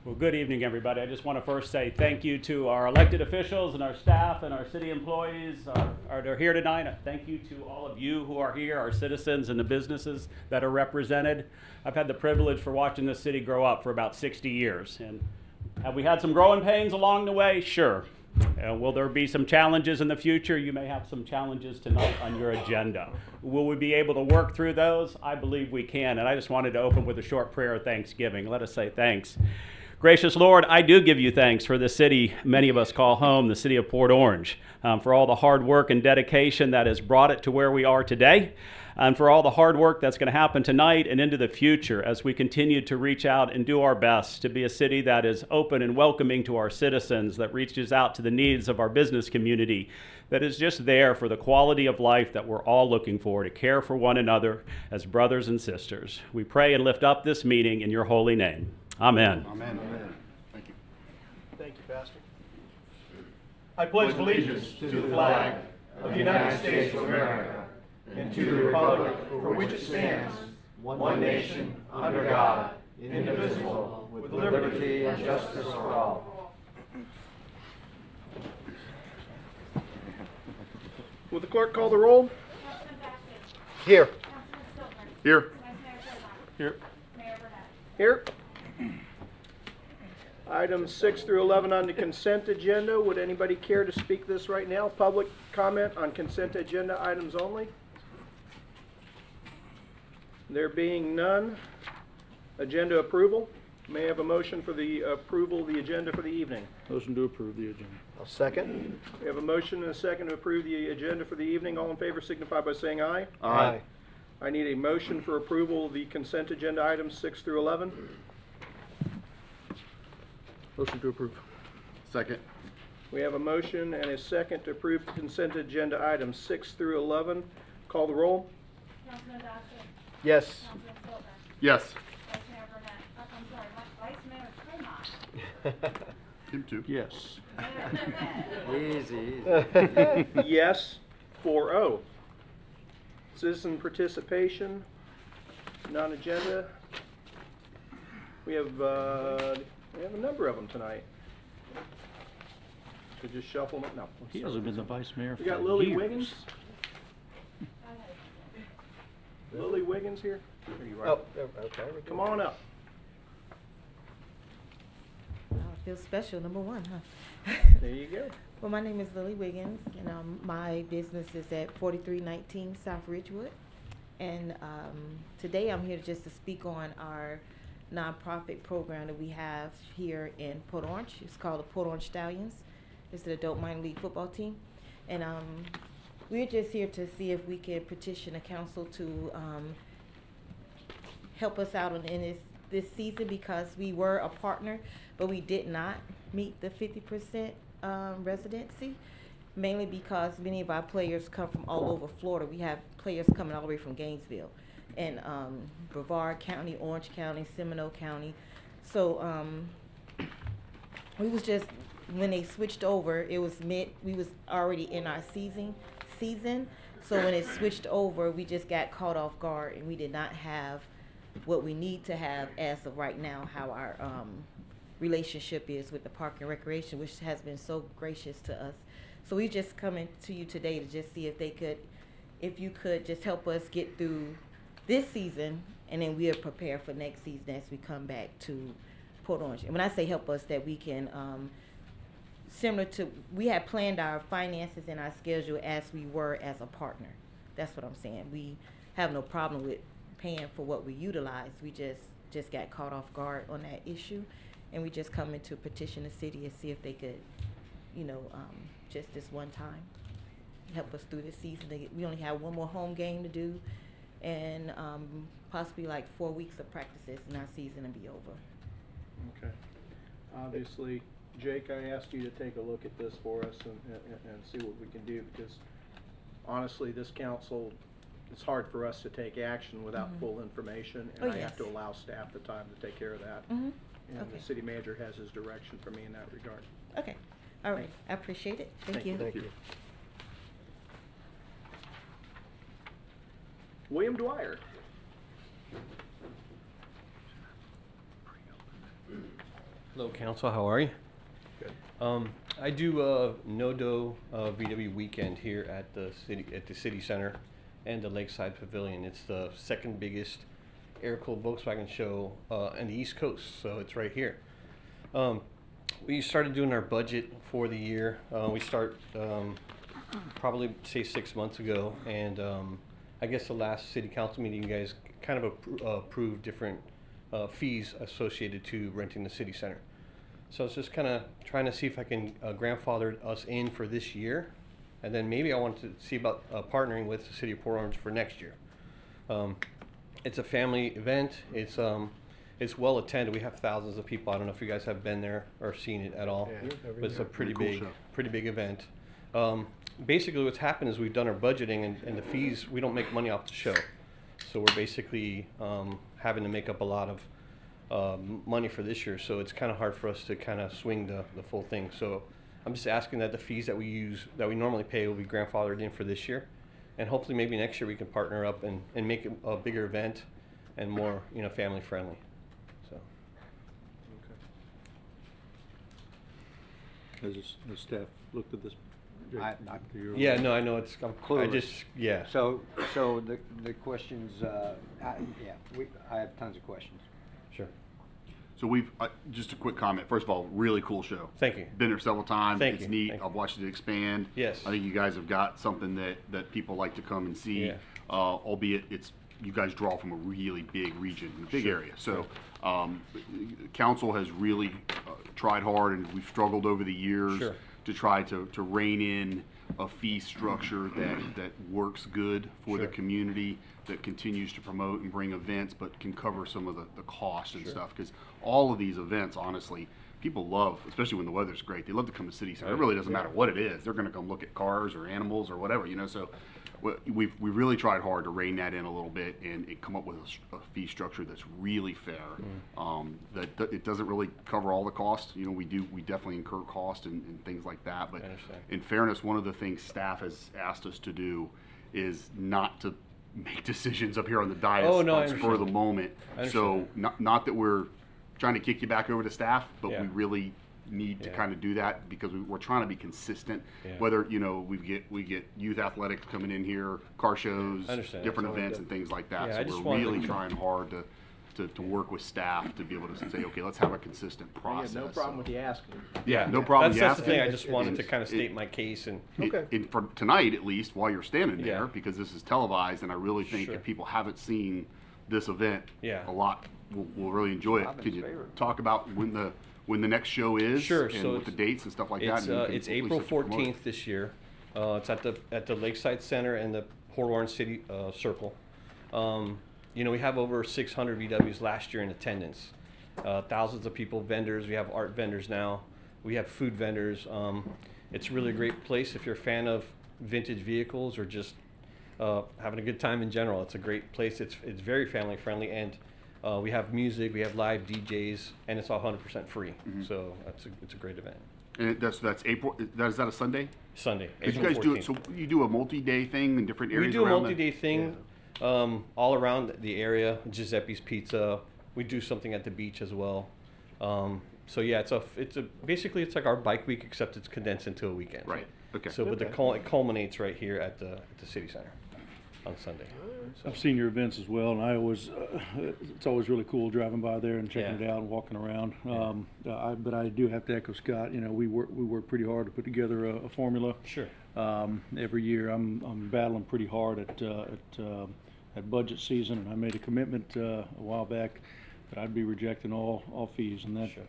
Well, good evening, everybody. I just want to first say thank you to our elected officials and our staff and our city employees are here tonight. Thank you to all of you who are here, our citizens and the businesses that are represented. I've had the privilege for watching this city grow up for about 60 years. And have we had some growing pains along the way? Sure. Will there be some challenges in the future? You may have some challenges tonight on your agenda. Will we be able to work through those? I believe we can. And I just wanted to open with a short prayer of thanksgiving. Let us say thanks. Gracious Lord, I do give you thanks for the city many of us call home, the city of Port Orange, for all the hard work and dedication that has brought it to where we are today, and for all the hard work that's going to happen tonight and into the future as we continue to reach out and do our best to be a city that is open and welcoming to our citizens, that reaches out to the needs of our business community, that is just there for the quality of life that we're all looking for, to care for one another as brothers and sisters. We pray and lift up this meeting in your holy name. Amen. Amen. Amen. Thank you. Thank you, Pastor. I pledge allegiance to the flag of the United States of America and to the republic for which it stands, one nation, under God, indivisible, with liberty and justice for all. Will the clerk call the roll? Here. Here. Here. Here. Items 6 through 11 on the consent agenda. Would anybody care to speak this right now? Public comment on consent agenda items only? There being none, agenda approval. May I have a motion for the approval of the agenda for the evening? Motion to approve the agenda. I'll second. We have a motion and a second to approve the agenda for the evening. All in favor signify by saying aye. Aye. I need a motion for approval of the consent agenda items 6 through 11. Motion to approve. Second. We have a motion and a second to approve the consent agenda items 6 through 11. Call the roll. Councilman Dawson. Yes. Councilman Silver. Yes. Vice Mayor Burnett. I'm sorry, Vice Mayor Fremont. Him too. Yes. Mayor Burnett. Yes, 4-0. Citizen participation, non-agenda. We have a number of them tonight. So just shuffle them. No. He hasn't been the vice mayor for We got years. Lily Wiggins. Lily Wiggins here. There you are. Oh, okay. Come on up. Oh, I feel special, number one, huh? There you go. Well, my name is Lily Wiggins, and my business is at 4319 South Ridgewood. And today I'm here just to speak on our nonprofit program that we have here in Port Orange. It's called the Port Orange Stallions. It's an adult minor league football team. And we're just here to see if we can petition a council to help us out in this season, because we were a partner, but we did not meet the 50% residency, mainly because many of our players come from all over Florida. We have players coming all the way from Gainesville and Brevard County, Orange County, Seminole County. So we was just, when they switched over, it was we was already in our season. So when it switched over, we just got caught off guard, and we did not have what we need to have as of right now, how our relationship is with the Park and Recreation, which has been so gracious to us. So we just coming to you today to just see if you could just help us get through this season, and then we'll prepare for next season as we come back to Port Orange. And when I say help us, that we can, similar to, we had planned our finances and our schedule as we were as a partner. That's what I'm saying. We have no problem with paying for what we utilize. We just got caught off guard on that issue, and we just coming to petition the city and see if they could, just this one time, help us through this season. We only have one more home game to do, and possibly like 4 weeks of practices, and our season will be over. Okay. Obviously, Jake, I asked you to take a look at this for us and see what we can do, because honestly, this council, it's hard for us to take action without full information, and I have to allow staff the time to take care of that. And Okay. the city manager has his direction for me in that regard. Okay. All right. I appreciate it. Thank you. Thank you. William Dwyer. Hello, council. How are you? Good. I do No-Do VW weekend here at the city center and the Lakeside Pavilion. It's the second biggest air-cooled Volkswagen show on the East Coast, so it's right here. We started doing our budget for the year. We start probably say 6 months ago, and I guess the last city council meeting, you guys kind of approved different fees associated to renting the city center. So I was just kind of trying to see if I can grandfather us in for this year, and then maybe I wanted to see about partnering with the city of Port Orange for next year. It's a family event. It's well attended. We have thousands of people. I don't know if you guys have been there or seen it at all, Yeah, but it's a pretty Pretty cool big show. event. Basically, what's happened is we've done our budgeting, and the fees, we don't make money off the show, so we're basically having to make up a lot of money for this year. So it's kind of hard for us to kind of swing the full thing. So I'm just asking that the fees that we normally pay will be grandfathered in for this year, and hopefully maybe next year we can partner up and make it a bigger event and more family friendly. So Has the staff looked at this? Jake? You're- yeah, no, I know it's I Clueless. just yeah. So the questions, I have tons of questions. Sure. So we've, just a quick comment. First of all, really cool show. Thank you. Been there several times. Thank It's you. neat. Thank you. I've watched it expand. Yes. I think you guys have got something that people like to come and see. Yeah. Albeit you guys draw from a really big region, big Sure. area. So council has really tried hard, and we've struggled over the years Sure. to try to rein in a fee structure that works good for the Sure. community, that continues to promote and bring events, but can cover some of the cost and Sure. stuff. Because all of these events, honestly, people love, especially when the weather's great. They love to come to City Center. It really doesn't matter what it is. They're going to come look at cars or animals or whatever, So we've really tried hard to rein that in a little bit and come up with a fee structure that's really fair. That it doesn't really cover all the costs. We definitely incur cost and things like that. But I understand. in fairness, one of the things staff has asked us to do is not to make decisions up here on the dais Oh, no, I on spur of the understand. moment. I So understand. not that we're trying to kick you back over to staff, but Yeah. we really need to Yeah. kind of do that because we're trying to be consistent. Yeah. Whether we get youth athletics coming in here, car shows, I understand. different That's all events good. and things like that. Yeah, I just So wanted we're really to- trying hard to work with staff to be able to say, okay, let's have a consistent I process. have no problem with you asking. Yeah, no problem. That's, you that's the asking. thing. I just wanted to It- kind of it- state my case and Okay. and for tonight, at least, while you're standing there, Yeah. because this is televised, and I really think Sure. if people haven't seen this event, Yeah. a lot will really enjoy it. I'm in Could you favor. talk about when the next show is? Sure, And so with the it's- dates and stuff like that. it's and you can it's hopefully April start to promote it. 14th this year. It's at the Lakeside Center and the Port Orange City Circle. We have over 600 VWs last year in attendance. Thousands of people, vendors. We have art vendors now. We have food vendors. It's really a great place if you're a fan of vintage vehicles or just having a good time in general. It's a great place. It's very family friendly, and we have music, we have live DJs, and it's all 100% free. Mm-hmm. So it's a great event. And that's April. Is that a Sunday? Sunday, Did you April guys do it? 14th. So you do a multi-day thing in different areas. We do a around the- multi-day thing all around the area. Giuseppe's Pizza. We do something at the beach as well. So yeah, basically it's like our bike week, except it's condensed into a weekend. Right. Okay. So, but it culminates right here at the city center on Sunday. So, I've seen your events as well, and I always, it's always really cool driving by there and checking Yeah. it out and walking around. But I do have to echo Scott. We work pretty hard to put together a formula. sure. Every year, I'm battling pretty hard at budget season, and I made a commitment a while back that I'd be rejecting all fees, and that Sure.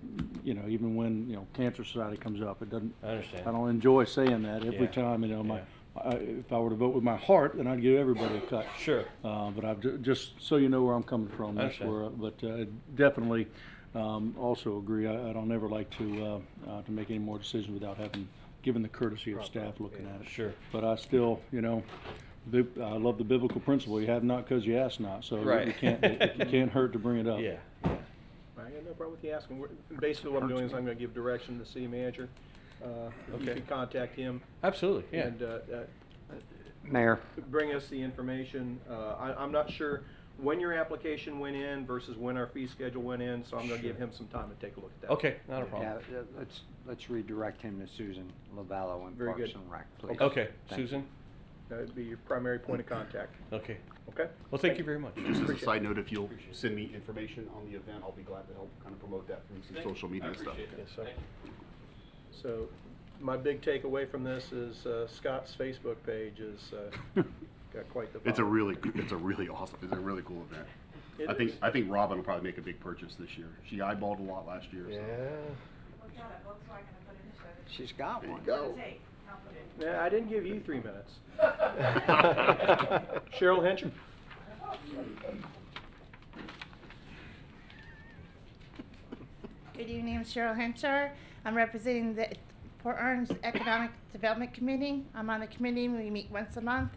even when Cancer Society comes up, it doesn't. I understand. I don't enjoy saying that every Yeah. time. Yeah. If I were to vote with my heart, then I'd give everybody a cut. Sure. But I've just so you know where I'm coming from. I That's understand. where. But definitely, also agree. I don't ever like to make any more decisions without having given the courtesy of staff looking at it. Sure. But I still, I love the biblical principle. You have not because you ask not. So Right. it can't hurt to bring it up. Yeah. I got no problem with you asking. Basically, what I'm doing is I'm going to give direction to the city manager. You Okay. can contact him Absolutely. Yeah. and Mayor, bring us the information. I'm not sure when your application went in versus when our fee schedule went in, so I'm gonna give him some time to take a look at that. Okay, not a problem. Yeah, let's redirect him to Susan Lavallo in Very Parks good. and Rec, please. Okay, Thank you. Susan? That would be your primary point of contact, Okay. okay? Well, thank you very much. Just as a Appreciate side note, if you'll send me information on the event, I'll be glad to help kind of promote that through some social media stuff. Yes, sir. So, my big takeaway from this is Scott's Facebook page is got quite the It's a following. really awesome, it's a really cool event. It I is. think Robin will probably make a big purchase this year. She eyeballed a lot last year. So. Look at a Volkswagen and put in the service. She's got one. Go. Take, I'll put it. Yeah, I didn't give you 3 minutes. Cheryl Hencher? Good evening, I'm Cheryl Hencher. I'm representing the Port Orange Economic Development Committee. I'm on the committee. We meet once a month.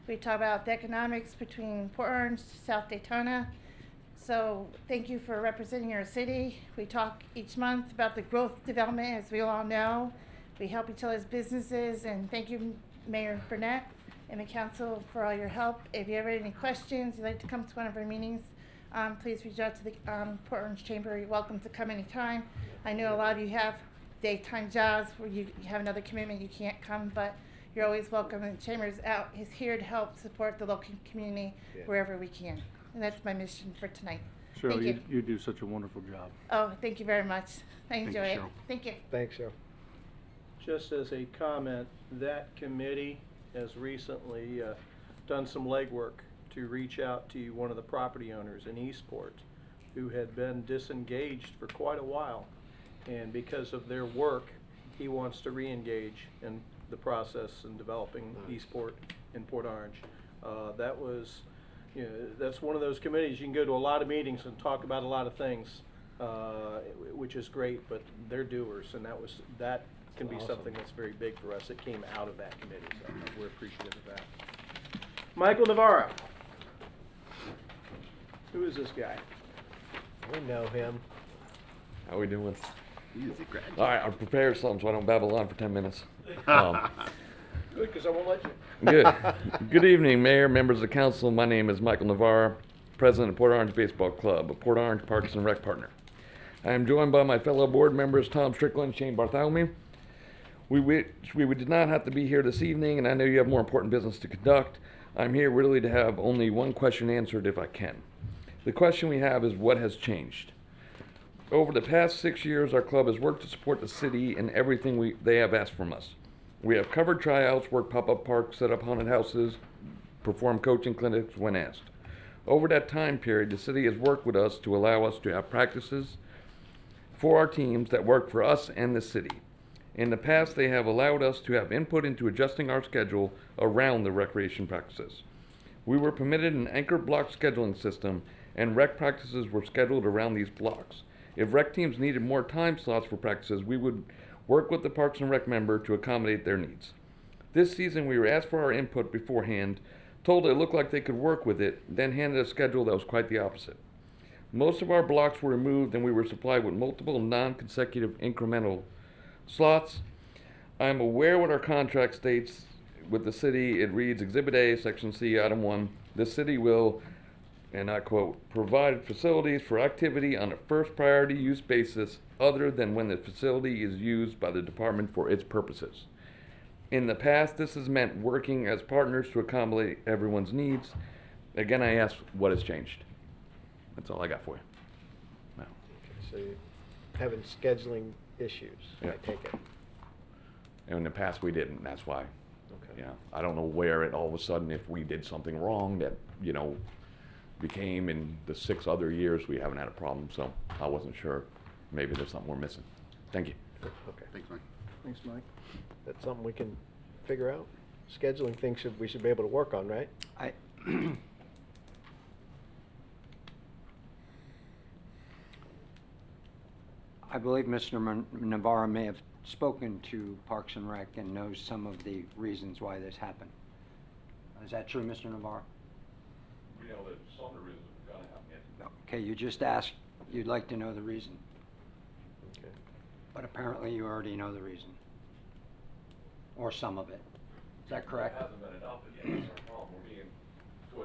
We talk about the economics between Port Orange, South Daytona. So thank you for representing our city. We talk each month about the growth development, as we all know. We help each other's businesses, and thank you, Mayor Burnett and the council, for all your help. If you ever have any questions, you'd like to come to one of our meetings, please reach out to the Port Orange Chamber. You're welcome to come anytime. I know a lot of you have daytime jobs where you have another commitment, you can't come, but you're always welcome. And the Chamber is here to help support the local community wherever we can. And that's my mission for tonight. Cheryl, Thank you. you do such a wonderful job. Oh, thank you very much. I you, enjoy it. Cheryl. Thank you. Thanks, Cheryl. Just as a comment, that committee has recently done some legwork to reach out to one of the property owners in Eastport who had been disengaged for quite a while. And because of their work, he wants to re-engage in the process in developing Eastport and Port Orange. That was, you know, that's one of those committees, you can go to a lot of meetings and talk about a lot of things, which is great, but they're doers, and that can be something that's very big for us. It came out of that committee, so we're appreciative of that. Michael Navarro. Who is this guy? We know him. How we doing? He is a graduate. All right, I'll prepare something so I don't babble on for 10 minutes. Good, because I won't let you. Good. Good evening, Mayor, members of the council. My name is Michael Navarro, President of Port Orange Baseball Club, a Port Orange Parks and Rec partner. I am joined by my fellow board members, Tom Strickland, Shane Bartholomew. We did not have to be here this evening, and I know you have more important business to conduct. I'm here really to have only one question answered if I can. The question we have is, what has changed? Over the past 6 years, our club has worked to support the city in everything they have asked from us. We have covered tryouts, worked pop-up parks, set up haunted houses, performed coaching clinics when asked. Over that time period, the city has worked with us to allow us to have practices for our teams that work for us and the city. In the past, they have allowed us to have input into adjusting our schedule around the recreation practices. We were permitted an anchor block scheduling system, and rec practices were scheduled around these blocks. If rec teams needed more time slots for practices, we would work with the Parks and Rec member to accommodate their needs. This season, we were asked for our input beforehand, told it looked like they could work with it, then handed a schedule that was quite the opposite. Most of our blocks were removed, and we were supplied with multiple non-consecutive incremental slots. I'm aware what our contract states with the city. It reads Exhibit A, Section C, Item 1. The city will, and I quote, provide facilities for activity on a first priority use basis other than when the facility is used by the department for its purposes. In the past, this has meant working as partners to accommodate everyone's needs. Again, I ask, what has changed? That's all I got for you. No. So you're having scheduling issues, Yeah. I take it. In the past, we didn't. That's why. Okay. Yeah. I don't know where it all of a sudden, if we did something wrong, that became in the 6 other years we haven't had a problem. So I wasn't sure. Maybe there's something we're missing. Thank you. Okay. Thanks, Mike. Thanks, Mike. That's something we can figure out. Scheduling things we should be able to work on, right? I believe Mr. Navarro may have spoken to Parks and Rec and knows some of the reasons why this happened. Is that true, Mr. Navarro? We know that some of the reasons have got to happen. Okay, you just asked, you'd like to know the reason, Okay. but apparently you already know the reason. Or some of it. Is that correct? It hasn't been adopted yet. That's our problem. We're being,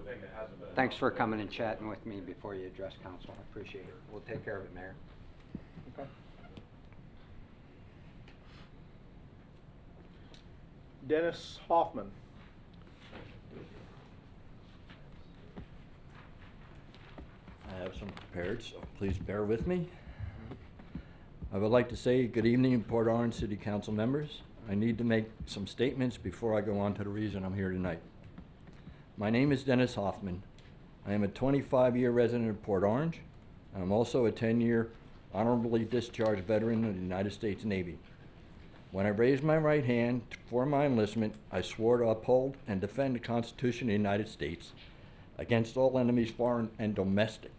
to thing that hasn't been. Thanks for coming and chatting with me before you address council. I appreciate it. We'll take care of it, Mayor. Okay. Dennis Hoffman. I have some prepared, so please bear with me. I would like to say good evening, Port Orange City Council members. I need to make some statements before I go on to the reason I'm here tonight. My name is Dennis Hoffman. I am a 25-year resident of Port Orange. I'm also a 10-year honorably discharged veteran of the United States Navy. When I raised my right hand for my enlistment, I swore to uphold and defend the Constitution of the United States against all enemies, foreign and domestic.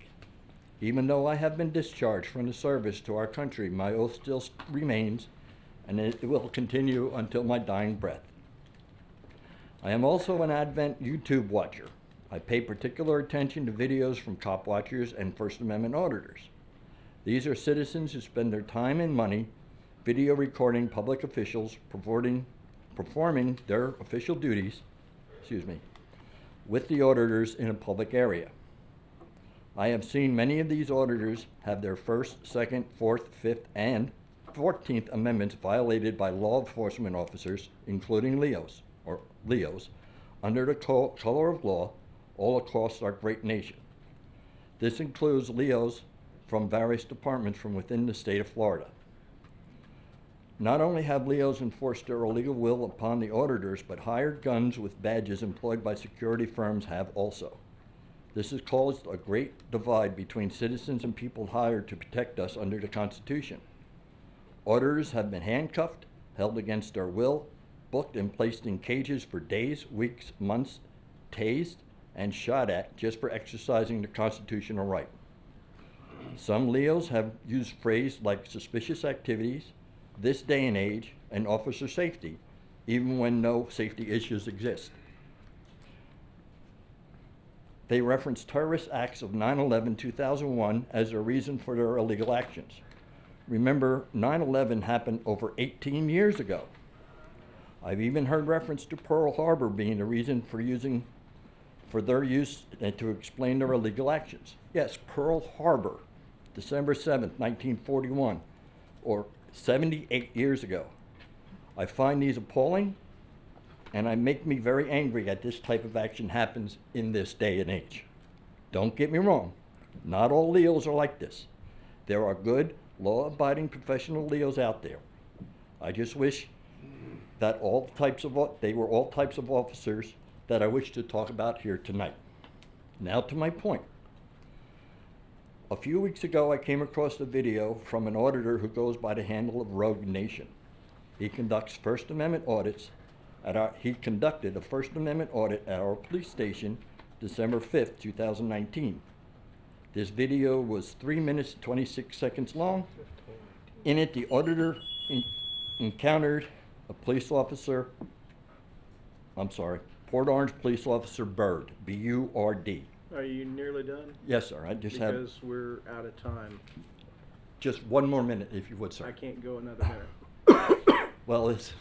Even though I have been discharged from the service to our country, my oath still remains, and it will continue until my dying breath. I am also an Advent YouTube watcher. I pay particular attention to videos from cop watchers and First Amendment auditors. These are citizens who spend their time and money video recording public officials performing their official duties, with the auditors in a public area. I have seen many of these auditors have their First, Second, Fourth, Fifth, and 14th Amendments violated by law enforcement officers, including Leos, under the color of law all across our great nation. This includes Leos from various departments from within the state of Florida. Not only have Leos enforced their illegal will upon the auditors, but hired guns with badges employed by security firms have also. This has caused a great divide between citizens and people hired to protect us under the Constitution. Auditors have been handcuffed, held against their will, booked and placed in cages for days, weeks, months, tased, and shot at just for exercising the constitutional right. Some Leos have used phrases like suspicious activities, this day and age, and officer safety, even when no safety issues exist. They reference terrorist acts of 9/11/2001 as a reason for their illegal actions. Remember, 9/11 happened over 18 years ago. I've even heard reference to Pearl Harbor being the reason for their use and to explain their illegal actions. Yes, Pearl Harbor, December 7th, 1941, or 78 years ago. I find these appalling, and it makes me very angry that this type of action happens in this day and age. Don't get me wrong, not all Leos are like this. There are good, law-abiding professional Leos out there. I just wish that they were all types of officers that I wish to talk about here tonight. Now to my point. A few weeks ago, I came across a video from an auditor who goes by the handle of Rogue Nation. He conducts First Amendment audits. He conducted a First Amendment audit at our police station December 5th, 2019. This video was 3 minutes, 26 seconds long. In it, the auditor encountered a police officer, Port Orange Police Officer Byrd, B-U-R-D. Are you nearly done? Yes, sir. Because we're out of time. Just one more minute, if you would, sir. I can't go another minute. Well, it's...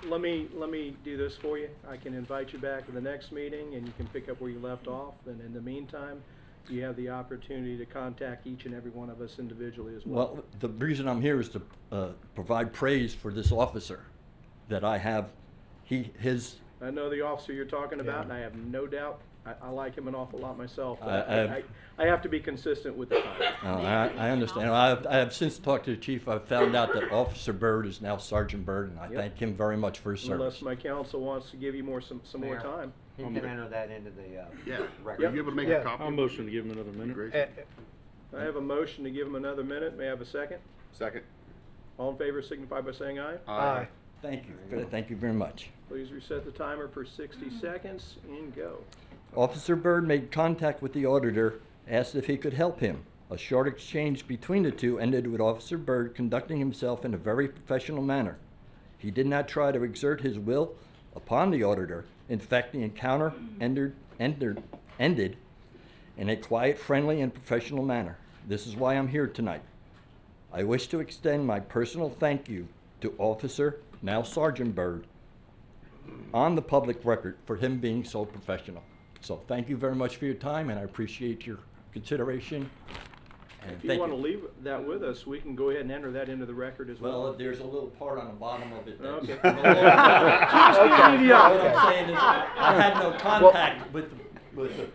Let me do this for you. I can invite you back to the next meeting, and you can pick up where you left off. And in the meantime, you have the opportunity to contact each and every one of us individually as well. Well, the reason I'm here is to provide praise for this officer that I have. I know the officer you're talking about, and I have no doubt. I like him an awful lot myself. I have to be consistent with the time. I understand. I have since talked to the chief. I've found out that Officer Byrd is now Sergeant Byrd, and I thank him very much for his service. Unless my counsel wants to give you some more time. He can enter that into the record. Are you able to make a copy? I'll motion to give him another minute. I have a motion to give him another minute. May I have a second? Second. All in favor signify by saying aye. Aye. Thank you. Thank you very much. Please reset the timer for 60 seconds and go. Officer Byrd made contact with the auditor, asked if he could help him. A short exchange between the two ended with Officer Byrd conducting himself in a very professional manner. He did not try to exert his will upon the auditor. In fact, the encounter ended in a quiet, friendly, and professional manner. This is why I'm here tonight. I wish to extend my personal thank you to Officer, now Sergeant Byrd, on the public record for him being so professional. So thank you very much for your time, and I appreciate your consideration. And If you thank want to leave that with us, we can go ahead and enter that into the record as well. Well, there's a little part on the bottom of it. Okay. What I'm saying is, I had no contact with the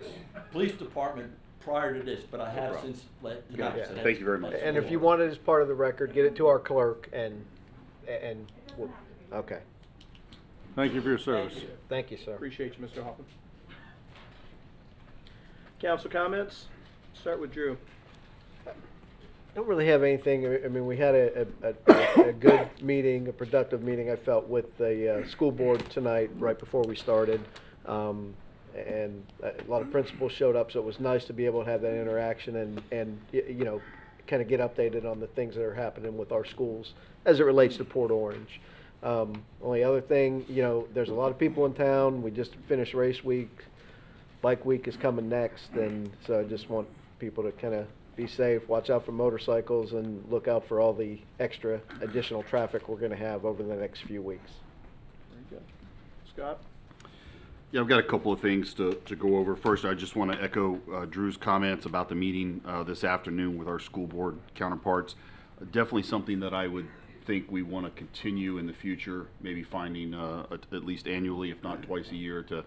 police department prior to this, but I have since tonight. Yeah. So that's- Thank you very much. that's And all. if you want it as part of the record, get it to our clerk okay. Thank you for your service. Thank you, sir. Appreciate you, Mr. Hoffman. Council comments? Start with Drew. Don't really have anything. I mean, we had a good meeting, a productive meeting, I felt, with the school board tonight, right before we started. And a lot of principals showed up, so it was nice to be able to have that interaction and you know, kind of get updated on the things that are happening with our schools as it relates to Port Orange. Only other thing, you know, there's a lot of people in town. We just finished race week. Bike week is coming next, and so I just want people to kind of be safe, watch out for motorcycles, and look out for all the extra additional traffic we're going to have over the next few weeks. Very good. Scott? Yeah, I've got a couple of things to go over. First, I just want to echo Drew's comments about the meeting this afternoon with our school board counterparts. Definitely something that I would think we want to continue in the future, maybe finding at least annually, if not twice a year, to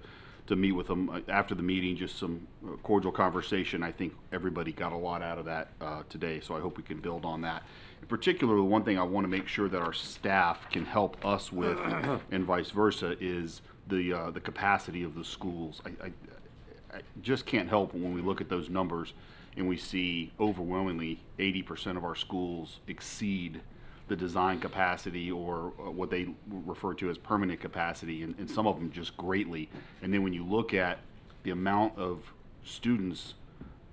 meet with them after the meeting, just some cordial conversation. I think everybody got a lot out of that today, so I hope we can build on that. In particular, the one thing I want to make sure that our staff can help us with, and vice versa, is the capacity of the schools. I just can't help when we look at those numbers and we see overwhelmingly 80% of our schools exceed the design capacity, or what they refer to as permanent capacity, and some of them just greatly. And then when you look at the amount of students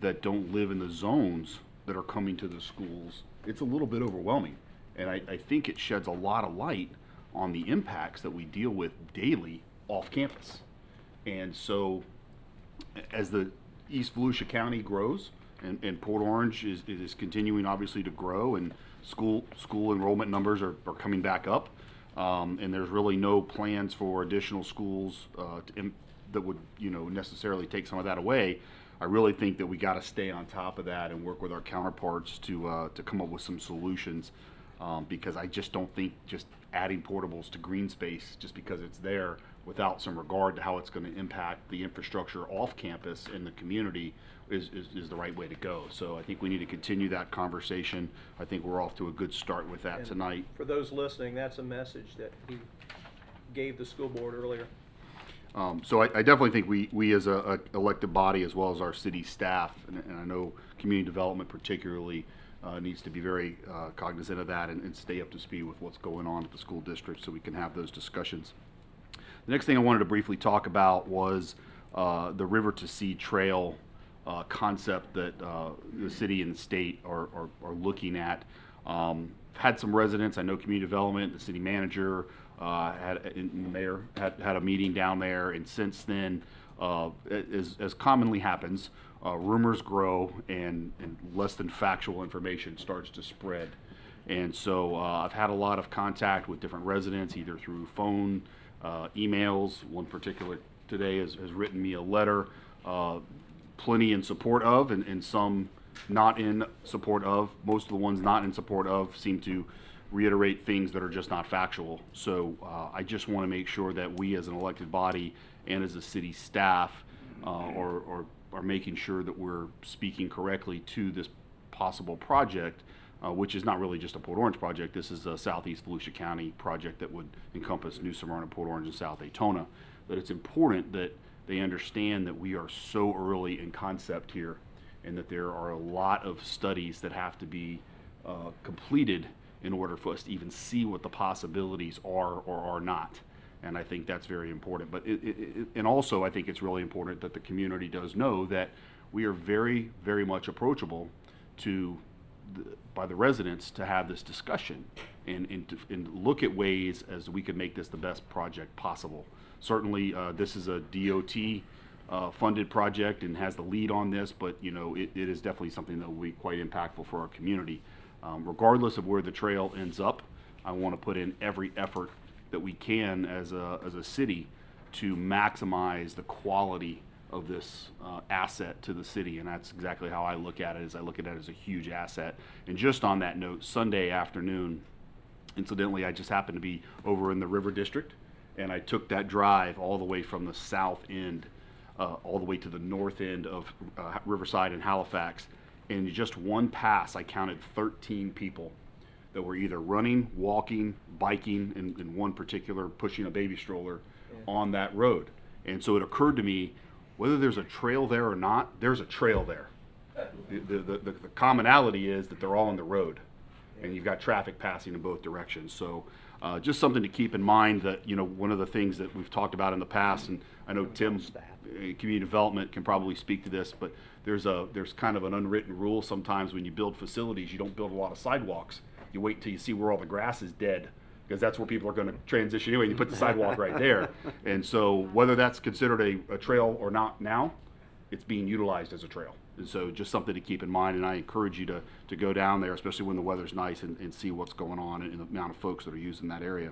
that don't live in the zones that are coming to the schools, it's a little bit overwhelming. And I think it sheds a lot of light on the impacts that we deal with daily off campus. And so as the East Volusia County grows, and Port Orange is continuing obviously to grow, and school enrollment numbers are coming back up, and there's really no plans for additional schools that would, you know, necessarily take some of that away. I really think that we got to stay on top of that and work with our counterparts to come up with some solutions, because I just don't think just adding portables to green space just because it's there without some regard to how it's going to impact the infrastructure off campus in the community is the right way to go. So I think we need to continue that conversation. I think we're off to a good start with that And tonight. For those listening, that's a message that he gave the school board earlier. So I definitely think we as a elected body, as well as our city staff, and I know community development particularly, needs to be very cognizant of that and stay up to speed with what's going on at the school district so we can have those discussions. The next thing I wanted to briefly talk about was the River to Sea Trail concept that the city and the state are looking at. Had some residents, I know community development, the city manager, and the mayor had a meeting down there, and since then, as commonly happens, rumors grow and less than factual information starts to spread. And so I've had a lot of contact with different residents, either through phone, emails. One particular today has written me a letter, plenty in support of, and some not in support of. Most of the ones not in support of seem to reiterate things that are just not factual. So I just want to make sure that we as an elected body and as a city staff are making sure that we're speaking correctly to this possible project, which is not really just a Port Orange project. This is a Southeast Volusia County project that would encompass New Smyrna, Port Orange, and South Daytona. But it's important that they understand that we are so early in concept here, and that there are a lot of studies that have to be completed in order for us to even see what the possibilities are or are not. And I think that's very important. But and also I think it's really important that the community does know that we are very, very much approachable by the residents to have this discussion and look at ways as we could make this the best project possible. Certainly this is a DOT funded project and has the lead on this, but you know it is definitely something that will be quite impactful for our community. Regardless of where the trail ends up, I want to put in every effort that we can as a city to maximize the quality of this asset to the city, and that's exactly how I look at it. Is I look at it as a huge asset. And just on that note, Sunday afternoon, incidentally, I just happened to be over in the River District, and I took that drive all the way from the south end, all the way to the north end of Riverside and Halifax. And in just one pass, I counted 13 people that were either running, walking, biking, and one particular pushing a baby stroller on that road. And so it occurred to me, whether there's a trail there or not, there's a trail there. The commonality is that they're all on the road, and you've got traffic passing in both directions. So just something to keep in mind that, you know, one of the things that we've talked about in the past, and I know Tim, community development, can probably speak to this, but there's kind of an unwritten rule sometimes when you build facilities, you don't build a lot of sidewalks. You wait till you see where all the grass is dead, because that's where people are going to transition anyway. You put the sidewalk right there. And so whether that's considered a trail or not now, it's being utilized as a trail. And so just something to keep in mind, and I encourage you to go down there, especially when the weather's nice, and see what's going on and the amount of folks that are using that area.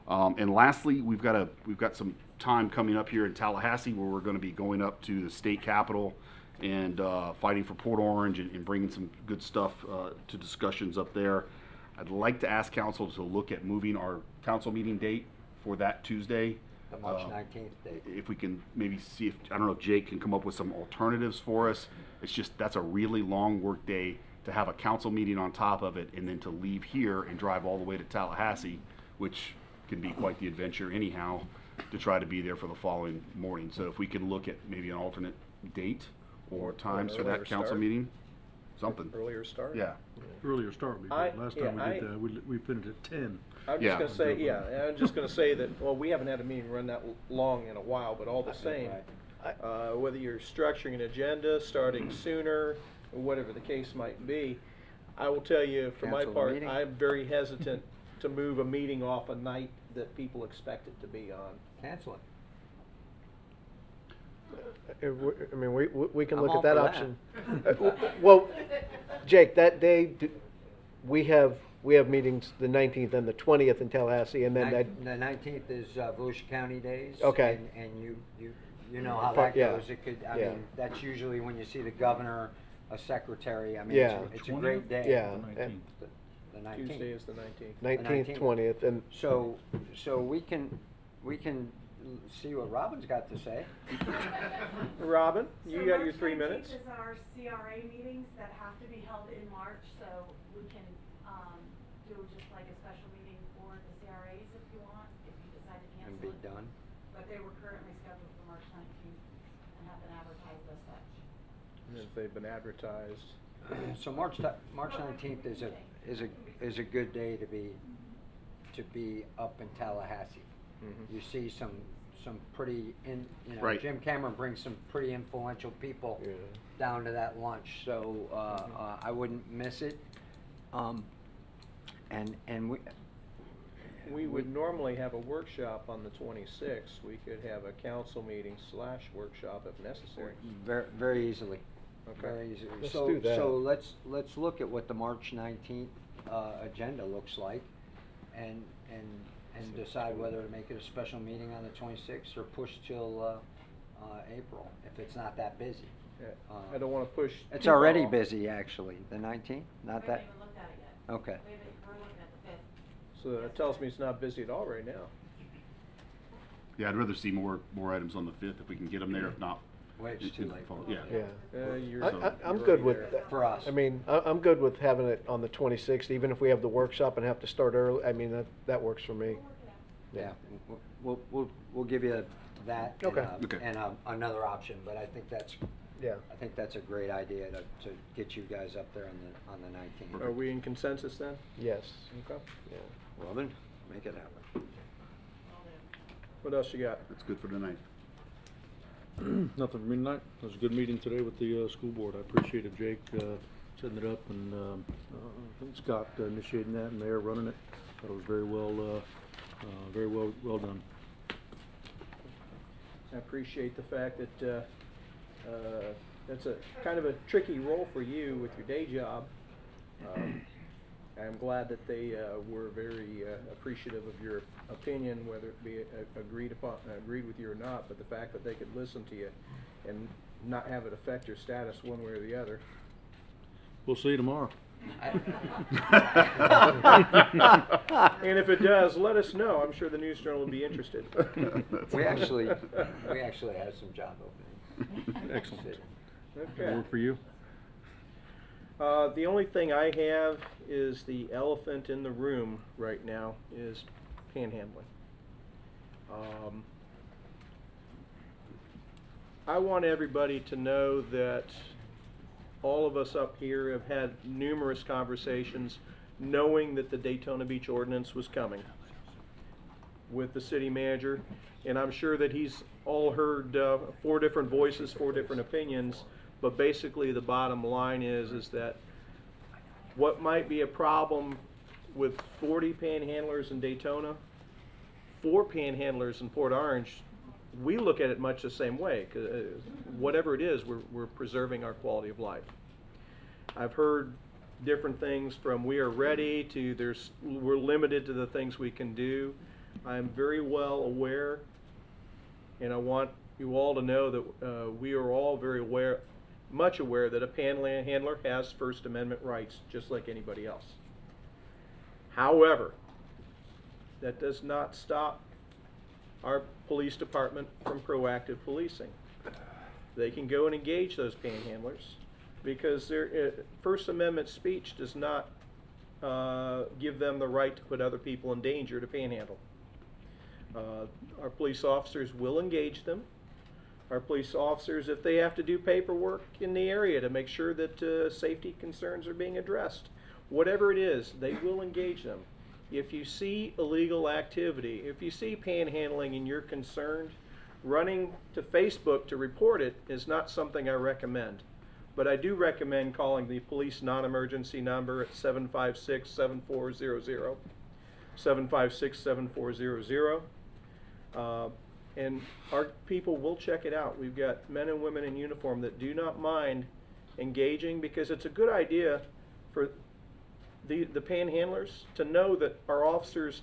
And lastly, we've got some time coming up here in Tallahassee where we're going to be going up to the state capitol and fighting for Port Orange and bringing some good stuff to discussions up there. I'd like to ask council to look at moving our council meeting date for that Tuesday. The March 19th date. If we can maybe see if, I don't know if Jake can come up with some alternatives for us. It's just, that's a really long work day to have a council meeting on top of it, and then to leave here and drive all the way to Tallahassee, which can be quite the adventure anyhow, to try to be there for the following morning. So if we can look at maybe an alternate date or times for that council meeting, something. Earlier start? Yeah. Earlier start would be good. Last time we did that, we finished at 10. I'm just gonna say, I'm just gonna say that, well, we haven't had a meeting run that long in a while, but all the same, whether you're structuring an agenda, starting sooner, or whatever the case might be, I will tell you, for my part, I'm very hesitant to move a meeting off a night that people expect it to be on. Cancel it. I mean, we can I'm look all at that for option. Well, Jake, that day, we have meetings the 19th and the 20th in Tallahassee, and then The 19th is Volusia County Days. Okay. And you know how that Yeah. goes. It could, I Yeah. mean, that's usually when you see the governor, a secretary. I mean, Yeah. it's a great day. Yeah. The 19th. Tuesday is the 19th. 19th, 20th, and So we can see what Robin's got to say. Robin, you got your 3 minutes. So March 19th is our CRA meetings that have to be held in March, so we can do just like a special meeting for the CRAs if you want, if you decide to cancel And be it. done. But they were currently scheduled for March 19th and have been advertised as such. If they've been advertised. So March 19th is a good day to be up in Tallahassee. Mhm. You see some pretty Right. Jim Cameron brings some pretty influential people down to that lunch, so I wouldn't miss it. And We would normally have a workshop on the 26th. We could have a council meeting / workshop if necessary. very easily. Okay. Very easily. Let's So do that. so let's look at what the March 19th agenda looks like, and decide whether to make it a special meeting on the 26th or push till April if it's not that busy. Yeah. I don't want to push. It's too far already off. busy, actually. The 19th, not We that. haven't even looked at it yet. Okay. We're looking at the 5th. So that tells me it's not busy at all right now. Yeah, I'd rather see more items on the 5th if we can get them there. If not, Wait, it's too late. Yeah. I'm good with that. For us. I mean, I'm good with having it on the 26th, even if we have the workshop and have to start early. I mean, that works for me. Yeah, we'll give you that and another option, but I think that's a great idea to get you guys up there on the 19th. Are we in consensus then? Yes. Okay. Yeah. Robin, make it happen. What else you got? That's good for tonight. Nothing for me tonight. It was a good meeting today with the school board. I appreciated Jake setting it up, and I think Scott initiating that, and Mayor running it. Thought it was very well done. I appreciate the fact that that's a kind of a tricky role for you with your day job. I'm glad that they were very appreciative of your opinion, whether it be agreed with you or not. But the fact that they could listen to you and not have it affect your status one way or the other. We'll see you tomorrow. And if it does, let us know. I'm sure the News Journal will be interested. We actually have some job openings. Excellent. Okay. Work for you? The only thing I have is the elephant in the room right now is panhandling. I want everybody to know that all of us up here have had numerous conversations knowing that the Daytona Beach ordinance was coming with the city manager, and I'm sure that he's all heard 4 different voices, 4 different opinions, but basically the bottom line is that what might be a problem with 40 panhandlers in Daytona, 4 panhandlers in Port Orange, we look at it much the same way. Whatever it is, we're preserving our quality of life. I've heard different things from we are ready to we're limited to the things we can do. I'm very well aware, and I want you all to know that we are all very much aware that a panhandler has First Amendment rights just like anybody else. However, that does not stop our police department from proactive policing. They can go and engage those panhandlers because their First Amendment speech does not give them the right to put other people in danger to panhandle. Our police officers will engage them. Our police officers, if they have to do paperwork in the area to make sure that safety concerns are being addressed, whatever it is, they will engage them. If you see illegal activity, if you see panhandling and you're concerned, running to Facebook to report it is not something I recommend. But I do recommend calling the police non-emergency number at 756-7400, 756-7400. And our people will check it out. We've got men and women in uniform that do not mind engaging, because it's a good idea for the panhandlers to know that our officers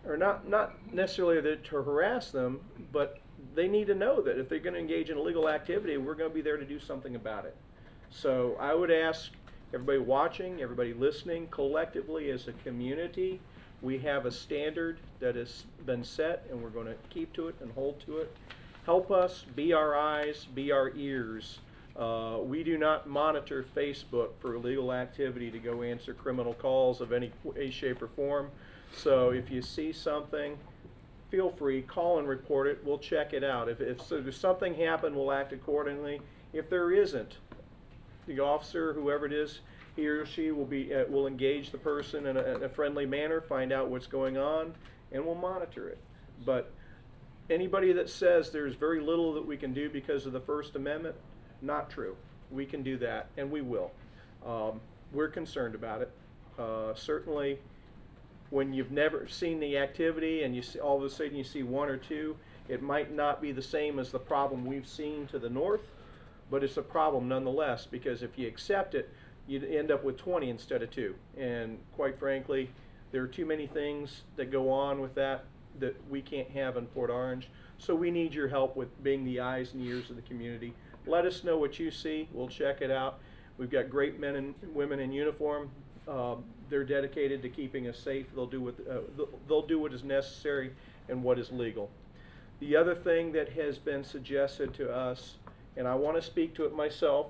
are not necessarily there to harass them, but they need to know that if they're going to engage in illegal activity, we're going to be there to do something about it. So I would ask everybody watching, everybody listening, collectively as a community, we have a standard that has been set, and we're going to keep to it and hold to it. Help us be our eyes, be our ears. We do not monitor Facebook for illegal activity to go answer criminal calls of any way, shape, or form. So if you see something, feel free, call and report it. We'll check it out. If there's something happened, we'll act accordingly. If there isn't, the officer, whoever it is, he or she will engage the person in a friendly manner, find out what's going on, and we'll monitor it. But anybody that says there's very little that we can do because of the First Amendment, not true. We can do that, and we will. We're concerned about it. Certainly, when you've never seen the activity and you see, all of a sudden you see 1 or 2, it might not be the same as the problem we've seen to the north, but it's a problem nonetheless, because if you accept it, you'd end up with 20 instead of 2. And quite frankly, there are too many things that go on with that we can't have in Port Orange. So we need your help with being the eyes and ears of the community. Let us know what you see. We'll check it out. We've got great men and women in uniform. They're dedicated to keeping us safe. They'll do what is necessary and what is legal. The other thing that has been suggested to us, and I want to speak to it myself,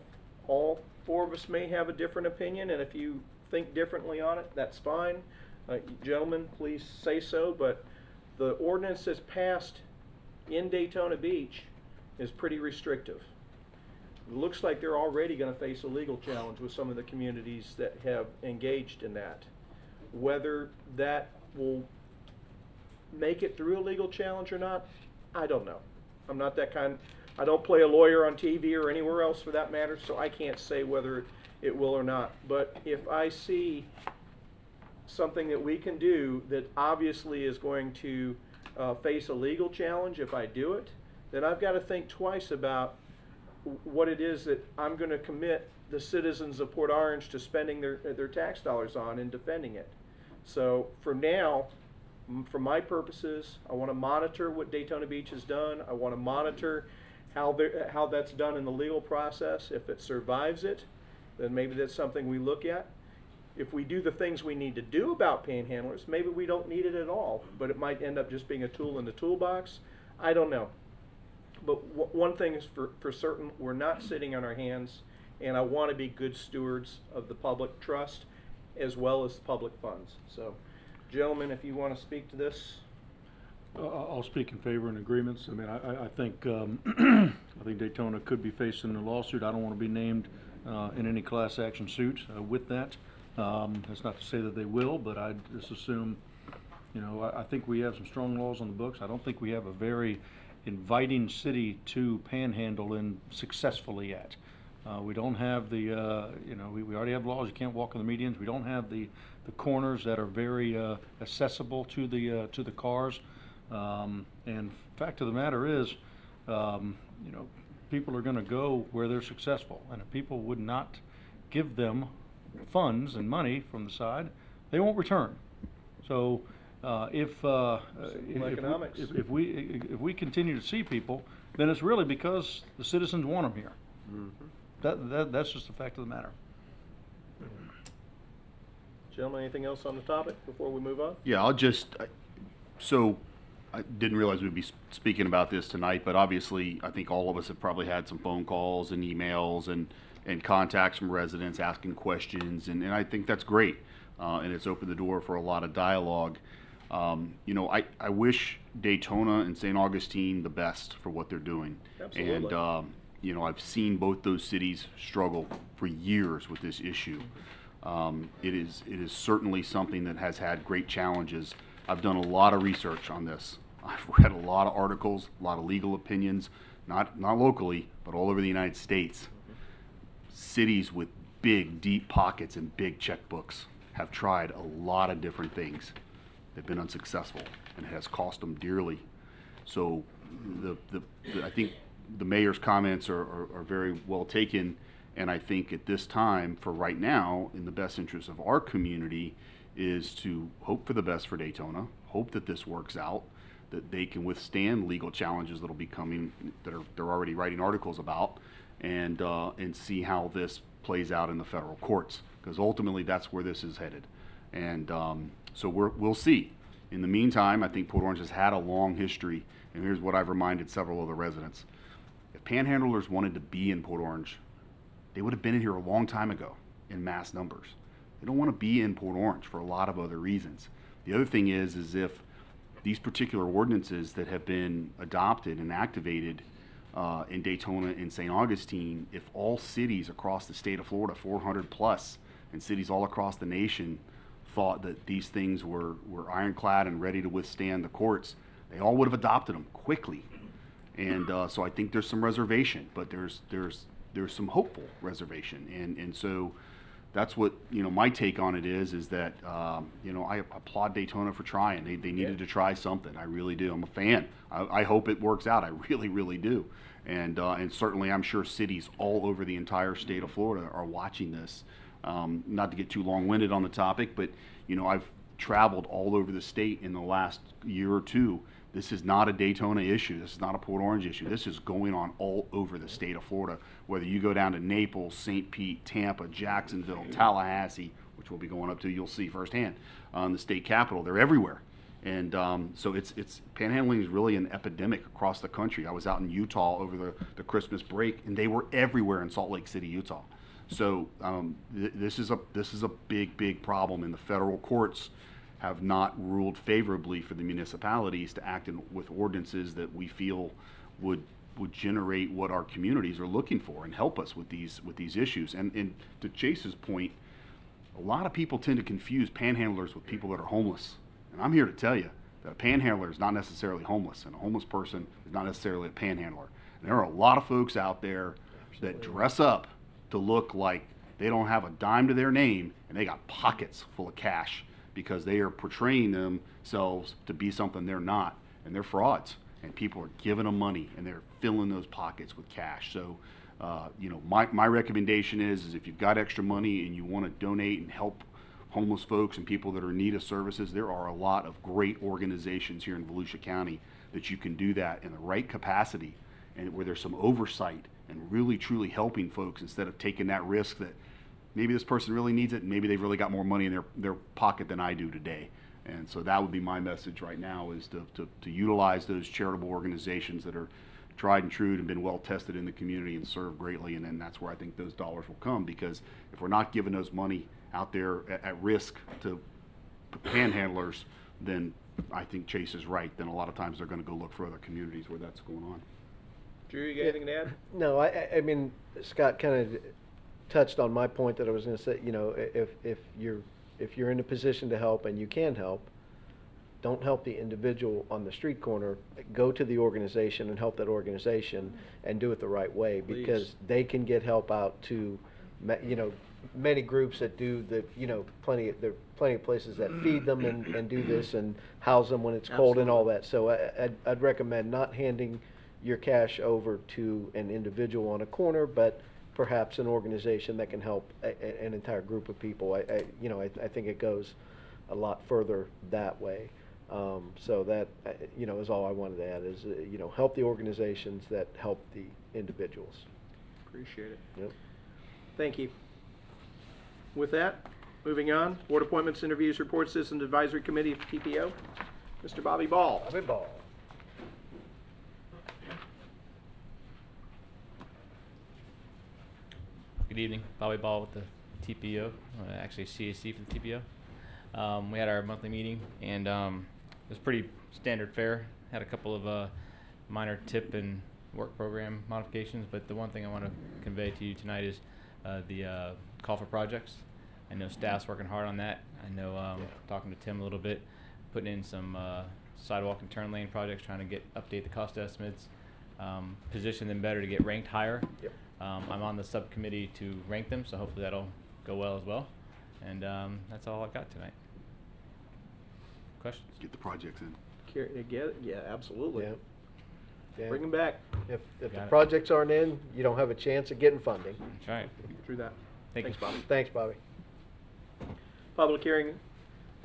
all 4 of us may have a different opinion, and if you think differently on it, that's fine. Gentlemen, please say so, but the ordinance that's passed in Daytona Beach is pretty restrictive. It looks like they're already going to face a legal challenge with some of the communities that have engaged in that. Whether that will make it through a legal challenge or not, I don't know. I'm not that kind. I don't play a lawyer on TV or anywhere else for that matter, so I can't say whether it will or not. But if I see something that we can do that obviously is going to face a legal challenge if I do it, then I've got to think twice about what it is that I'm going to commit the citizens of Port Orange to spending their tax dollars on and defending it. So for now, for my purposes, I want to monitor what Daytona Beach has done. I want to monitor how that's done in the legal process. If it survives it, then maybe that's something we look at. If we do the things we need to do about panhandlers, maybe we don't need it at all, but it might end up just being a tool in the toolbox. I don't know. But one thing is for certain, we're not sitting on our hands, and I want to be good stewards of the public trust as well as public funds. So, gentlemen, if you want to speak to this. I'll speak in favor and agreements. I mean, I think I think Daytona could be facing a lawsuit. I don't want to be named in any class action suit with that. That's not to say that they will, but I just assume, you know, I think we have some strong laws on the books. I don't think we have a very inviting city to panhandle in successfully yet. We don't have the, you know, we already have laws. You can't walk on the medians. We don't have the corners that are very accessible to the cars. And fact of the matter is, you know, people are going to go where they're successful, and if people would not give them funds and money from the side, they won't return. So if we continue to see people, then it's really because the citizens want them here. Mm-hmm. That's just the fact of the matter. Gentlemen, anything else on the topic before we move on? Yeah, I'll just, so I didn't realize we'd be speaking about this tonight, but obviously I think all of us have probably had some phone calls and emails and contacts from residents asking questions, and I think that's great, and it's opened the door for a lot of dialogue. You know, I wish Daytona and St. Augustine the best for what they're doing. Absolutely. And you know, I've seen both those cities struggle for years with this issue. It is certainly something that has had great challenges. I've done a lot of research on this. I've read a lot of articles, a lot of legal opinions, not locally, but all over the United States. Cities with big, deep pockets and big checkbooks have tried a lot of different things. They've been unsuccessful, and it has cost them dearly. So I think the mayor's comments are very well taken, and I think at this time, for right now, in the best interest of our community, is to hope for the best for Daytona, hope that this works out, that they can withstand legal challenges that'll be coming, they're already writing articles about, and see how this plays out in the federal courts, because ultimately that's where this is headed. And so we'll see. In the meantime, I think Port Orange has had a long history, and here's what I've reminded several of the residents. If panhandlers wanted to be in Port Orange, they would have been in here a long time ago in mass numbers. They don't want to be in Port Orange for a lot of other reasons. The other thing is if these particular ordinances that have been adopted and activated in Daytona and St. Augustine, if all cities across the state of Florida, 400 plus, and cities all across the nation thought that these things were ironclad and ready to withstand the courts, they all would have adopted them quickly. And so I think there's some reservation, but there's some hopeful reservation. And so that's what, you know, my take on it is that, you know, I applaud Daytona for trying. They needed to try something. I really do. I'm a fan. I hope it works out. I really, really do. And certainly I'm sure cities all over the entire state of Florida are watching this. Not to get too long-winded on the topic, but, you know, I've traveled all over the state in the last year or two. This is not a Daytona issue. This is not a Port Orange issue. This is going on all over the state of Florida. Whether you go down to Naples, St. Pete, Tampa, Jacksonville, Tallahassee, which we'll be going up to, you'll see firsthand, the state capital. They're everywhere. And so it's panhandling is really an epidemic across the country. I was out in Utah over the Christmas break, and they were everywhere in Salt Lake City, Utah. So this is a big problem, and the federal courts have not ruled favorably for the municipalities to act with ordinances that we feel would generate what our communities are looking for and help us with these issues. And to Chase's point, a lot of people tend to confuse panhandlers with people that are homeless. And I'm here to tell you that a panhandler is not necessarily homeless, and a homeless person is not necessarily a panhandler. And there are a lot of folks out there that dress up to look like they don't have a dime to their name, and they got pockets full of cash because they are portraying themselves to be something they're not, and they're frauds. And people are giving them money, and they're filling those pockets with cash. So, you know, my recommendation is if you've got extra money and you want to donate and help homeless folks and people that are in need of services, there are a lot of great organizations here in Volusia County that you can do that in the right capacity and where there's some oversight and really truly helping folks instead of taking that risk that maybe this person really needs it and maybe they've really got more money in their pocket than I do today. And so that would be my message right now, is to utilize those charitable organizations that are tried and true and been well tested in the community and serve greatly. And then that's where I think those dollars will come, because if we're not giving those money out there at risk to panhandlers, then I think Chase is right. Then a lot of times they're going to go look for other communities where that's going on. Drew, you got anything to add? No, I mean, Scott kind of touched on my point that I was going to say. You know, if you're in a position to help and you can help, don't help the individual on the street corner. Go to the organization and help that organization and do it the right way, because they can get help out to, you know, many groups that do the, you know, there are plenty of places that feed them and do this and house them when it's cold and all that. So I'd recommend not handing your cash over to an individual on a corner, but perhaps an organization that can help an entire group of people. I think it goes a lot further that way. So that, you know, is all I wanted to add, is, you know, help the organizations that help the individuals. Appreciate it. Yep. Thank you. With that, moving on, board appointments, interviews, reports, Citizens Advisory Committee, TPO. Mr. Bobby Ball. Bobby Ball. Good evening, Bobby Ball with the TPO, actually CAC for the TPO. We had our monthly meeting, and it was pretty standard fare. Had a couple of minor tip and work program modifications, but the one thing I want to convey to you tonight is the call for projects. I know staff's working hard on that. I know talking to Tim a little bit, putting in some sidewalk and turn lane projects, trying to update the cost estimates, position them better to get ranked higher. Yep. I'm on the subcommittee to rank them, so hopefully that'll go well as well. And that's all I've got tonight. Questions? Get the projects in. Yeah, absolutely. Yeah. Yeah. Bring them back. If the Got it. projects aren't in, you don't have a chance of getting funding. That's right. Through that. Thank Thanks, you. Bobby. Thanks, Bobby. Public hearing,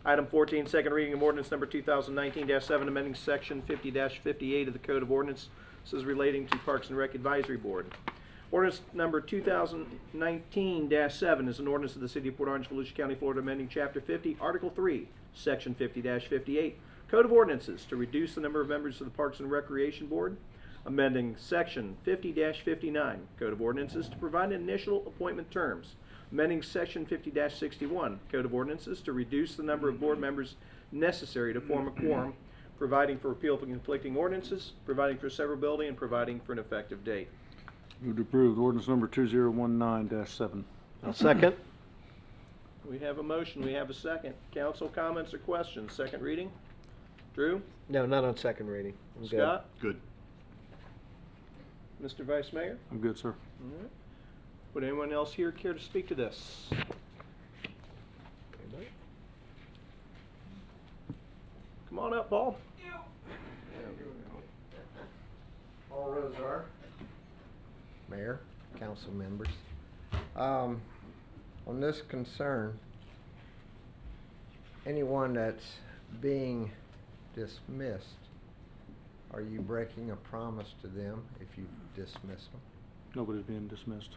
item 14, second reading of ordinance number 2019-7, amending section 50-58 of the Code of Ordinances relating to Parks and Rec Advisory Board. Ordinance number 2019-7 is an ordinance of the City of Port Orange, Volusia County, Florida, amending Chapter 50, Article 3, Section 50-58, Code of Ordinances to reduce the number of members of the Parks and Recreation Board, amending Section 50-59, Code of Ordinances to provide initial appointment terms, amending Section 50-61, Code of Ordinances to reduce the number of board members necessary to form a quorum, providing for repeal of conflicting ordinances, providing for severability, and providing for an effective date. Move to approve ordinance number 2019-7. I'll second. We have a motion, we have a second. Council comments or questions? Second reading? Drew? No, not on second reading. I'm good. Scott? Good. Mr. Vice Mayor? I'm good, sir. All right. Would anyone else here care to speak to this? Anybody? Come on up, Paul. Paul Rosar, Mayor, council members. On this concern, anyone that's being dismissed, are you breaking a promise to them if you dismiss them? Nobody's being dismissed.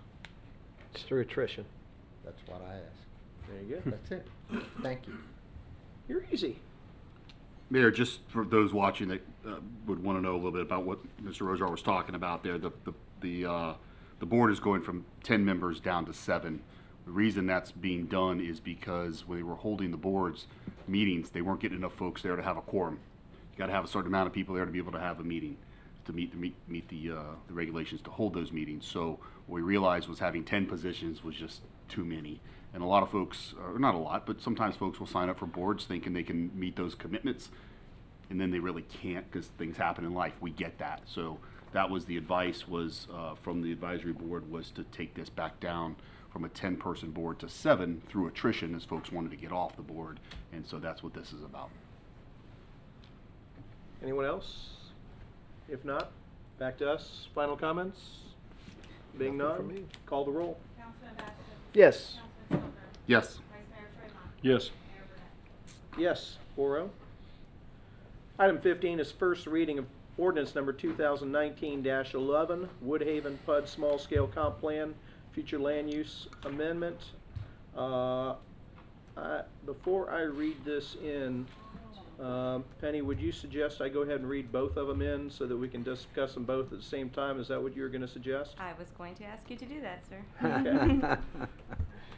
It's through attrition. That's what I asked. There you go. That's it. Thank you. You're easy. Mayor, just for those watching that would want to know a little bit about what Mr. Rojar was talking about there, the board is going from 10 members down to 7. The reason that's being done is because when they were holding the board's meetings, they weren't getting enough folks there to have a quorum. You got to have a certain amount of people there to be able to have a meeting, to meet the regulations to hold those meetings. So what we realized was having 10 positions was just too many. And a lot of folks, or not a lot, but sometimes folks will sign up for boards thinking they can meet those commitments, and then they really can't because things happen in life. We get that. So that was the advice was from the advisory board, was to take this back down from a 10-person board to 7 through attrition, as folks wanted to get off the board. And so that's what this is about. Anyone else? If not, back to us. Final comments? Being none, call the roll. Councilman Batchor? Yes. Councilman Silver? Yes. Vice Mayor Trayvon? Yes. Mayor Burnett? Yes, 4-0. Item 15 is first reading of ordinance number 2019-11, Woodhaven PUD Small Scale Comp Plan, Future Land Use Amendment. Before I read this in, Penny, would you suggest I go ahead and read both of them in so that we can discuss them both at the same time? Is that what you were going to suggest? I was going to ask you to do that, sir. Okay.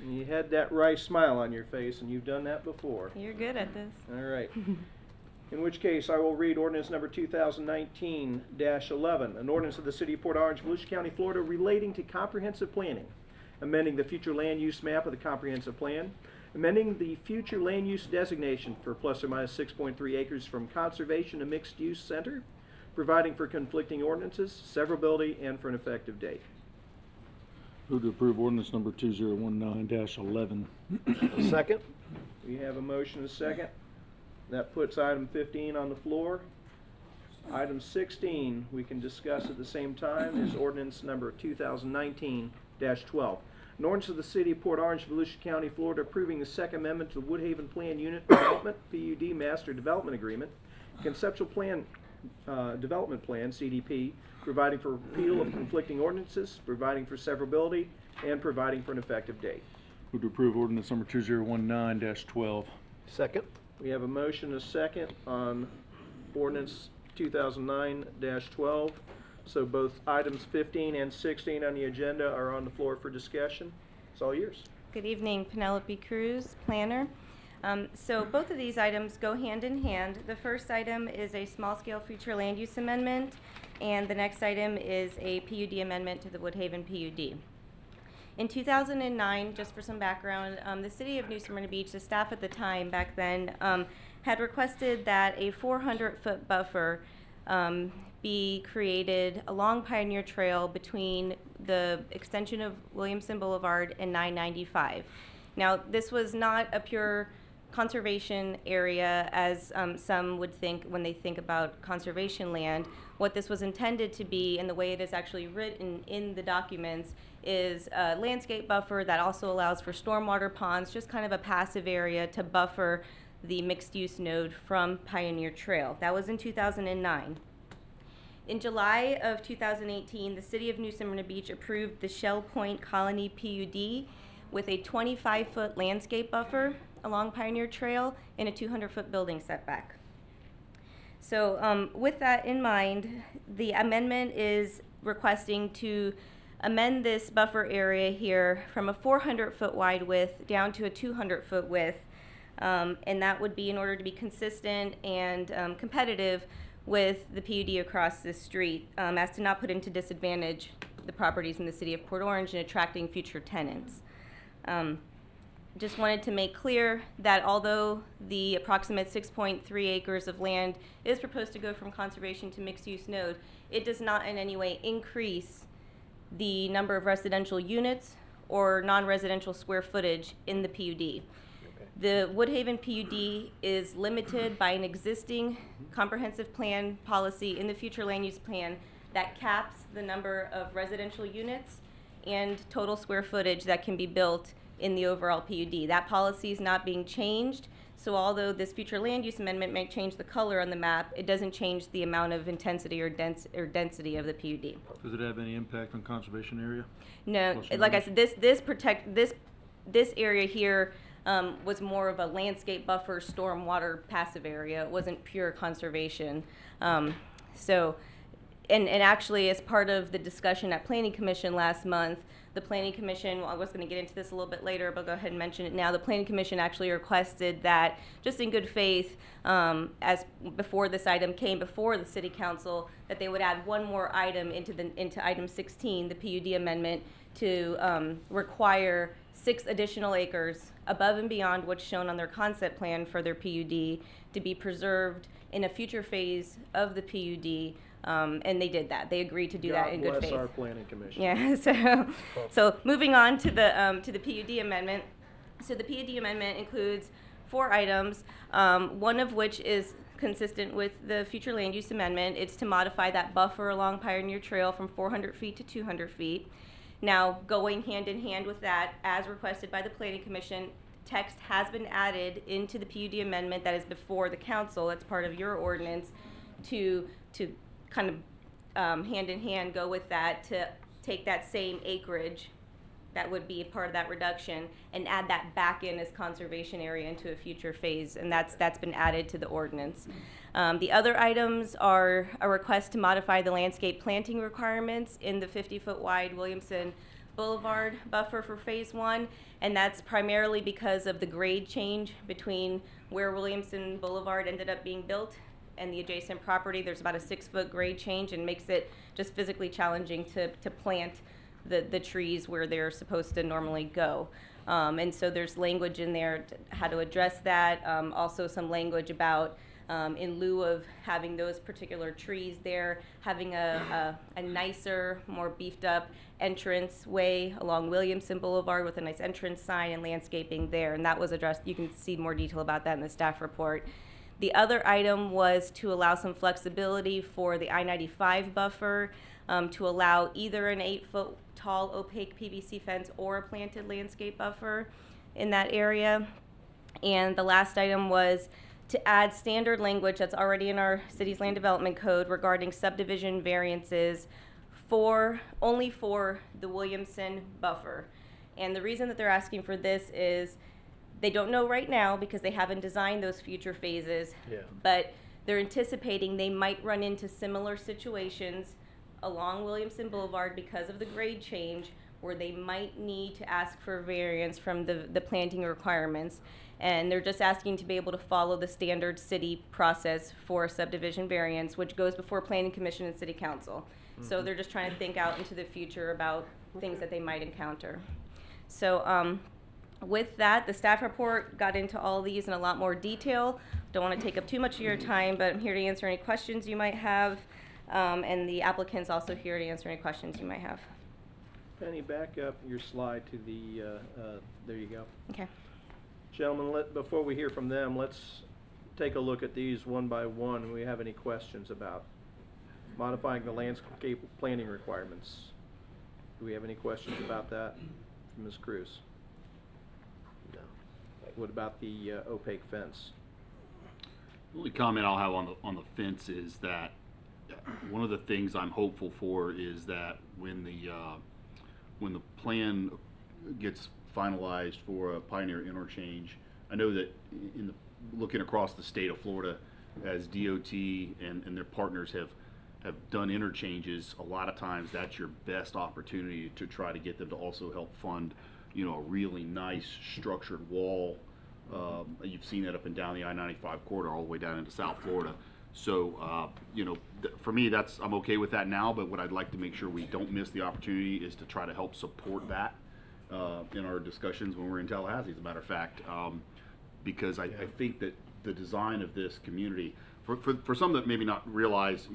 You had that wry smile on your face, and you've done that before. You're good at this. All right. In which case, I will read ordinance number 2019-11, an ordinance of the City of Port Orange, Volusia County, Florida, relating to comprehensive planning, amending the future land use map of the comprehensive plan, amending the future land use designation for plus or minus 6.3 acres from conservation to mixed use center, providing for conflicting ordinances, severability, and for an effective date. Move to approve ordinance number 2019-11. Second. We have a motion and a second. That puts item 15 on the floor. Item 16 we can discuss at the same time is ordinance number 2019-12. An ordinance of the City of Port Orange, Volusia County, Florida, approving the Second Amendment to the Woodhaven Plan Unit Development, PUD Master Development Agreement, Conceptual Plan Development Plan, CDP, providing for repeal of conflicting ordinances, providing for severability, and providing for an effective date. Move to approve ordinance number 2019-12. Second. We have a motion and a second on ordinance 2009-12. So both items 15 and 16 on the agenda are on the floor for discussion. It's all yours. Good evening, Penelope Cruz, planner. So both of these items go hand in hand. The first item is a small-scale future land use amendment, and the next item is a PUD amendment to the Woodhaven PUD. In 2009, just for some background, the City of New Smyrna Beach, the staff at the time back then, had requested that a 400-foot buffer be created along Pioneer Trail between the extension of Williamson Boulevard and 995. Now, this was not a pure conservation area as some would think when they think about conservation land. What this was intended to be, and the way it is actually written in the documents, is a landscape buffer that also allows for stormwater ponds, just kind of a passive area to buffer the mixed-use node from Pioneer Trail. That was in 2009. In July of 2018, the City of New Smyrna Beach approved the Shell Point Colony PUD with a 25-foot landscape buffer along Pioneer Trail and a 200-foot building setback. So with that in mind, the amendment is requesting to amend this buffer area here from a 400-foot wide width down to a 200-foot width, and that would be in order to be consistent and competitive with the PUD across this street, as to not put into disadvantage the properties in the City of Port Orange and attracting future tenants. Just wanted to make clear that although the approximate 6.3 acres of land is proposed to go from conservation to mixed-use node, it does not in any way increase the number of residential units or non-residential square footage in the PUD. The Woodhaven PUD is limited by an existing comprehensive plan policy in the future land use plan that caps the number of residential units and total square footage that can be built in the overall PUD. That policy is not being changed, so although this future land use amendment may change the color on the map, it doesn't change the amount of intensity or density of the PUD. Does it have any impact on conservation area? No, like I said, this area here was more of a landscape buffer, stormwater passive area. It wasn't pure conservation. And actually, as part of the discussion at Planning Commission last month, the Planning Commission, well, I was going to get into this a little bit later, but I'll go ahead and mention it now. The Planning Commission actually requested that, just in good faith, as before this item came before the City Council, that they would add one more item into item 16, the PUD amendment, to require 6 additional acres above and beyond what's shown on their concept plan for their PUD to be preserved in a future phase of the PUD. And they did that. They agreed to do that in good faith. God bless our Planning Commission. Yeah. So moving on to the PUD amendment. So the PUD amendment includes 4 items. One of which is consistent with the future land use amendment. It's to modify that buffer along Pioneer Trail from 400 feet to 200 feet. Now, going hand in hand with that, as requested by the Planning Commission, text has been added into the PUD amendment that is before the council. It's part of your ordinance to kind of hand in hand go with that to take that same acreage that would be part of that reduction and add that back in as conservation area into a future phase, and that's been added to the ordinance. The other items are a request to modify the landscape planting requirements in the 50-foot wide Williamson Boulevard buffer for phase 1, and that's primarily because of the grade change between where Williamson Boulevard ended up being built and the adjacent property. There's about a 6-foot grade change and makes it just physically challenging to plant the trees where they're supposed to normally go. And so there's language in there how to address that. Also some language about in lieu of having those particular trees there, having a nicer, more beefed up entrance way along Williamson Boulevard with a nice entrance sign and landscaping there. And that was addressed. You can see more detail about that in the staff report. The other item was to allow some flexibility for the I-95 buffer, to allow either an 8-foot tall opaque PVC fence or a planted landscape buffer in that area. And the last item was to add standard language that's already in our city's land development code regarding subdivision variances only for the Williamson buffer. And the reason that they're asking for this is they don't know right now because they haven't designed those future phases, but they're anticipating they might run into similar situations along Williamson Boulevard because of the grade change where they might need to ask for variance from the planting requirements. And they're just asking to be able to follow the standard city process for subdivision variance, which goes before Planning Commission and City Council. So they're just trying to think out into the future about things that they might encounter. So with that, the staff report got into all these in a lot more detail. Don't want to take up too much of your time, but I'm here to answer any questions you might have. And the applicant's also here to answer any questions you might have. Penny, back up your slide to the, there you go. Okay. Gentlemen, before we hear from them, let's take a look at these one by one. Do we have any questions about modifying the landscape planning requirements? Do we have any questions about that from Ms. Cruz? No. What about the opaque fence? The only comment I'll have on the fence is that one of the things I'm hopeful for is that when the plan gets finalized for a Pioneer interchange, I know that looking across the state of Florida, as DOT and their partners have done interchanges, a lot of times that's your best opportunity to try to get them to also help fund, a really nice structured wall. You've seen that up and down the I-95 corridor all the way down into South Florida. So, for me, I'm okay with that now, but what I'd like to make sure we don't miss the opportunity is to try to help support that in our discussions when we're in Tallahassee, as a matter of fact, because I think that the design of this community, for some that maybe not realize,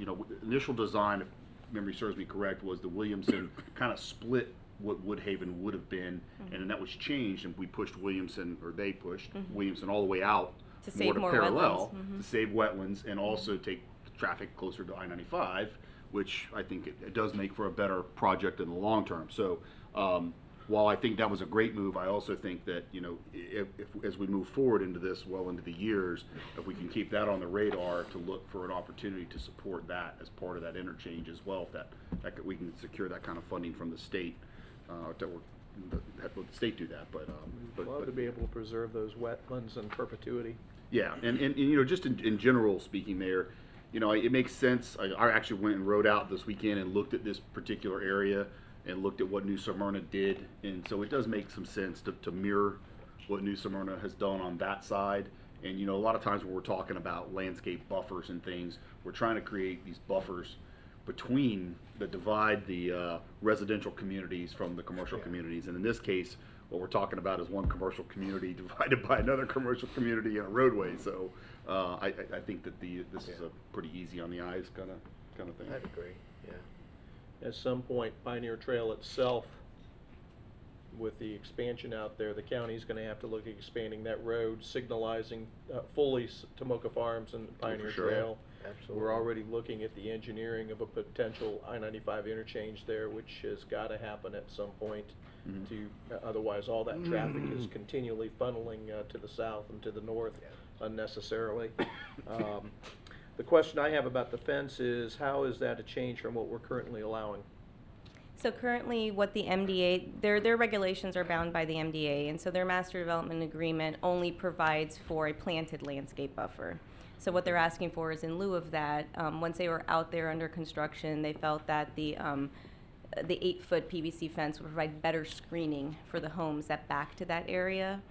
initial design, if memory serves me correct, was the Williamson kind of split what Woodhaven would have been, and then that was changed, and we pushed Williamson, or they pushed Williamson all the way out to save more parallel wetlands. To save wetlands and also take traffic closer to I-95, which I think it does make for a better project in the long term. So while I think that was a great move, I also think that if as we move forward into this, well into the years, if we can keep that on the radar to look for an opportunity to support that as part of that interchange as well, if we can secure that kind of funding from the state, let the state do that. But we'd love to be able to preserve those wetlands in perpetuity. Yeah, and just in general speaking, Mayor, it makes sense. I actually went and rode out this weekend and looked at this particular area and looked at what New Smyrna did, and so it does make some sense to mirror what New Smyrna has done on that side. And a lot of times when we're talking about landscape buffers and things, we're trying to create these buffers between the residential communities from the commercial communities. And in this case, what we're talking about is one commercial community divided by another commercial community in a roadway. So I think that this is a pretty easy on the eyes kind of thing. I'd agree. Yeah. At some point, Pioneer Trail itself, with the expansion out there, the county's going to have to look at expanding that road, signalizing fully Tomoka Farms and Pioneer Trail. Absolutely. We're already looking at the engineering of a potential I-95 interchange there, which has got to happen at some point. Otherwise, all that traffic is continually funneling to the south and to the north unnecessarily. The question I have about the fence is, how is that a change from what we're currently allowing? So currently what the MDA, their regulations are bound by the MDA, and so their master development agreement only provides for a planted landscape buffer. So what they're asking for is in lieu of that, once they were out there under construction, they felt that the 8-foot PVC fence would provide better screening for the homes that back to that area.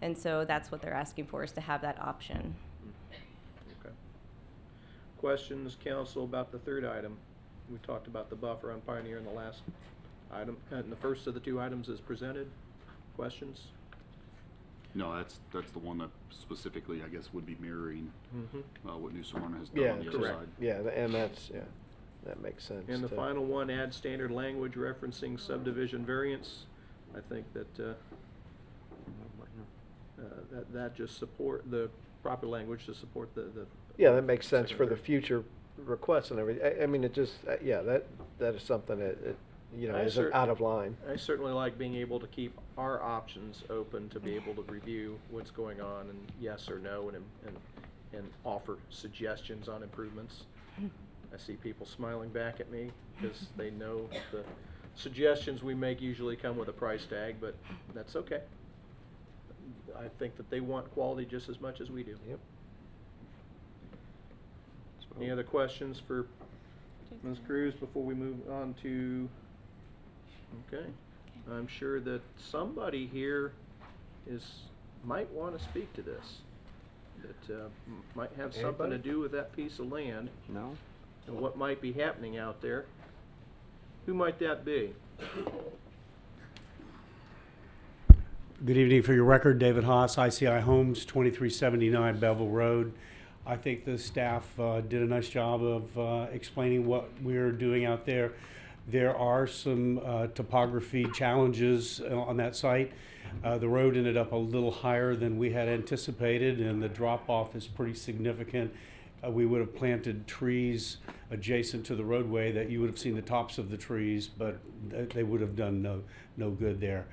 And so that's what they're asking for, is to have that option. Okay. Questions, council, about the third item? We talked about the buffer on Pioneer in the last item, and the first of the two items is presented. Questions? No, that's the one that specifically, I guess, would be mirroring what New Smyrna has done Yeah, on the other correct. side. Yeah, and that's, yeah, that makes sense. And the to- final one, add standard language referencing subdivision variance. I think that that just support the proper language to support the Yeah, that makes sense for the secondary. future requests and everything. I mean, it just, yeah, that is something that, you know, I isn't cer- out of line. I certainly like being able to keep our options open to be able to review what's going on and yes or no and offer suggestions on improvements. I see people smiling back at me because they know the suggestions we make usually come with a price tag, but that's okay. I think that they want quality just as much as we do. Yep. Any other questions for Ms. Cruz before we move on to, okay. I'm sure that somebody here might want to speak to this, that might have something to Anybody? do with that piece of land No? and what might be happening out there. Who might that be? Good evening. For your record, David Haas, ICI Homes, 2379 Bevel Road. I think the staff did a nice job of explaining what we're doing out there. There are some topography challenges on that site. The road ended up a little higher than we had anticipated, and the drop-off is pretty significant. We would have planted trees adjacent to the roadway that you would have seen the tops of the trees, but they would have done no good there.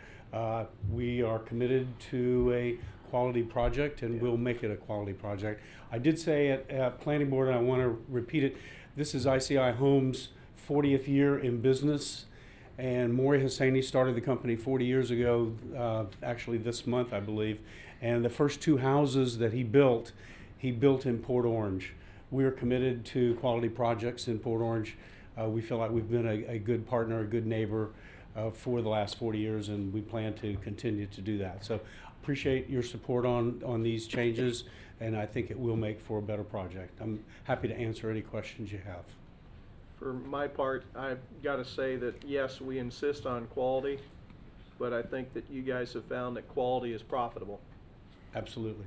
We are committed to a quality project, and we'll make it a quality project. I did say at Planning Board, and I want to repeat it, this is ICI Homes' 40th year in business, and Maury Hosseini started the company 40 years ago, actually this month, I believe, and the first two houses that he built in Port Orange. We're committed to quality projects in Port Orange. We feel like we've been a good partner, a good neighbor for the last 40 years, and we plan to continue to do that. So appreciate your support on these changes, and I think it will make for a better project. I'm happy to answer any questions you have. For my part, I've got to say that yes, we insist on quality, but I think that you guys have found that quality is profitable. Absolutely.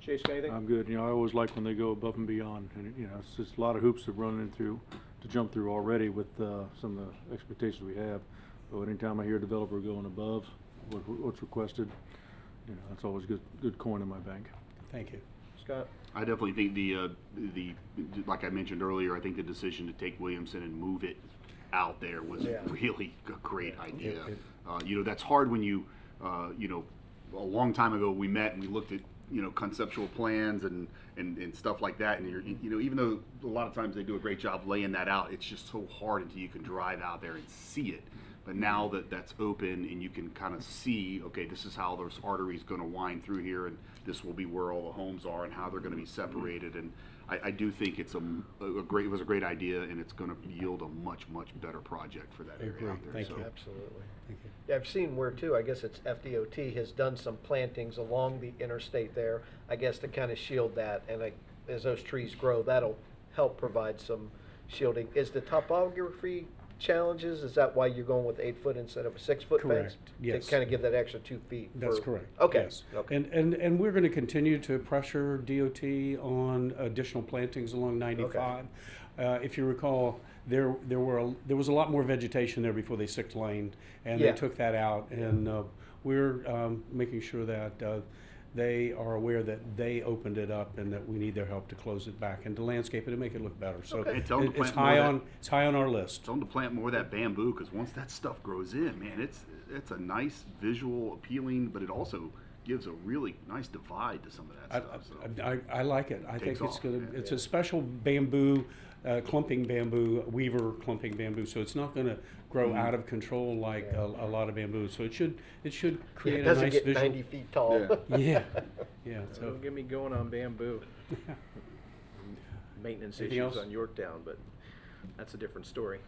Chase, got anything? I'm good. You know, I always like when they go above and beyond, and you know, it's just a lot of hoops to jump through already with some of the expectations we have. But anytime I hear a developer going above what's requested, you know, that's always good coin in my bank. Thank you. Scott? I definitely think the like I mentioned earlier, I think the decision to take Williamson and move it out there was really a great idea. You know, that's hard when you know, a long time ago we met and we looked at, you know, conceptual plans and stuff like that, and you know, even though a lot of times they do a great job laying that out, it's just so hard until you can drive out there and see it. But now that that's open and you can kind of see, okay, this is how those arteries going to wind through here, and this will be where all the homes are and how they're going to be separated. And I do think it's it was a great idea, and it's going to yield a much better project for that area out there. Thank you. Absolutely. Thank you. Yeah, I've seen where too, I guess it's FDOT has done some plantings along the interstate there, I guess to kind of shield that, and as those trees grow, that'll help provide some shielding. Is the topography challenges, is that why you're going with 8 foot instead of a 6 foot fence? Correct, yes. To kind of give that extra 2 feet? That's correct. Okay. Yes. Okay. And we're going to continue to pressure DOT on additional plantings along 95. If you recall, there was a lot more vegetation there before they 6-laned, and they took that out, and we're making sure that they are aware that they opened it up and that we need their help to close it back and to landscape it and make it look better. So Hey, tell them to it's plant high on our list. Tell them to plant more of that bamboo, because once that stuff grows in, man, it's a nice visual appealing, but it also gives a really nice divide to some of that stuff. So. I like it. I Takes think it's off, gonna, yeah. it's a special bamboo, clumping bamboo, weaver clumping bamboo, so it's not gonna grow out of control like a lot of bamboo. So it should create It a doesn't nice get visual. 90 feet tall. Yeah, yeah. So Don't get me going on bamboo. Maintenance Anything issues else? on Yorktown, but that's a different story.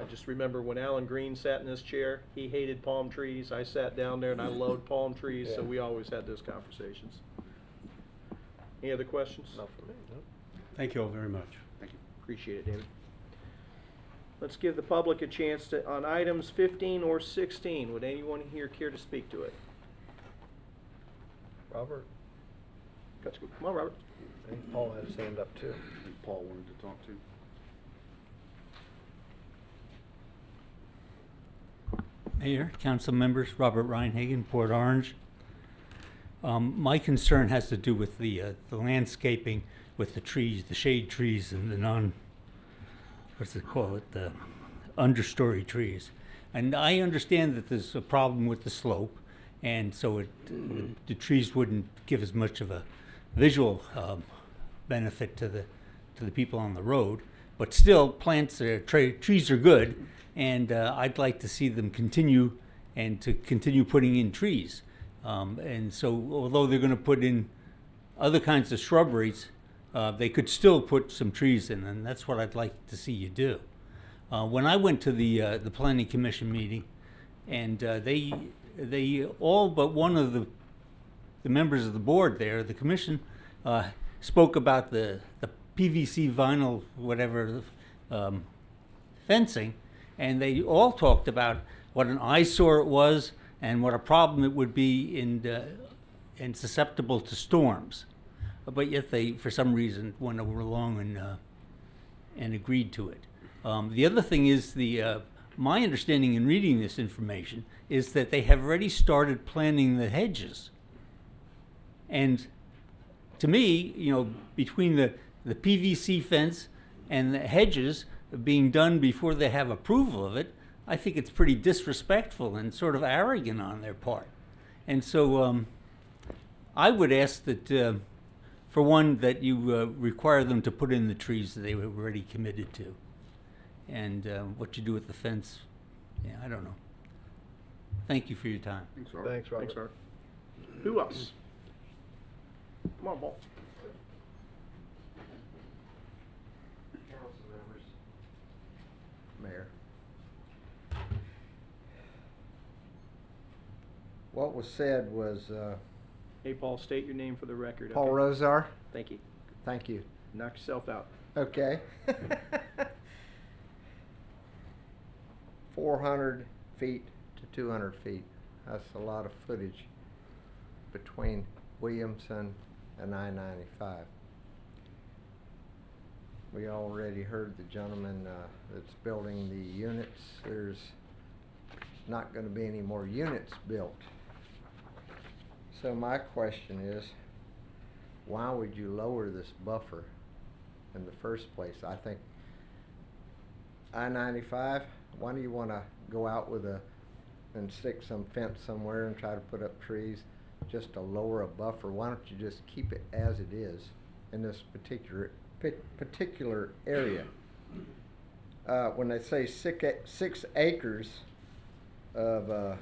I just remember when Alan Green sat in this chair, he hated palm trees. I sat down there and I loved palm trees, so we always had those conversations. Any other questions? Not for me, no. thank you all very much. Thank you. Appreciate it, David. Let's give the public a chance to, on items 15 or 16, would anyone here care to speak to it? Robert? Come on, Robert. I think Paul had his hand up too. I think Paul wanted to talk too. Mayor, council members, Robert Reinhagen, Port Orange. My concern has to do with the landscaping with the trees, the shade trees and the what's it called, the understory trees. And I understand that there's a problem with the slope, and so the trees wouldn't give as much of a visual benefit to the people on the road. But still, trees are good, and I'd like to see them continue putting in trees. And so, although they're going to put in other kinds of shrubberies, they could still put some trees in, and that's what I'd like to see you do. When I went to the Planning Commission meeting, and they all but one of the members of the board there, the commission, spoke about the PVC vinyl, whatever, fencing, and they all talked about what an eyesore it was and what a problem it would be and susceptible to storms. But yet they, for some reason, went along and agreed to it. The other thing is my understanding in reading this information is that they have already started planting the hedges. And to me, between the PVC fence and the hedges being done before they have approval of it, I think it's pretty disrespectful and sort of arrogant on their part. And so I would ask that, for one, that you require them to put in the trees that they were already committed to. And what you do with the fence, yeah, I don't know. Thank you for your time. Thanks, Robert. Thanks, Robert. Thanks, Robert. Who else? Come on, Paul. Council members. Mayor. What was said was, Hey, Paul, state your name for the record. Paul okay? Rosar. Thank you. Thank you. Knock yourself out. Okay. 400 feet to 200 feet. That's a lot of footage between Williamson and I-95. We already heard the gentleman that's building the units. There's not going to be any more units built. So my question is, why would you lower this buffer in the first place? I think I-95, why do you want to go out with and stick some fence somewhere and try to put up trees just to lower a buffer? Why don't you just keep it as it is in this particular area? When they say 6 acres of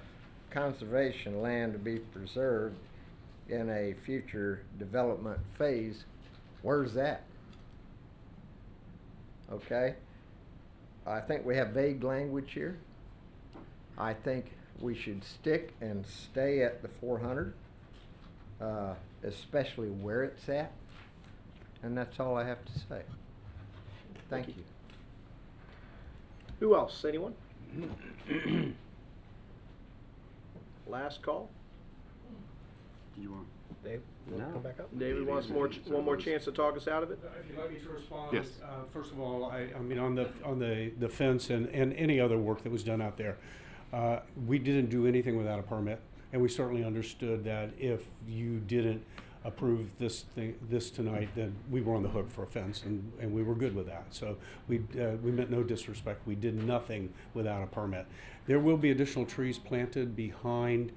conservation land to be preserved in a future development phase, where's that? Okay? I think we have vague language here. I think we should stick and stay at the 400, especially where it's at. And that's all I have to say. Thank you. Who else? Anyone? Last call. You want? Dave, you want to come back up? David wants one more chance to talk us out of it. If you'd like me to respond, yes. First of all, I mean on the fence and any other work that was done out there, we didn't do anything without a permit, and we certainly understood that if you didn't approve this tonight, then we were on the hook for a fence, and we were good with that. So we meant no disrespect. We did nothing without a permit. There will be additional trees planted behind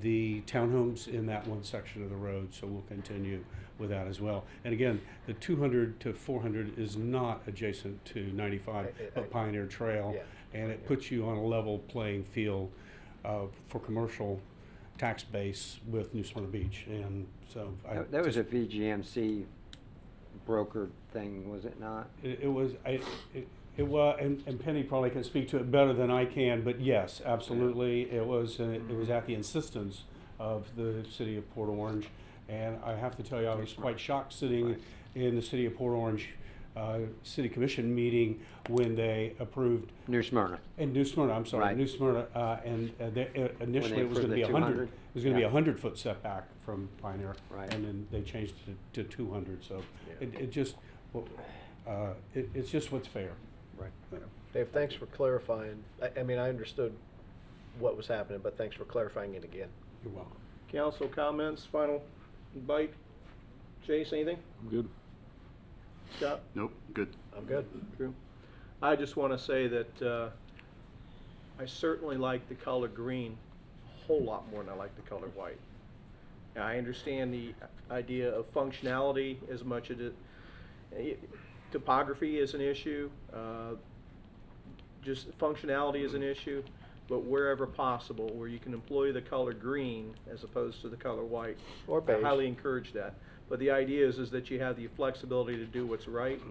the townhomes in that one section of the road, so we'll continue with that as well. And again, the 200 to 400 is not adjacent to 95, but Pioneer Trail, and it puts you on a level playing field for commercial tax base with New Smyrna Beach. And so that was a VGMC brokered thing, was it not? It was, and Penny probably can speak to it better than I can, but yes, absolutely, it was at the insistence of the city of Port Orange, and I have to tell you, I was quite shocked sitting in the city of Port Orange City Commission meeting when they approved New Smyrna. And New Smyrna, I'm sorry, New Smyrna, initially it was going to be 100. It was going to be a 100-foot setback from Pioneer, and then they changed it to 200. So it just, it's just what's fair. Right. Dave, thanks for clarifying. I mean, I understood what was happening, but thanks for clarifying it again. You're welcome. Council comments, final bite. Chase, anything? I'm good. Scott? Nope, good. I'm good. True. I just want to say that I certainly like the color green a whole lot more than I like the color white. Now, I understand the idea of functionality as much as topography is an issue, just functionality is an issue, but wherever possible, where you can employ the color green as opposed to the color white, or beige. I highly encourage that. But the idea is that you have the flexibility to do what's right,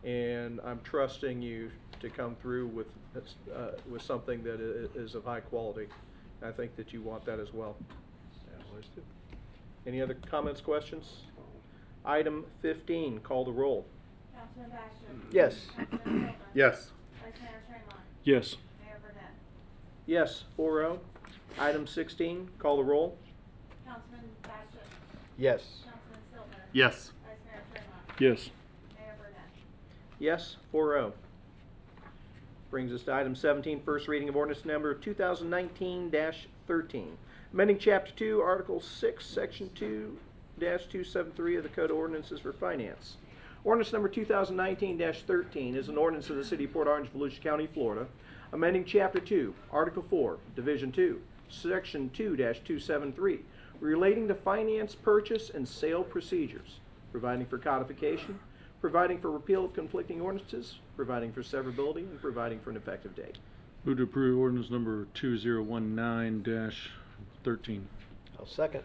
and I'm trusting you to come through with something that is of high quality. I think that you want that as well. Any other comments, questions? Item 15, call the roll. Councilman Baxter? Yes. Councilman Hilton? Yes. Vice Mayor Tremont? Yes. Mayor Burnett? Yes, 4-0. Item 16, call the roll. Councilman Baxter? Yes. Councilman Silver? Yes. Vice Mayor Tremont? Yes. Mayor Burnett? Yes, 4-0. Brings us to item 17, first reading of ordinance number 2019-13. Amending Chapter 2, Article 6, Section 2-273 of the Code of Ordinances for Finance. Ordinance number 2019-13 is an ordinance of the City of Port Orange, Volusia County, Florida, amending Chapter 2, Article 4, Division 2, Section 2-273, relating to finance, purchase, and sale procedures, providing for codification, providing for repeal of conflicting ordinances, providing for severability, and providing for an effective date. Move to approve ordinance number 2019-13. I'll second.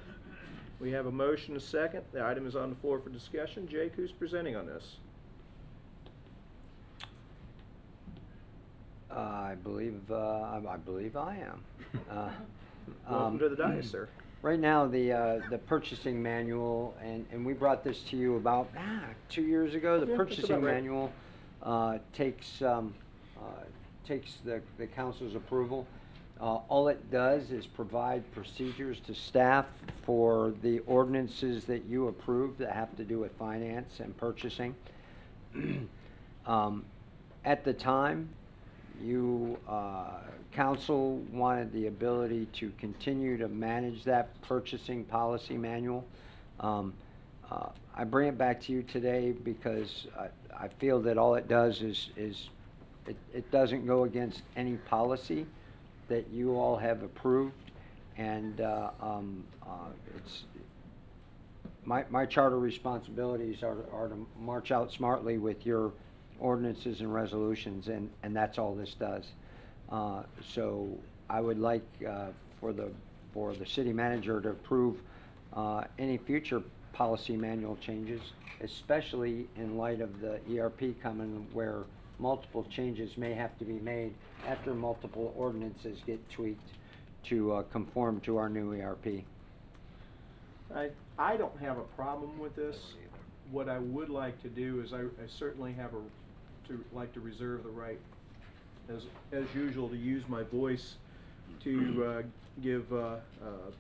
We have a motion, a second. The item is on the floor for discussion. Jake, who's presenting on this? I believe I am. Welcome to the dais, sir. Right now, the purchasing manual, and we brought this to you about 2 years ago. The purchasing manual takes the council's approval. All it does is provide procedures to staff for the ordinances that you approve that have to do with finance and purchasing. At the time, council wanted the ability to continue to manage that purchasing policy manual. I bring it back to you today because I feel that all it does is it doesn't go against any policy that you all have approved, and it's my charter responsibilities are to march out smartly with your ordinances and resolutions, and that's all this does. So I would like for the city manager to approve any future policy manual changes, especially in light of the ERP coming, where multiple changes may have to be made after multiple ordinances get tweaked to conform to our new ERP. I don't have a problem with this. What I would like to do is I certainly have like to reserve the right, as usual, to use my voice to give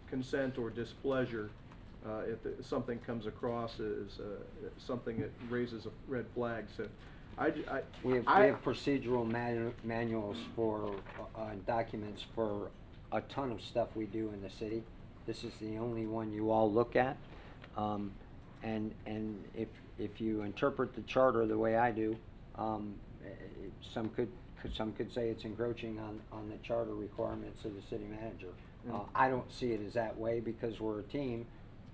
consent or displeasure if something comes across as something that raises a red flag. So we have procedural manuals for documents for a ton of stuff we do in the city. This is the only one you all look at, and if you interpret the charter the way I do, some could some could say it's encroaching on the charter requirements of the city manager. I don't see it as that way because we're a team,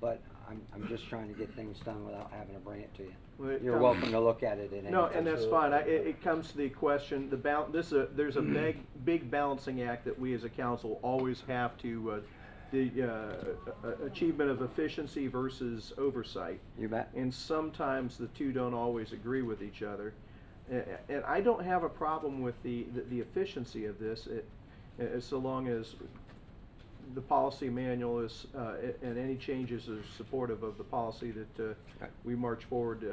but I'm just trying to get things done without having to bring it to you. Well, You're welcome to look at it at any No, time. and that's fine. It comes to the question, there's a big balancing act that we as a council always have to, achievement of efficiency versus oversight. You bet. And sometimes the two don't always agree with each other. And I don't have a problem with the efficiency of this, so long as the policy manual is, and any changes are supportive of the policy that we march forward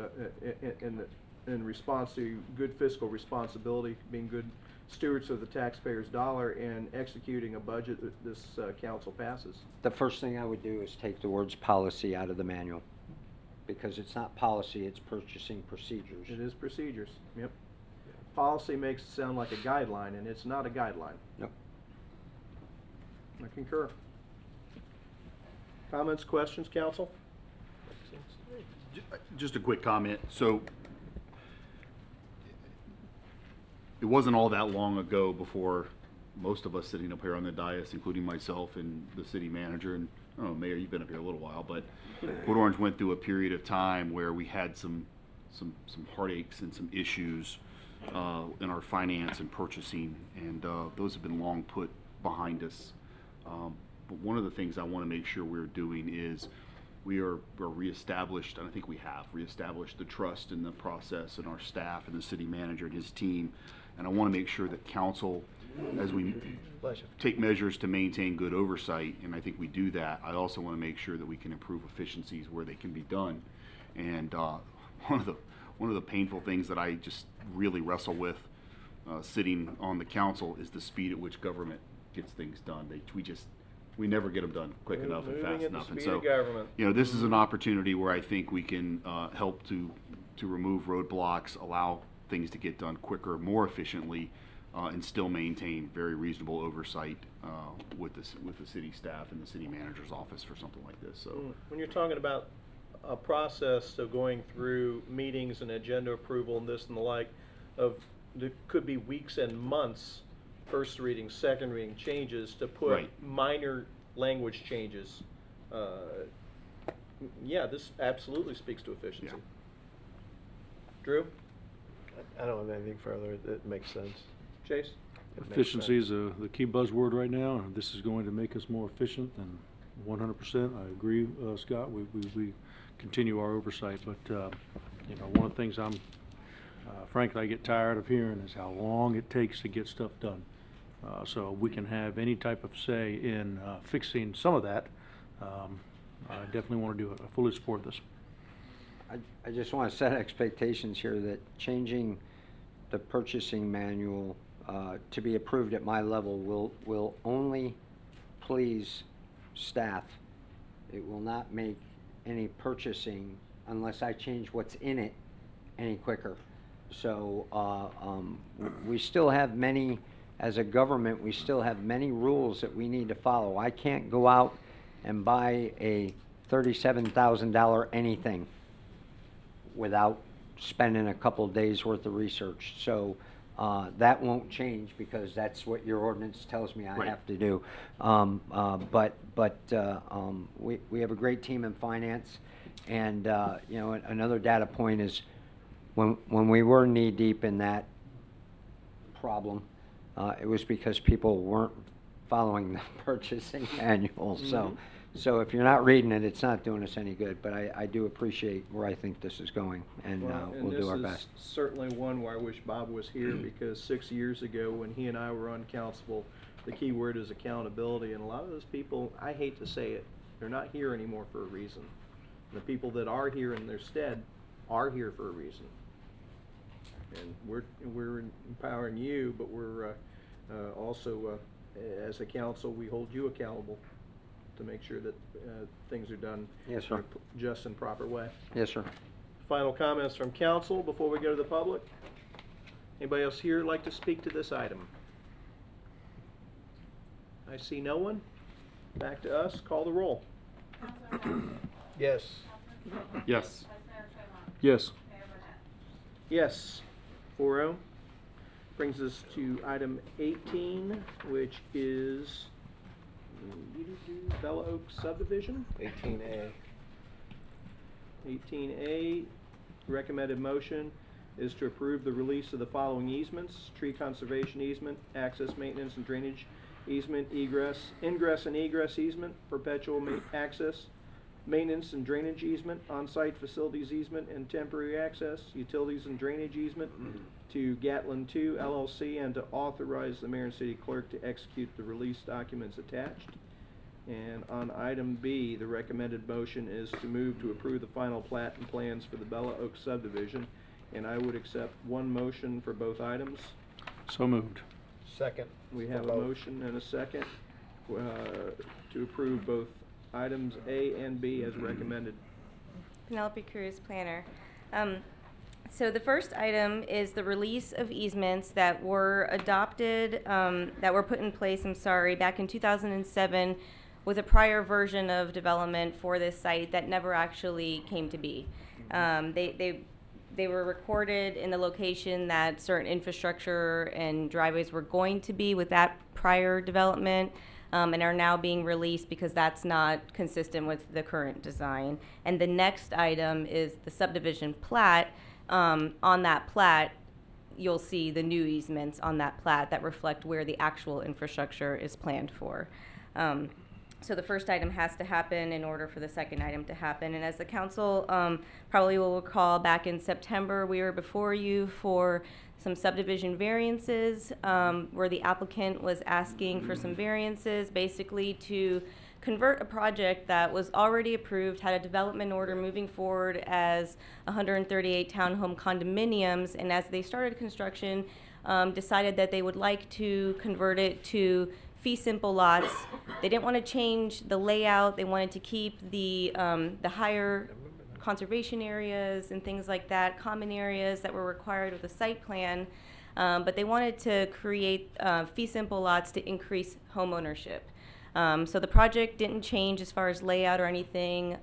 in response to good fiscal responsibility, being good stewards of the taxpayer's dollar, and executing a budget that this council passes. The first thing I would do is take the words policy out of the manual, because it's not policy, it's purchasing procedures. It is procedures, yep. Policy makes it sound like a guideline, and it's not a guideline. Nope. I concur. Comments, questions, council? Just a quick comment. So it wasn't all that long ago before most of us sitting up here on the dais, including myself and the city manager, and I don't know, Mayor, you've been up here a little while, but Port Orange went through a period of time where we had some heartaches and some issues in our finance and purchasing, and those have been long put behind us. But one of the things I want to make sure we're doing is we're reestablished, and I think we have reestablished the trust in the process and our staff and the city manager and his team. And I want to make sure that council, as we take measures to maintain good oversight, and I think we do that, I also want to make sure that we can improve efficiencies where they can be done. And one of the painful things that I just really wrestle with sitting on the council is the speed at which government gets things done. We never get them done quick enough and fast enough. And so, you know, this is an opportunity where I think we can help to remove roadblocks, allow things to get done quicker, more efficiently, and still maintain very reasonable oversight with the city staff and the city manager's office for something like this. So, when you're talking about a process of going through meetings and agenda approval and this and the like, there could be weeks and months, first reading, second reading changes to put minor language changes. Yeah, this absolutely speaks to efficiency. Yeah. Drew? I don't have anything further. It makes sense. Chase? Efficiency is the key buzzword right now, and this is going to make us more efficient, and 100%, I agree, Scott. We continue our oversight, but you know, one of the things frankly, I get tired of hearing is how long it takes to get stuff done. So we can have any type of say in fixing some of that. I definitely want to do it. I fully support this. I just want to set expectations here that changing the purchasing manual to be approved at my level will only please staff. It will not make any purchasing, unless I change what's in it, any quicker. So we still have many, as a government, we still have many rules that we need to follow. I can't go out and buy a $37,000 anything without spending a couple days worth of research. So that won't change because that's what your ordinance tells me I have to do. We have a great team in finance, and you know, another data point is when we were knee deep in that problem, it was because people weren't following the purchasing manual. So if you're not reading it, it's not doing us any good. But I do appreciate where I think this is going, and we'll do our best. This is certainly one where I wish Bob was here, because 6 years ago when he and I were on council, the key word is accountability. And a lot of those people, I hate to say it, they're not here anymore for a reason. The people that are here in their stead are here for a reason. And we're empowering you, but we're also, as a council, we hold you accountable to make sure that things are done Yes, sir. in a just and proper way. Yes, sir. Final comments from council before we go to the public? Anybody else here like to speak to this item? I see no one. Back to us. Call the roll. Yes. yes. Yes. Yes. 4-0. Brings us to item 18, which is Bella Oaks subdivision. 18A. 18A, recommended motion is to approve the release of the following easements: tree conservation easement, access, maintenance, and drainage easement, ingress and egress easement, perpetual access, maintenance and drainage easement, on-site facilities easement, and temporary access, utilities and drainage easement to Gatlin 2 LLC, and to authorize the mayor and city clerk to execute the release documents attached. And on item B, the recommended motion is to move to approve the final plat and plans for the Bella Oaks subdivision, and I would accept one motion for both items. So moved. Second. We have a motion and a second to approve both items A and B as recommended. Penelope Cruz, planner. So the first item is the release of easements that were adopted, that were put in place, back in 2007 with a prior version of development for this site that never actually came to be. They were recorded in the location that certain infrastructure and driveways were going to be with that prior development, and are now being released because that's not consistent with the current design. And the next item is the subdivision plat. On that plat, you'll see the new easements on that plat that reflect where the actual infrastructure is planned for. So the first item has to happen in order for the second item to happen. And as the council probably will recall, back in September, we were before you for some subdivision variances, where the applicant was asking for some variances, basically to convert a project that was already approved, had a development order moving forward as 138 townhome condominiums, and as they started construction, decided that they would like to convert it to fee simple lots. They didn't want to change the layout. They wanted to keep the higher conservation areas and things like that, common areas that were required with the site plan, but they wanted to create fee simple lots to increase home ownership. So the project didn't change as far as layout or anything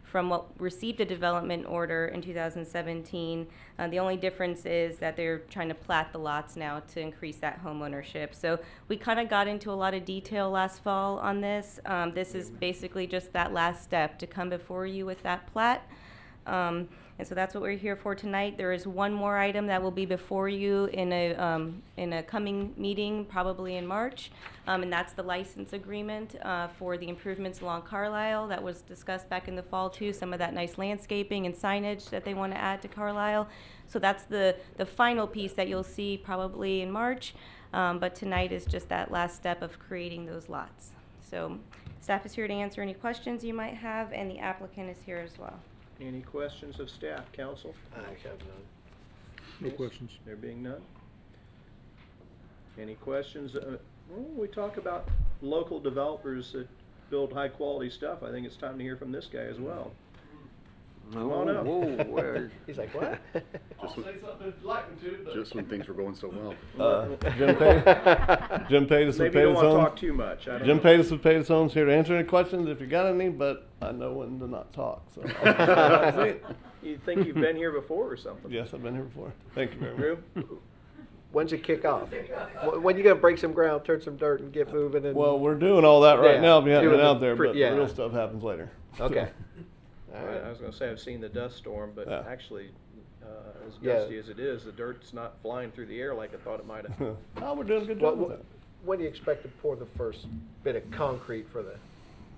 from what received a development order in 2017. The only difference is that they're trying to plat the lots now to increase that home ownership. So we kind of got into a lot of detail last fall on this. This is basically just that last step to come before you with that plat. And so that's what we're here for tonight. There is one more item that will be before you in a coming meeting, probably in March, and that's the license agreement for the improvements along Carlisle that was discussed back in the fall too. Some of that nice landscaping and signage that they want to add to Carlisle. So that's the final piece that you'll see probably in March, but tonight is just that last step of creating those lots. So staff is here to answer any questions you might have, and the applicant is here as well. Any questions of staff, council? I have none. No questions. There being none. Any questions? Well, we talk about local developers that build high quality stuff. I think it's time to hear from this guy as well. Come on up. Whoa, he's like, what? Just when things were going so well. Jim Paytas. Jim Paytas Maybe you don't want to talk too much. I don't Jim know. Paytas with Paytas Homes here to answer any questions if you got any, but I know when to not talk. So that's it. You think you've been here before or something? Yes, I've been here before. Thank you very much. Drew? When's it kick off? When you gonna break some ground, turn some dirt, and get moving? And Well, we're doing all that right Yeah, now. We haven't doing been the out there, but yeah. the real stuff happens later. Okay. I was going to say I've seen the dust storm, but Yeah. actually, as Yeah. dusty as it is, the dirt's not flying through the air like I thought it might have. Oh, we're doing a good job with that. When do you expect to pour the first bit of concrete for the?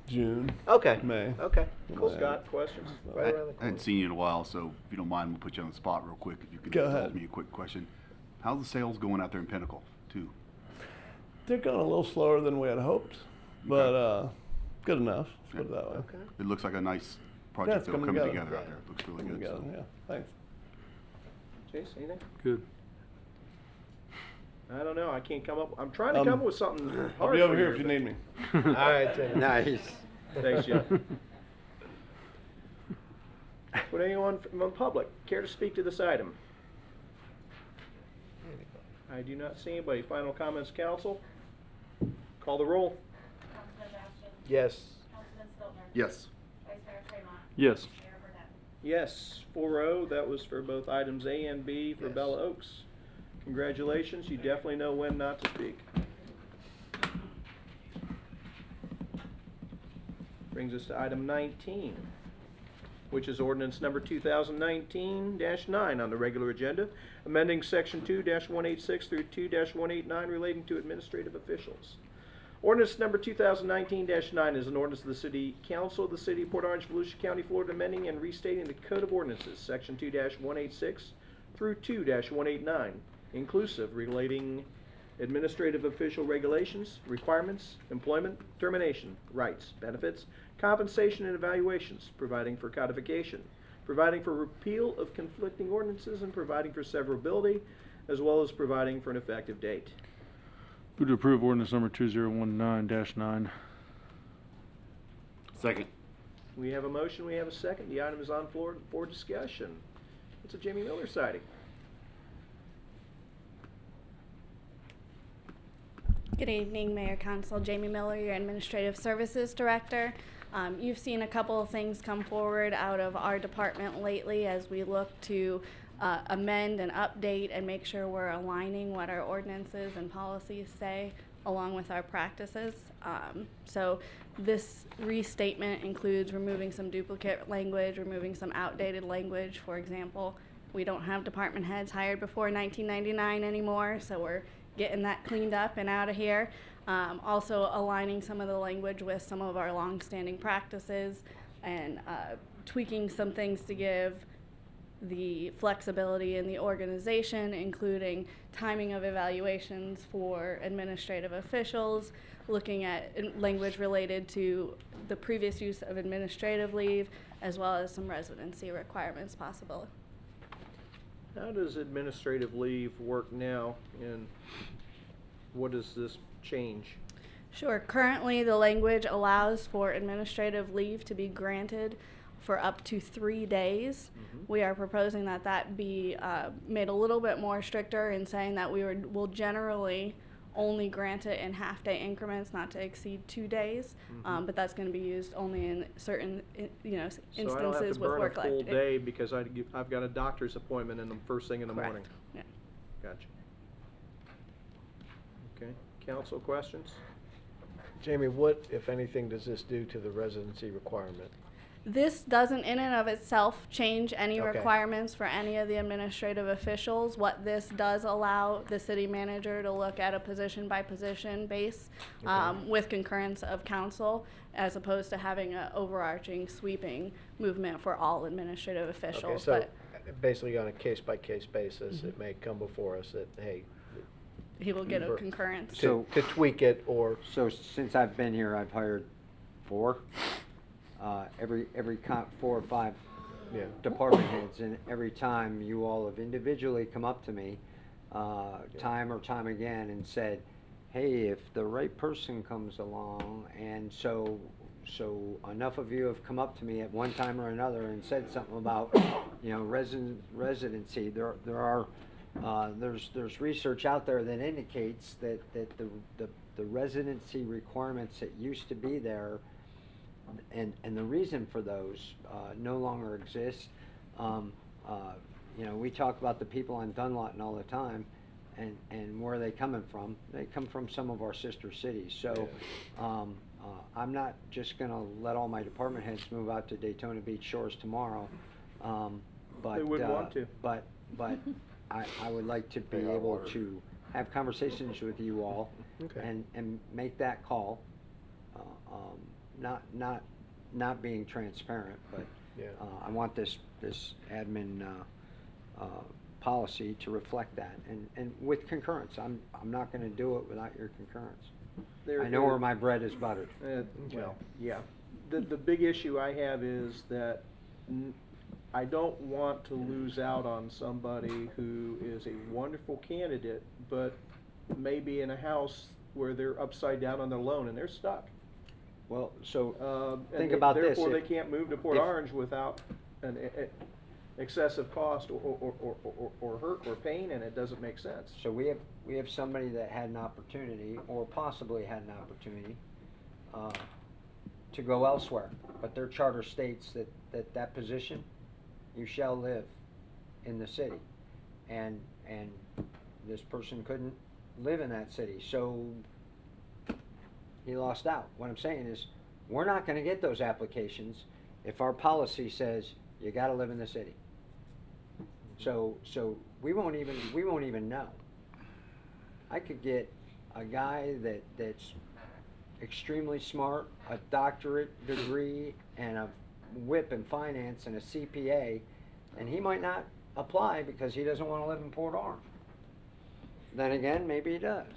June. Okay. May. Okay. Cool. Scott, questions? Right around the I corner. hadn't seen you in a while, so if you don't mind, we'll put you on the spot real quick. If you could Go indulge ahead. me a quick question. How's the sales going out there in Pinnacle, too? They're going a little slower than we had hoped, but good enough. Let's put it that way. Okay. It looks like a nice Yeah, project it's that'll coming come together. together out there. It looks really Coming good. together, So. yeah. Thanks. Chase, anything? Good. I don't know. I can't come up. I'm trying to come up with something hard. I'll be over for here if you but- need me. All right. Tim. Nice. Thanks, Jeff. Would anyone from the public care to speak to this item? I do not see anybody. Final comments, council? Call the roll. Councilman Bastian? Yes. Councilman Stiltner? Yes. Vice Mayor Tremont? Yes. Mayor Burnett? Yes, 4-0. That was for both items A and B for Yes. Bella Oaks. Congratulations, you definitely know when not to speak. Brings us to item 19, which is ordinance number 2019-9 on the regular agenda, amending section 2-186 through 2-189 relating to administrative officials. Ordinance number 2019-9 is an ordinance of the City Council of the City of Port Orange, Volusia County, Florida, amending and restating the Code of Ordinances, section 2-186 through 2-189, inclusive, relating administrative official regulations, requirements, employment, termination, rights, benefits, compensation, and evaluations, providing for codification, providing for repeal of conflicting ordinances, and providing for severability, as well as providing for an effective date. Move to approve ordinance number 2019-9. Second. We have a motion, we have a second. The item is on floor for discussion. It's a Jamie Miller sighting. Good evening, Mayor, Council. Jamie Miller, your Administrative Services Director. You've seen a couple of things come forward out of our department lately as we look to amend and update and make sure we're aligning what our ordinances and policies say along with our practices. So this restatement includes removing some duplicate language, removing some outdated language. For example, we don't have department heads hired before 1999 anymore, so we're getting that cleaned up and out of here. Also aligning some of the language with some of our long-standing practices and tweaking some things to give the flexibility in the organization, including timing of evaluations for administrative officials, looking at language related to the previous use of administrative leave, as well as some residency requirements possible. How does administrative leave work now, and what does this change? Sure. Currently, the language allows for administrative leave to be granted for up to 3 days. We are proposing that that be made a little bit more stricter in saying that will generally only grant it in half-day increments, not to exceed 2 days. But that's going to be used only in certain, instances So I don't have to with burn work a life. full day because I've got a doctor's appointment in the first thing in the Correct. morning. Yeah. Gotcha. Okay. Council questions? Jamie, what, if anything, does this do to the residency requirement? This doesn't in and of itself change any Okay. requirements for any of the administrative officials. What this does allow the city manager to look at a position by position base with concurrence of council, as opposed to having an overarching sweeping movement for all administrative officials. Okay, so basically on a case-by-case basis, it may come before us that, hey, he will get a concurrence. to tweak it, or So since I've been here, I've hired 4. Every 4 or 5 department heads, and every time you all have individually come up to me, time or time again, and said, hey, if the right person comes along, and so enough of you have come up to me at one time or another and said something about, residency. There's research out there that indicates that the residency requirements that used to be there, and the reason for those no longer exist. We talk about the people on Dunlawton all the time, and where are they coming from? They come from some of our sister cities. So I'm not just going to let all my department heads move out to Daytona Beach Shores tomorrow. But They wouldn't want to. But I would like to be able to have conversations with you all and make that call. Not being transparent, but I want this admin policy to reflect that, and with concurrence. I'm not going to do it without your concurrence. I know where my bread is buttered. Well, yeah. The big issue I have is that I don't want to lose out on somebody who is a wonderful candidate, but maybe in a house where they're upside down on their loan and they're stuck. Well, so think and about this. Therefore, they can't move to Port Orange without an excessive cost or hurt or pain, and it doesn't make sense. So we have somebody that had an opportunity, or possibly had an opportunity, to go elsewhere, but their charter states that position, you shall live in the city, and this person couldn't live in that city, so he lost out. What I'm saying is, we're not gonna get those applications if our policy says you gotta live in the city. So we won't even know. I could get a guy that's extremely smart, a doctorate degree, and a whip in finance and a CPA, and he might not apply because he doesn't want to live in Port Orange. Then again, maybe he does.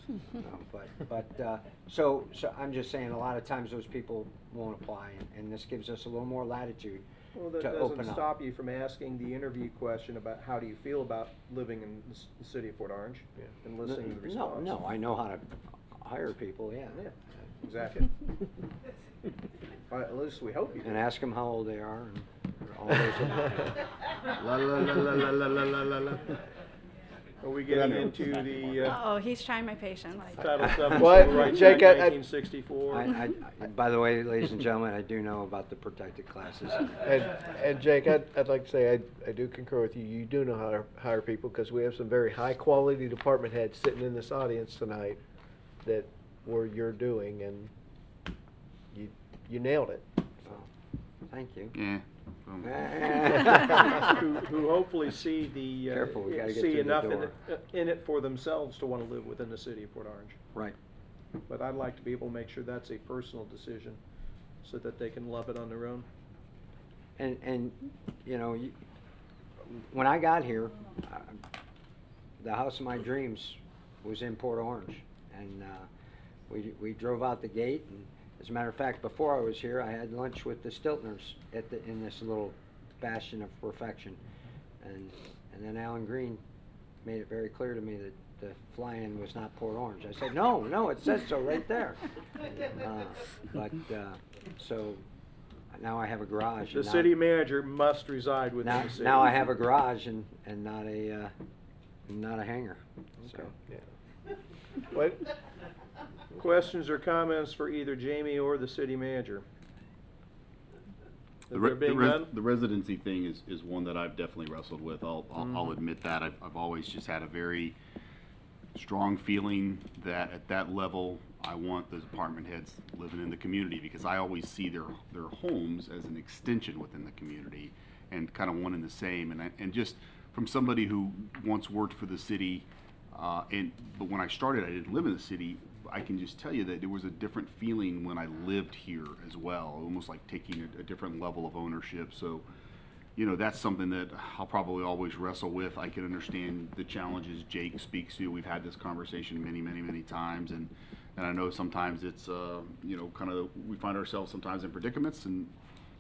So I'm just saying, a lot of times those people won't apply, and this gives us a little more latitude Well, that to open doesn't up. stop you from asking the interview question about how do you feel about living in the city of Port Orange, and listening to the response. No, I know how to hire people. Yeah. Exactly. At least we hope you do. And ask them how old they are and all those. La la la la la la la la la. Are we getting into the Oh, he's trying my patience. Title VII What? Civil Rights Jake, Act I- 1964? By the way, ladies and gentlemen, I do know about the protected classes. And Jake, I'd like to say I do concur with you. You do know how to hire people, because we have some very high quality department heads sitting in this audience tonight that were you're doing, and you nailed it. Thank you. Yeah. who hopefully see the Careful, we gotta get see through the enough door. in it for themselves to want to live within the city of Port Orange. Right. But I'd like to be able to make sure that's a personal decision, so that they can love it on their own. And you know, when I got here, the house of my dreams was in Port Orange, and we drove out the gate. And as a matter of fact, before I was here, I had lunch with the Stiltners in this little bastion of perfection, and then Alan Green made it very clear to me that the fly-in was not Port Orange. I said, no, it says so right there. So now I have a garage. The and city manager must reside within now, the city. now I have a garage and not a hangar. Okay. So. What? Questions or comments for either Jamie or the city manager? The, Is re- there the, being res- none? the residency thing is one that I've definitely wrestled with. I'll admit that. I've always just had a very strong feeling that at that level, I want those department heads living in the community, because I always see their homes as an extension within the community and kind of one and the same. And just from somebody who once worked for the city, but when I started, I didn't live in the city. I can just tell you that there was a different feeling when I lived here as well, almost like taking a different level of ownership. So, you know, that's something that I'll probably always wrestle with. I can understand the challenges Jake speaks to. We've had this conversation many times, and I know sometimes it's, you know, kind of, we find ourselves sometimes in predicaments, and,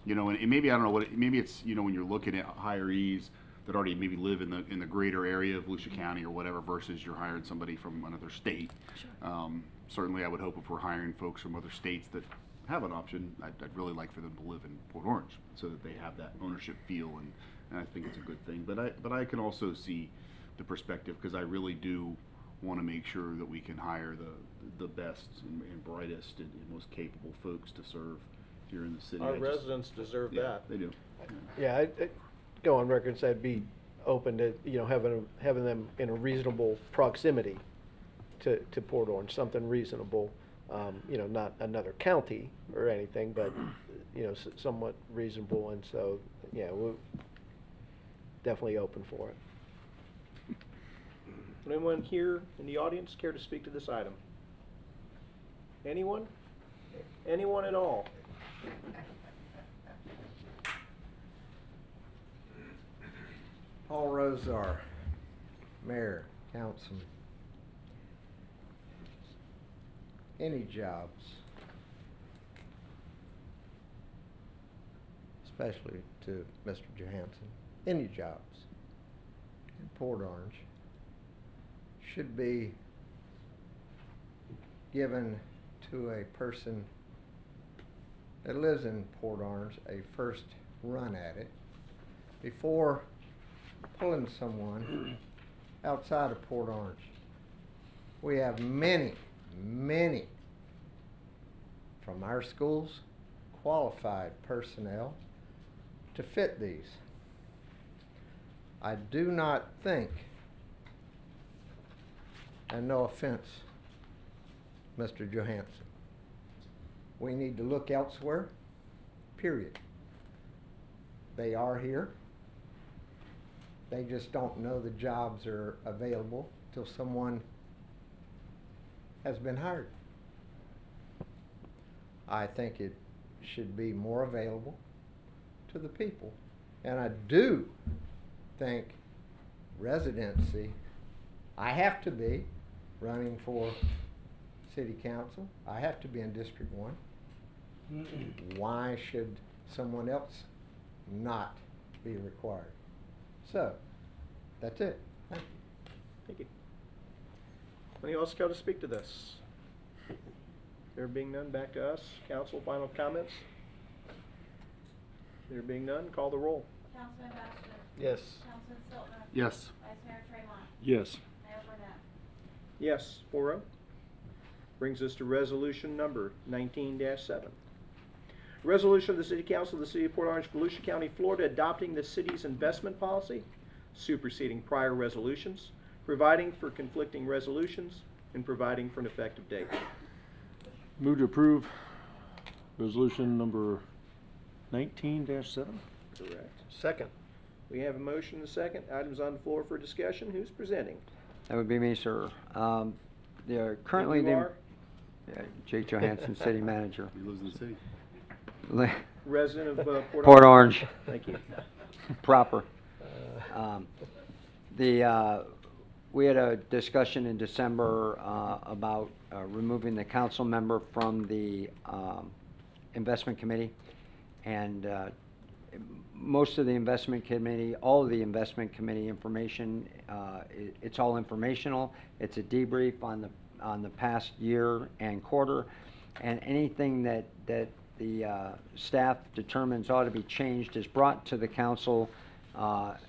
you know, and maybe, I don't know maybe it's, you know, when you're looking at hirees that already maybe live in the greater area of Volusia County or whatever, versus you're hiring somebody from another state. Sure. Certainly I would hope if we're hiring folks from other states that have an option, I'd really like for them to live in Port Orange so that they have that ownership feel, and I think it's a good thing. But I can also see the perspective, because I really do want to make sure that we can hire the best and brightest and most capable folks to serve here in the city. Our residents deserve that. They do. Yeah, I'd go on record and say I'd be open to, you know, having them in a reasonable proximity to Port Orange, something reasonable. You know, not another county or anything, but you know, somewhat reasonable. And so, yeah, we're definitely open for it. Would anyone here in the audience care to speak to this item? Anyone? Anyone at all? Paul Rosar, Mayor, Councilman. Any jobs, especially to Mr. Johansson, any jobs in Port Orange should be given to a person that lives in Port Orange a first run at it before pulling someone outside of Port Orange. We have many from our schools qualified personnel to fit these. I do not think And no offense, Mr. Johansson. We need to look elsewhere, period. They are here. They just don't know the jobs are available till someone has been hired. I think it should be more available to the people. And I do think residency, I have to be running for city council. I have to be in District 1. Why should someone else not be required? So, that's it. Thank you. Thank you. Anyone else care to speak to this? There being none, back to us. Council, final comments? There being none, call the roll. Councilman Baxter. Yes. Councilman Stiltner. Yes. Vice Mayor Tremont. Yes. Mayor Burnett. Yes, 4-0. Brings us to resolution number 19-7. Resolution of the City Council of the City of Port Orange, Volusia County, Florida, adopting the city's investment policy, superseding prior resolutions, providing for conflicting resolutions, and providing for an effective date. Move to approve resolution number 19-7. Correct. Second. We have a motion and a second. Items on the floor for discussion. Who's presenting? That would be me, sir. Currently, You are? Jake Johansson, City Manager. He lives in the city. Resident of Port Orange. Thank you. Proper. We had a discussion in December about removing the council member from the investment committee, and most of the investment committee, all of the investment committee information, it's all informational. It's a debrief on the past year and quarter, and anything that the staff determines ought to be changed is brought to the council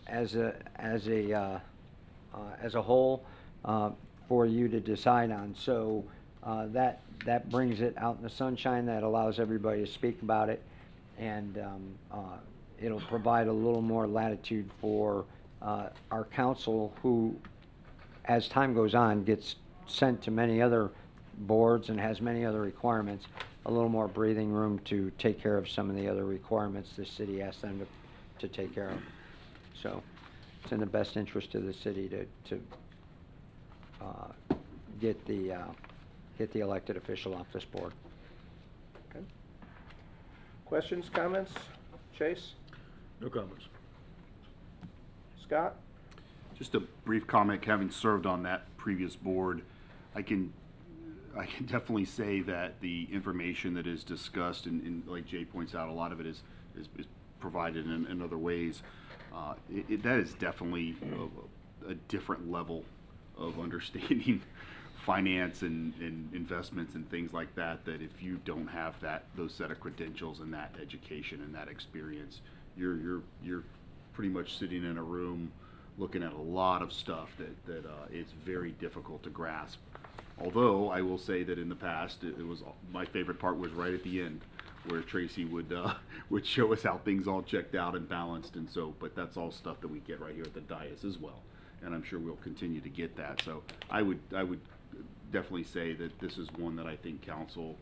as a whole for you to decide on. So that brings it out in the sunshine. That allows everybody to speak about it, and it'll provide a little more latitude for our council, who, as time goes on, gets sent to many other boards and has many other requirements, a little more breathing room to take care of some of the other requirements the city asks them to take care of. So it's in the best interest of the city to get the elected official off this board. Okay. Questions, comments? Chase? No comments. Scott? Just a brief comment. Having served on that previous board, I can definitely say that the information that is discussed, and like Jay points out, a lot of it is provided in other ways. That is definitely a different level of understanding finance and investments and things like that, that if you don't have those set of credentials and that education and that experience, you're pretty much sitting in a room looking at a lot of stuff that it's very difficult to grasp. Although I will say that in the past, it was, my favorite part was right at the end, where Tracy would show us how things all checked out and balanced, and so, but that's all stuff that we get right here at the dais as well, and I'm sure we'll continue to get that. So I would definitely say that this is one that I think council,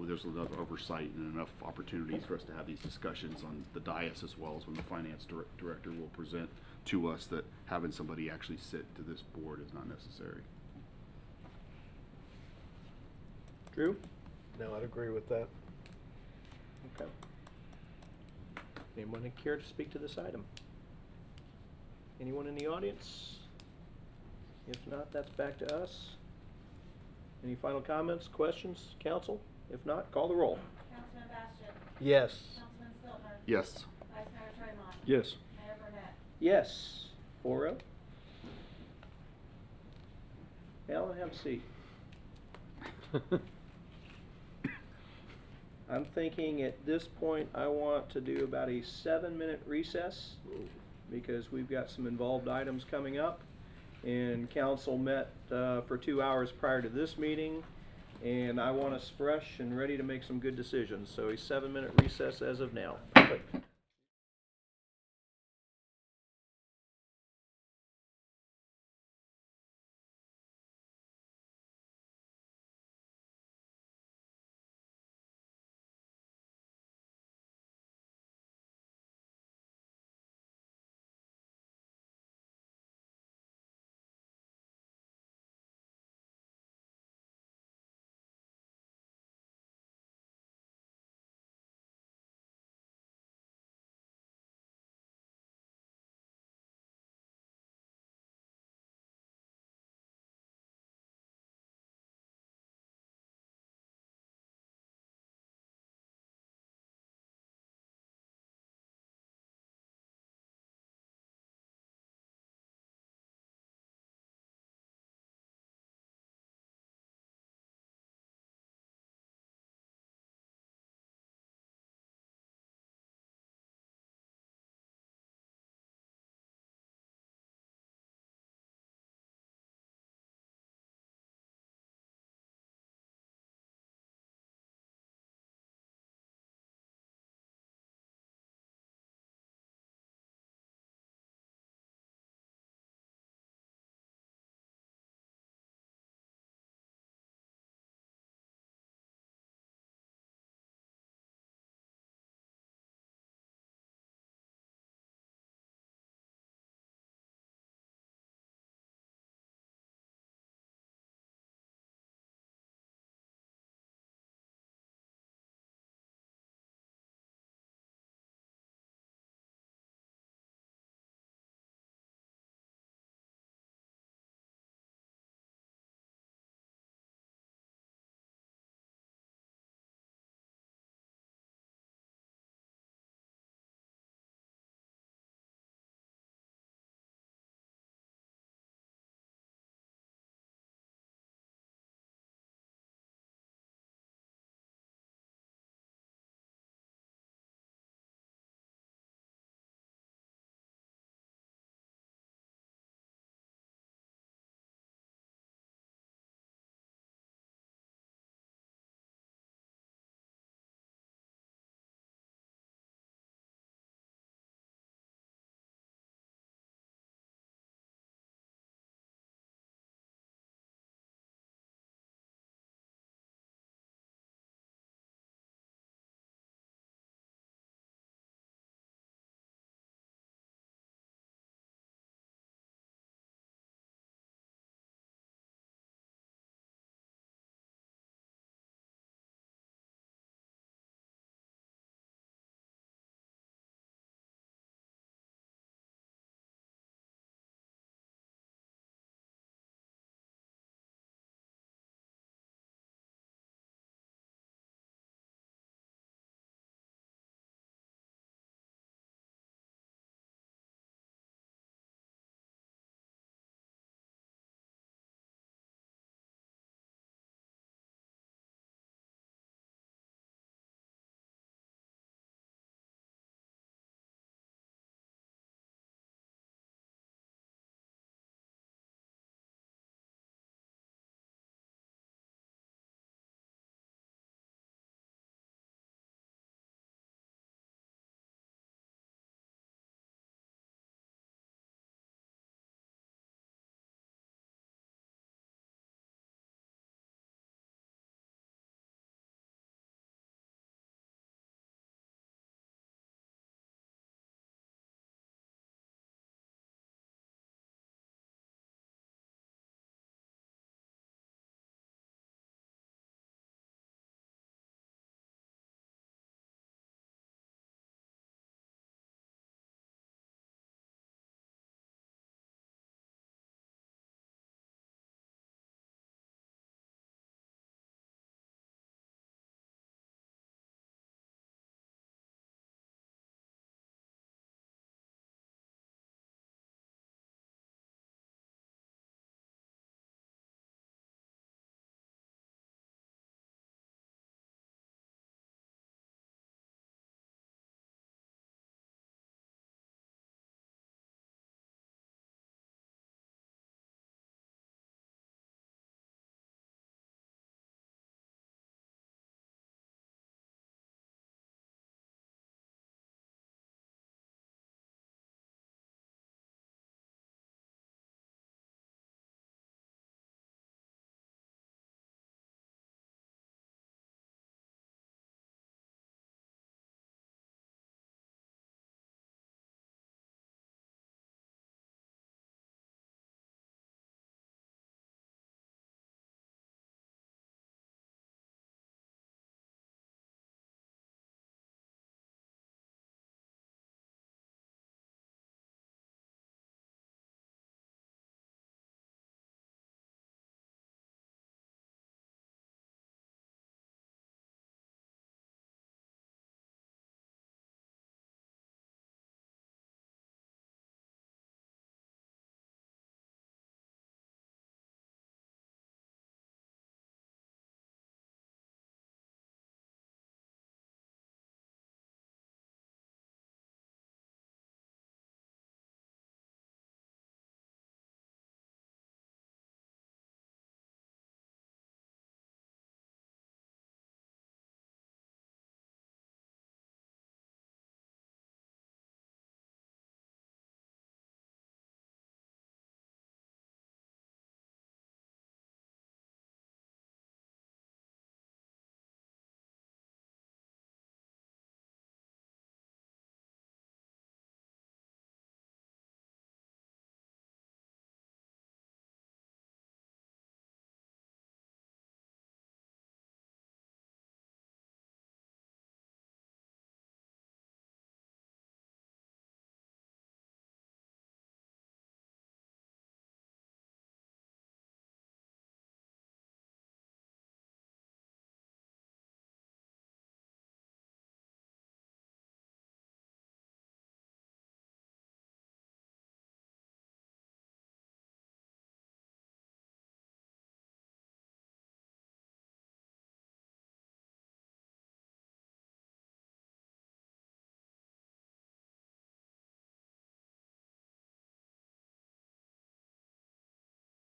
there's enough oversight and enough opportunities for us to have these discussions on the dais, as well as when the finance director will present to us, that having somebody actually sit to this board is not necessary. Drew? No, I'd agree with that. Okay. Anyone care to speak to this item? Anyone in the audience? If not, that's back to us. Any final comments, questions, council? If not, call the roll. Councilman Bastian. Yes. Councilman Stiltner. Yes. Vice Mayor Tremont. Yes. Mayor Burnett. Yes. 4-0. Alan, have a seat. I'm thinking at this point I want to do about a 7-minute recess, because we've got some involved items coming up, and council met for 2 hours prior to this meeting, and I want us fresh and ready to make some good decisions. So a 7-minute recess as of now.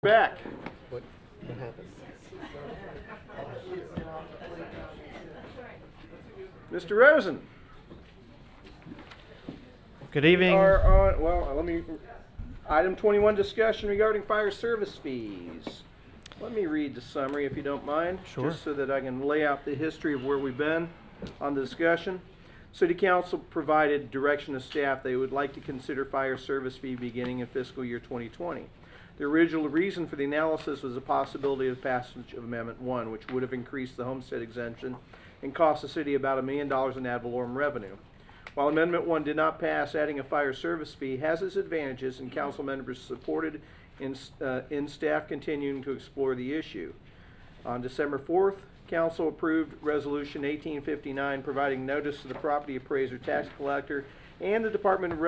back. What happened? Mr. Rosen. Good evening. Item 21, discussion regarding fire service fees. Let me read the summary if you don't mind. Sure. Just so that I can lay out the history of where we've been on the discussion. City Council provided direction to staff they would like to consider fire service fee beginning in fiscal year 2020. The original reason for the analysis was the possibility of passage of Amendment 1, which would have increased the homestead exemption and cost the city about $1 million in ad valorem revenue. While Amendment 1 did not pass, adding a fire service fee has its advantages, and council members supported in staff continuing to explore the issue. On December 4th, council approved Resolution 1859, providing notice to the property appraiser, tax collector, and the Department of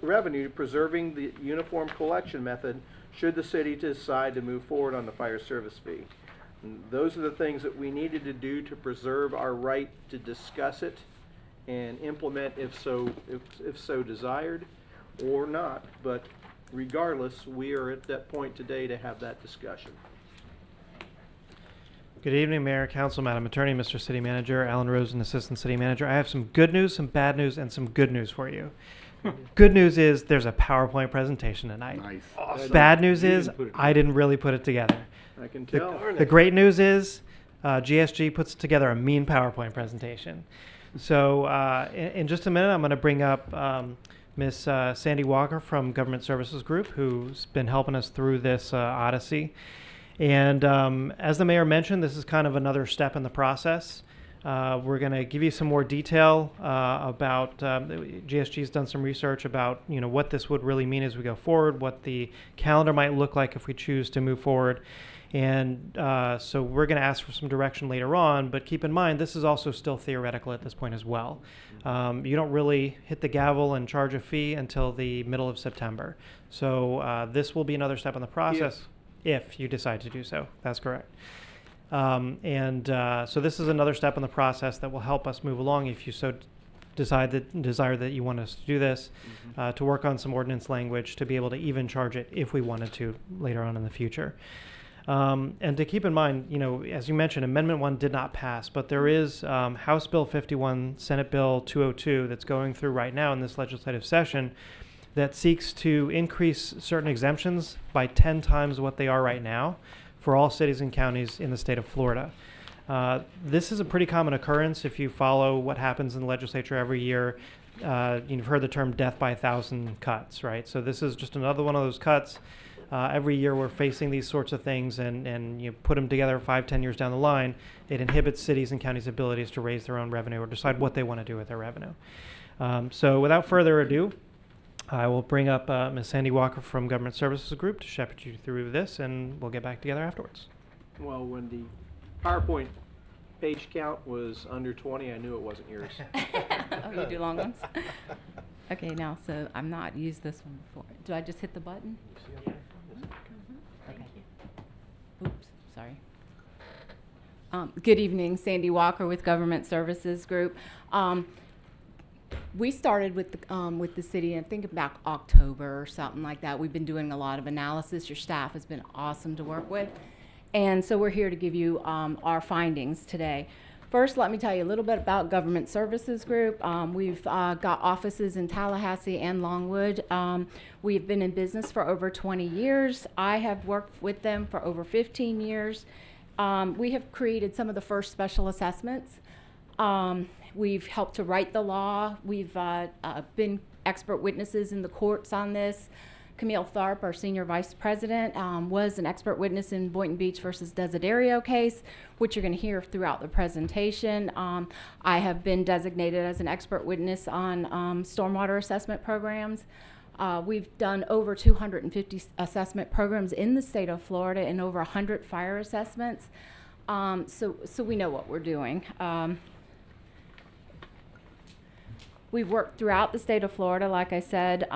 Revenue preserving the uniform collection method should the city decide to move forward on the fire service fee. And those are the things that we needed to do to preserve our right to discuss it and implement if so desired or not. But regardless, we are at that point today to have that discussion. Good evening, Mayor, Council, Madam Attorney, Mr. City Manager, Alan Rosen, Assistant City Manager. I have some good news, some bad news, and some good news for you. Good news is there's a PowerPoint presentation tonight. Nice. Awesome. Bad news is I didn't really put it together. I can tell. The great news is GSG puts together a mean PowerPoint presentation. So in just a minute, I'm going to bring up Miss Sandy Walker from Government Services Group, who's been helping us through this odyssey. And as the mayor mentioned, this is kind of another step in the process. We're going to give you some more detail about GSG's done some research about what this would really mean as we go forward, what the calendar might look like if we choose to move forward. And so we're going to ask for some direction later on, but keep in mind this is also still theoretical at this point as well. You don't really hit the gavel and charge a fee until the middle of September. So this will be another step in the process. If you decide to do so. That's correct. So this is another step in the process that will help us move along if you so desire that you want us to do this, to work on some ordinance language to be able to even charge it if we wanted to later on in the future. And to keep in mind, as you mentioned, Amendment 1 did not pass, but there is House Bill 51, Senate Bill 202 that's going through right now in this legislative session that seeks to increase certain exemptions by 10 times what they are right now for all cities and counties in the state of Florida. This is a pretty common occurrence if you follow what happens in the legislature every year. You've heard the term death by 1,000 cuts, right? So this is just another one of those cuts. Every year we're facing these sorts of things, and you put them together 5-10 years down the line, it inhibits cities and counties' abilities to raise their own revenue or decide what they want to do with their revenue. So without further ado, I will bring up Ms. Sandy Walker from Government Services Group to shepherd you through this, and we'll get back together afterwards. Well, when the PowerPoint page count was under 20, I knew it wasn't yours. Oh, you do long ones? Okay, now, so I've not used this one before. Do I just hit the button? Okay. Oops, sorry. Good evening, Sandy Walker with Government Services Group. We started with the city, I think about October or something like that. We've been doing a lot of analysis. Your staff has been awesome to work with. And so we're here to give you our findings today. First, let me tell you a little bit about Government Services Group. We've got offices in Tallahassee and Longwood. We've been in business for over 20 years. I have worked with them for over 15 years. We have created some of the first special assessments. We've helped to write the law. We've been expert witnesses in the courts on this. Camille Tharp, our senior vice president, was an expert witness in Boynton Beach versus Desiderio case, which you're going to hear throughout the presentation. I have been designated as an expert witness on stormwater assessment programs. We've done over 250 assessment programs in the state of Florida and over 100 fire assessments. So we know what we're doing. We've worked throughout the state of Florida, like I said.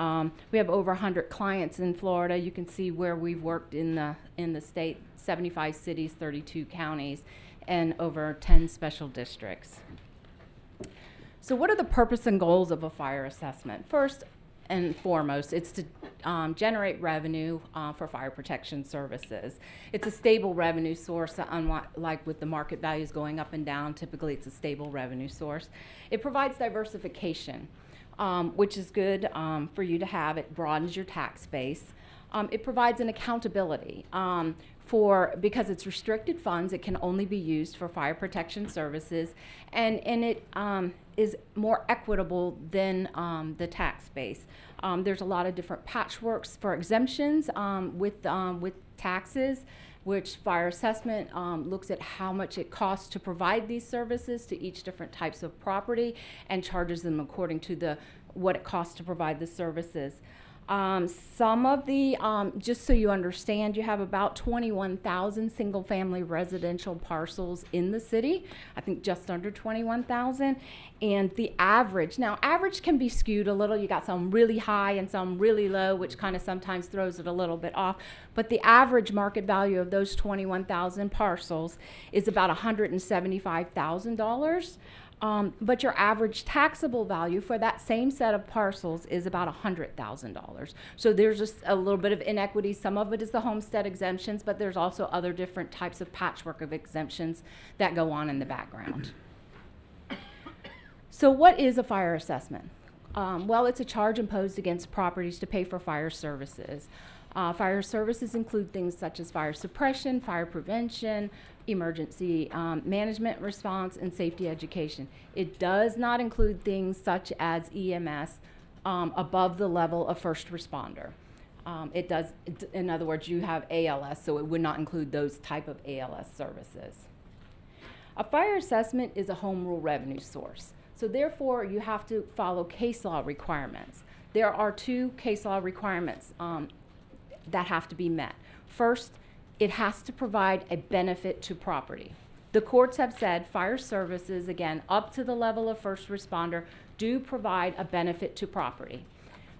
We have over 100 clients in Florida. You can see where we've worked in the state, 75 cities, 32 counties, and over 10 special districts. So what are the purpose and goals of a fire assessment? First and foremost, it's to generate revenue for fire protection services. It's a stable revenue source, unlike with the market values going up and down. Typically, it's a stable revenue source. It provides diversification, which is good for you to have. It broadens your tax base. It provides an accountability because it's restricted funds. It can only be used for fire protection services, and it is more equitable than the tax base. There's a lot of different patchworks for exemptions with taxes, which fire assessment looks at how much it costs to provide these services to each different types of property and charges them according to what it costs to provide the services. Some of the, just so you understand, you have about 21,000 single-family residential parcels in the city. I think just under 21,000. And the average, now average can be skewed a little. You got some really high and some really low, which kind of sometimes throws it a little bit off. But the average market value of those 21,000 parcels is about $175,000. But your average taxable value for that same set of parcels is about $100,000. So there's just a little bit of inequity. Some of it is the homestead exemptions, but there's also other different types of patchwork of exemptions that go on in the background. So what is a fire assessment? Well, it's a charge imposed against properties to pay for fire services. Fire services include things such as fire suppression, fire prevention, emergency management response, and safety education. It does not include things such as EMS above the level of first responder. It does, in other words, you have ALS, so it would not include those type of ALS services. A fire assessment is a home rule revenue source. So therefore, you have to follow case law requirements. There are two case law requirements that have to be met. First, it has to provide a benefit to property. The courts have said fire services, again, up to the level of first responder, do provide a benefit to property.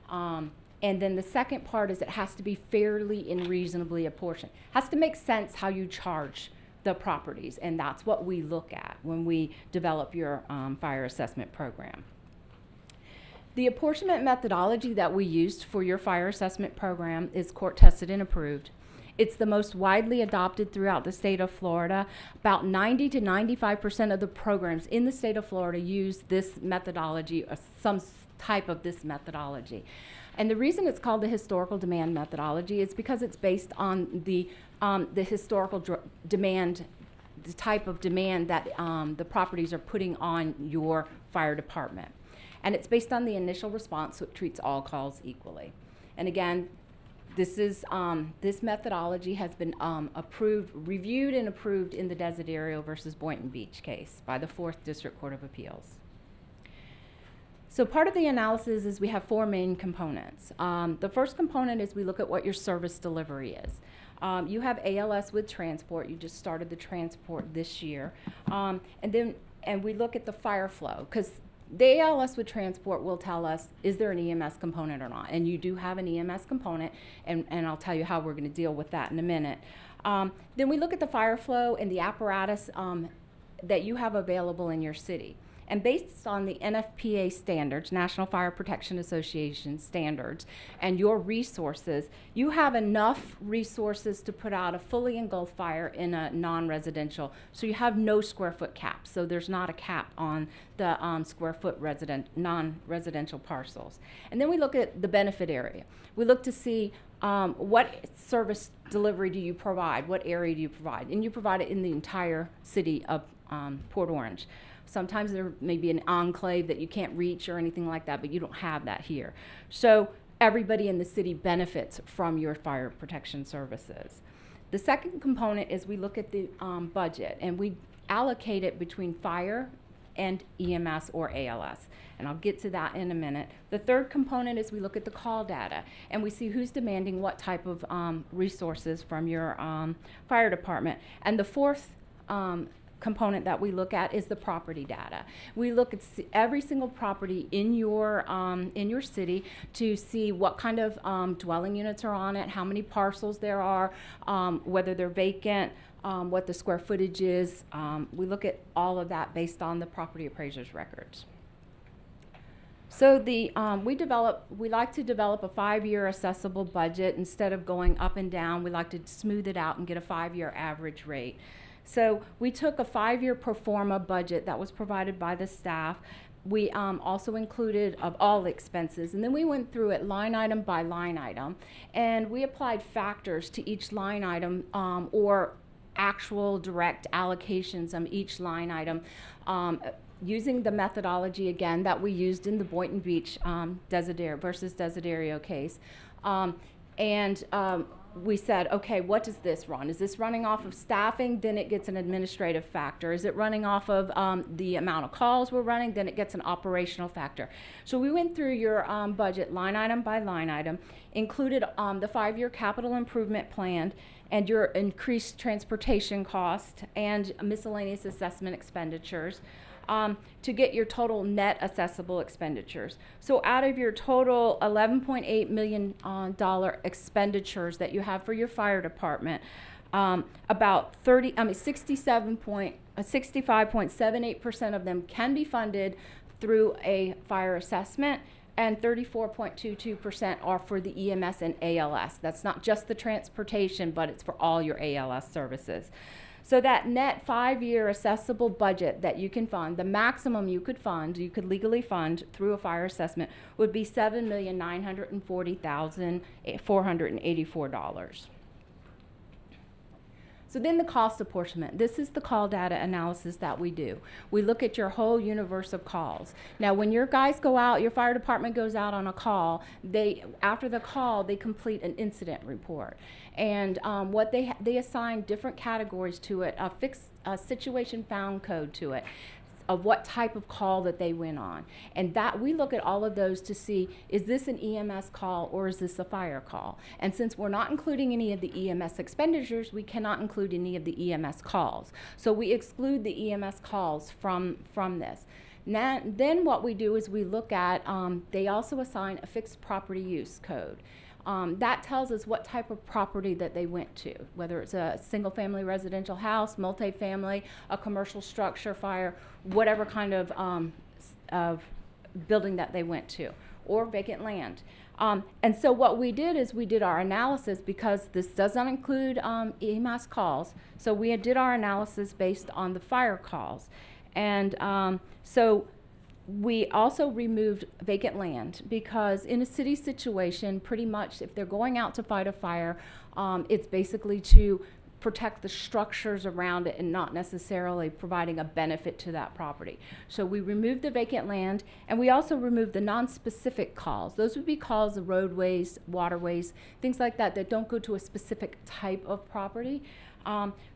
And then the second part is it has to be fairly and reasonably apportioned. It has to make sense how you charge the properties, and that's what we look at when we develop your fire assessment program. The apportionment methodology that we used for your fire assessment program is court tested and approved. It's the most widely adopted throughout the state of Florida. About 90 to 95% of the programs in the state of Florida use this methodology or some type of this methodology. And the reason it's called the historical demand methodology is because it's based on the historical demand, the type of demand that the properties are putting on your fire department. And it's based on the initial response, so it treats all calls equally. And again, this methodology has been reviewed and approved in the Desiderio versus Boynton Beach case by the 4th District Court of Appeals. So part of the analysis is we have 4 main components. The first component is we look at what your service delivery is. You have ALS with transport. You just started the transport this year. And we look at the fire flow, because the ALS with transport will tell us, is there an EMS component or not? And you do have an EMS component, and I'll tell you how we're going to deal with that in a minute. Then we look at the fire flow and the apparatus that you have available in your city. And based on the NFPA standards, National Fire Protection Association standards, and your resources, you have enough resources to put out a fully engulfed fire in a non-residential. So you have no square foot cap. So there's not a cap on the square foot non-residential parcels. And then we look at the benefit area. We look to see what service delivery do you provide? What area do you provide? And you provide it in the entire city of Port Orange. Sometimes there may be an enclave that you can't reach or anything like that, but you don't have that here. So everybody in the city benefits from your fire protection services. The second component is we look at the budget, and we allocate it between fire and EMS or ALS. And I'll get to that in a minute. The third component is we look at the call data, and we see who's demanding what type of resources from your fire department. And the fourth component that we look at is the property data. We look at every single property in your city to see what kind of dwelling units are on it, how many parcels there are, whether they're vacant, what the square footage is. We look at all of that based on the property appraiser's records. So the we like to develop a 5-year assessable budget. Instead of going up and down, we like to smooth it out and get a 5-year average rate. So we took a 5-year pro forma budget that was provided by the staff. We also included of all expenses, and then we went through it line item by line item, and we applied factors to each line item or actual direct allocations on each line item, using the methodology again that we used in the Boynton Beach Desiderio case. We said, okay, what does this run? Is this running off of staffing? Then it gets an administrative factor. Is it running off of the amount of calls we're running? Then it gets an operational factor. So we went through your budget line item by line item, included the 5-year capital improvement plan and your increased transportation cost and miscellaneous assessment expenditures. To get your total net assessable expenditures. So out of your total $11.8 million expenditures that you have for your fire department, about 65.78% of them can be funded through a fire assessment, and 34.22% are for the EMS and ALS. That's not just the transportation, but it's for all your ALS services. So that net 5-year assessable budget that you can fund, the maximum you could legally fund through a fire assessment would be $7,940,484. So then the cost apportionment. This is the call data analysis that we do. We look at your whole universe of calls. Now when your guys go out, your fire department goes out on a call, after the call they complete an incident report. And what they assign different categories to it, a situation found code to it, of what type of call that they went on. And that we look at all of those to see, is this an EMS call or is this a fire call? And since we're not including any of the EMS expenditures, we cannot include any of the EMS calls. So we exclude the EMS calls from this. Now, then what we do is we look at, they also assign a fixed property use code. That tells us what type of property that they went to, whether it's a single-family residential house, multifamily, a commercial structure, fire, whatever kind of building that they went to, or vacant land. And so what we did is we did our analysis, because this does not include EMS calls, so we did our analysis based on the fire calls. And so we also removed vacant land, because in a city situation, pretty much if they're going out to fight a fire, it's basically to protect the structures around it and not necessarily providing a benefit to that property. So we removed the vacant land, and we also removed the non-specific calls. Those would be calls of roadways, waterways, things like that that don't go to a specific type of property.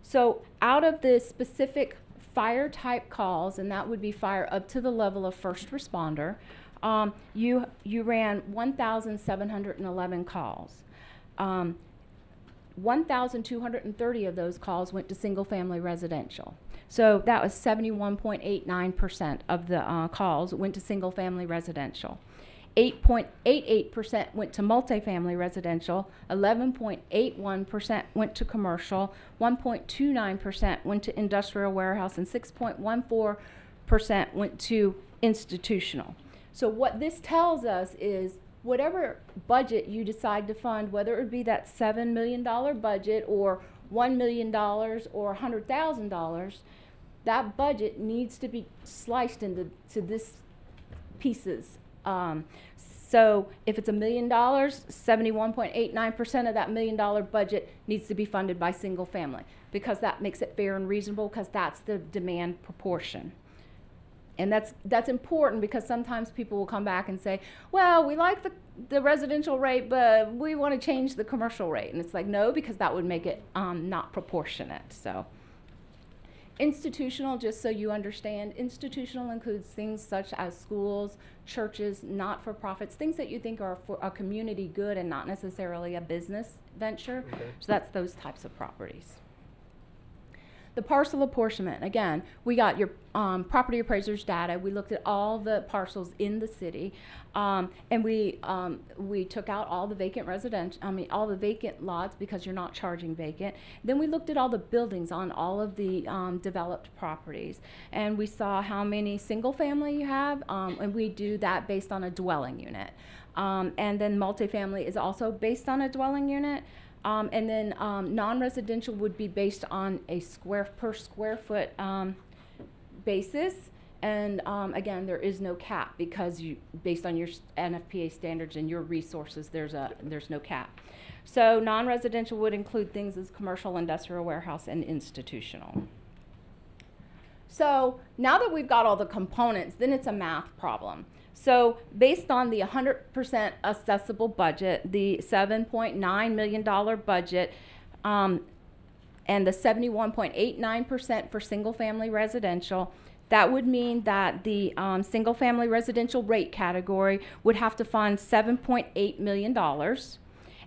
So out of the specific fire type calls, and that would be fire up to the level of first responder, you ran 1,711 calls. 1,230 of those calls went to single family residential. So that was 71.89% of the calls went to single family residential. 8.88% went to multifamily residential, 11.81% went to commercial, 1.29% went to industrial warehouse, and 6.14% went to institutional. So what this tells us is whatever budget you decide to fund, whether it be that $7 million budget or $1 million or $100,000, that budget needs to be sliced into this pieces. So if it's $1 million, 71.89% of that $1 million budget needs to be funded by single family, because that makes it fair and reasonable, because that's the demand proportion. And that's important, because sometimes people will come back and say, well, we like the residential rate, but we want to change the commercial rate. And it's like, no, because that would make it not proportionate. So institutional, just so you understand, institutional includes things such as schools, churches, not-for-profits, things that you think are for a community good and not necessarily a business venture. Okay. So that's those types of properties. The parcel apportionment, again, we got your property appraiser's data. We looked at all the parcels in the city, and we took out all the vacant all the vacant lots because you're not charging vacant. Then we looked at all the buildings on all of the developed properties, and we saw how many single family you have, and we do that based on a dwelling unit. And then multifamily is also based on a dwelling unit. And then non-residential would be based on a per square foot basis. And again, there is no cap because based on your NFPA standards and your resources, there's no cap. So non-residential would include things as commercial, industrial, warehouse, and institutional. So now that we've got all the components, then it's a math problem. So based on the 100% accessible budget, the $7.9 million budget, and the 71.89% for single-family residential, that would mean that the single-family residential rate category would have to fund $7.8 million.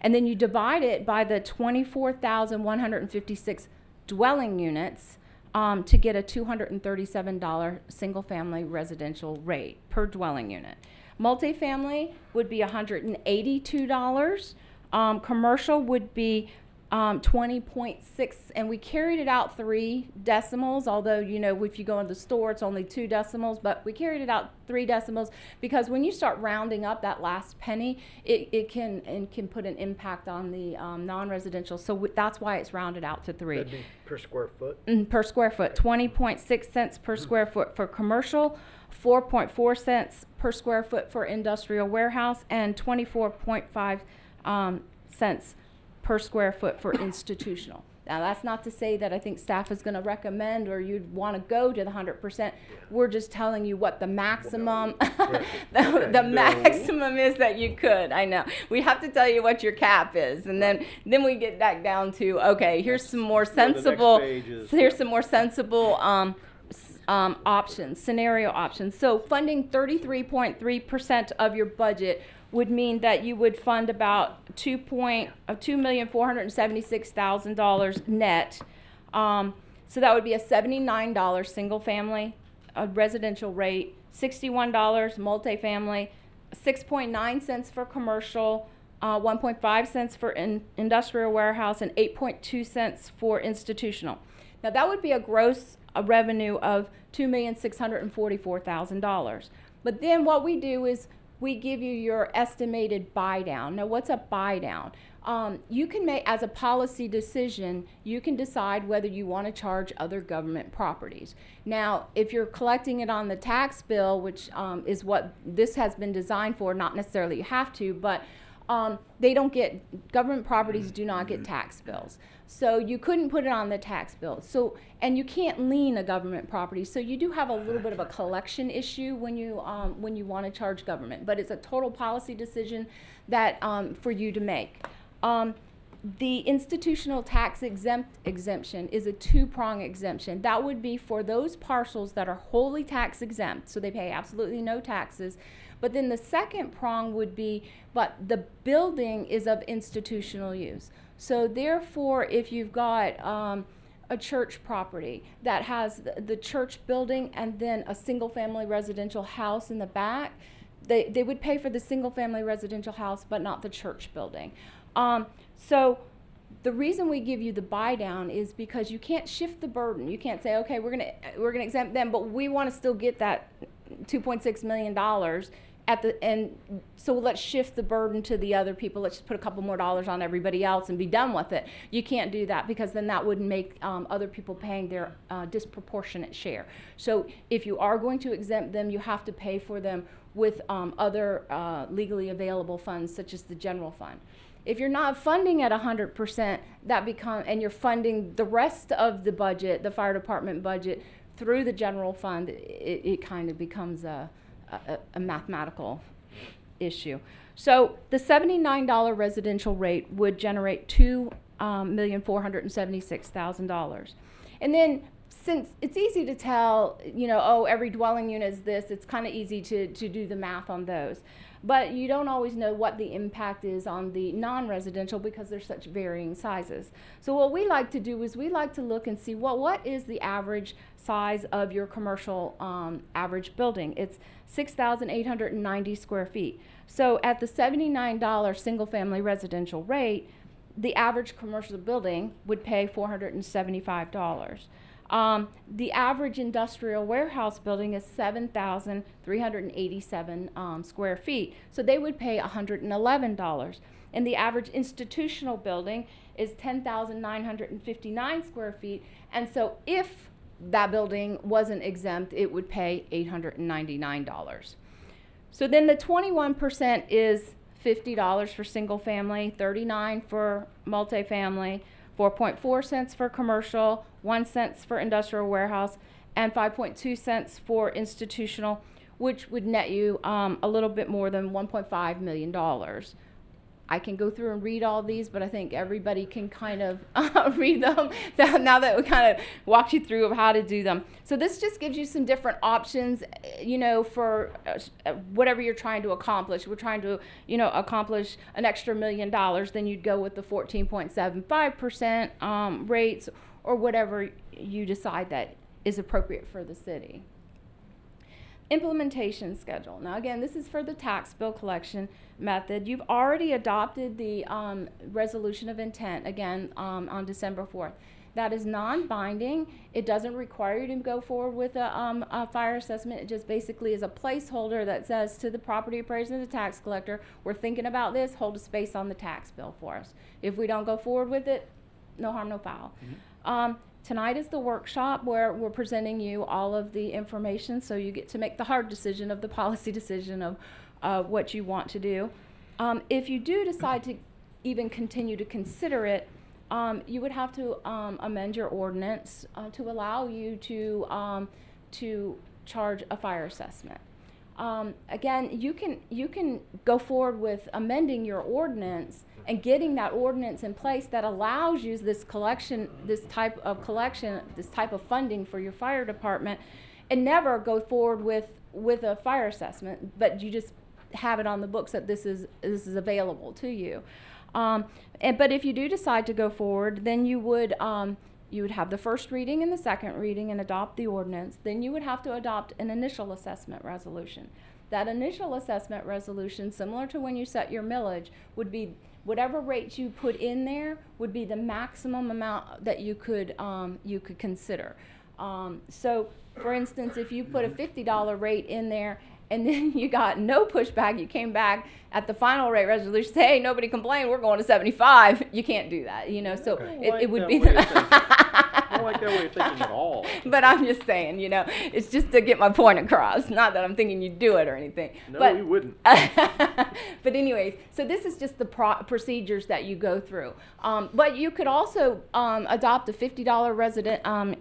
And then you divide it by the 24,156 dwelling units to get a $237 single-family residential rate per dwelling unit. Multifamily would be $182. Commercial would be 20.6, and we carried it out 3 decimals, although, you know, if you go in the store, it's only 2 decimals, but we carried it out 3 decimals because when you start rounding up that last penny, it can put an impact on the non-residential. So that's why it's rounded out to 3. That'd be per square foot? Per square foot, 20.6 cents per square foot for commercial, 4.4 cents per square foot for industrial warehouse, and 24.5 cents per square foot for institutional. Now, that's not to say that I think staff is going to recommend or you'd want to go to the 100%. We're just telling you what the maximum, the maximum is that you could. I know. We have to tell you what your cap is, and then we get that down to, okay, here's some more sensible, options, scenario options. So funding 33.3% of your budget would mean that you would fund about $2,476,000 net. So that would be a $79 single family residential rate, $61 multifamily, 6.9 cents for commercial, 1.5 cents for industrial warehouse, and 8.2 cents for institutional. Now that would be a gross revenue of $2,644,000. But then what we do is we give you your estimated buy down. Now, what's a buy down? You can make, as a policy decision, you can decide whether you want to charge other government properties. Now, if you're collecting it on the tax bill, which is what this has been designed for, not necessarily you have to, but they don't get, government properties do not get tax bills. So you couldn't put it on the tax bill. So, and you can't lien a government property. So you do have a little bit of a collection issue when you want to charge government. But it's a total policy decision that for you to make. The institutional tax exemption is a 2-prong exemption. That would be for those parcels that are wholly tax exempt, so they pay absolutely no taxes. But then the second prong would be, but the building is of institutional use. So therefore, if you've got a church property that has the church building and then a single-family residential house in the back, they would pay for the single-family residential house, but not the church building. So the reason we give you the buy down is because you can't shift the burden. You can't say, okay, we're gonna exempt them, but we want to still get that $2.6 million at the end. So let's shift the burden to the other people. Let's just put a couple more dollars on everybody else and be done with it. You can't do that because then that would make other people paying their disproportionate share. So if you are going to exempt them, you have to pay for them with other legally available funds, such as the general fund. If you're not funding at 100%, and you're funding the rest of the budget, the fire department budget, through the general fund, it kind of becomes a mathematical issue. So the $79 residential rate would generate $2,476,000. And then since it's easy to tell, you know, oh, every dwelling unit is this, it's kind of easy to do the math on those. But you don't always know what the impact is on the non-residential because they're such varying sizes. So what we like to do is we like to look and see, well, what is the average size of your commercial average building? It's 6,890 square feet. So at the $79 single-family residential rate, the average commercial building would pay $475. The average industrial warehouse building is 7,387 square feet, so they would pay $111. And the average institutional building is 10,959 square feet, and so if that building wasn't exempt, it would pay $899. So then the 21% is $50 for single family, $39 for multifamily, 4.4 cents for commercial, 1 cent for industrial warehouse, and 5.2 cents for institutional, which would net you a little bit more than $1.5 million. I can go through and read all these, but I think everybody can kind of read them now that we kind of walked you through of how to do them. So this just gives you some different options, you know, for whatever you're trying to accomplish. We're trying to, you know, accomplish an extra $1 million, then you'd go with the 14.75% rates or whatever you decide that is appropriate for the city. Implementation schedule. Now again, this is for the tax bill collection method. You've already adopted the resolution of intent, again, on December 4th. That is non-binding. It doesn't require you to go forward with a fire assessment. It just basically is a placeholder that says to the property appraiser and the tax collector, we're thinking about this, hold a space on the tax bill for us. If we don't go forward with it, no harm, no foul. Tonight is the workshop where we're presenting you all of the information, so you get to make the hard decision of the policy decision of what you want to do. If you do decide to even continue to consider it, you would have to amend your ordinance to allow you to charge a fire assessment. Again, you can go forward with amending your ordinance and getting that ordinance in place that allows you this type of funding for your fire department, and never go forward with a fire assessment, but you just have it on the books that this is available to you. But if you do decide to go forward, then you would have the first reading and the second reading and adopt the ordinance. Then you would have to adopt an initial assessment resolution. That initial assessment resolution, similar to when you set your millage, would be whatever rates you put in there would be the maximum amount that you could consider. So, for instance, if you put a $50 rate in there and then you got no pushback, you came back at the final rate resolution, say, hey, nobody complained, we're going to 75. You can't do that, you know. So it would be. I don't like that way of thinking at all. But I'm just saying, you know, it's just to get my point across. Not that I'm thinking you'd do it or anything. No, we wouldn't. But anyways, so this is just the procedures that you go through. But you could also adopt a $50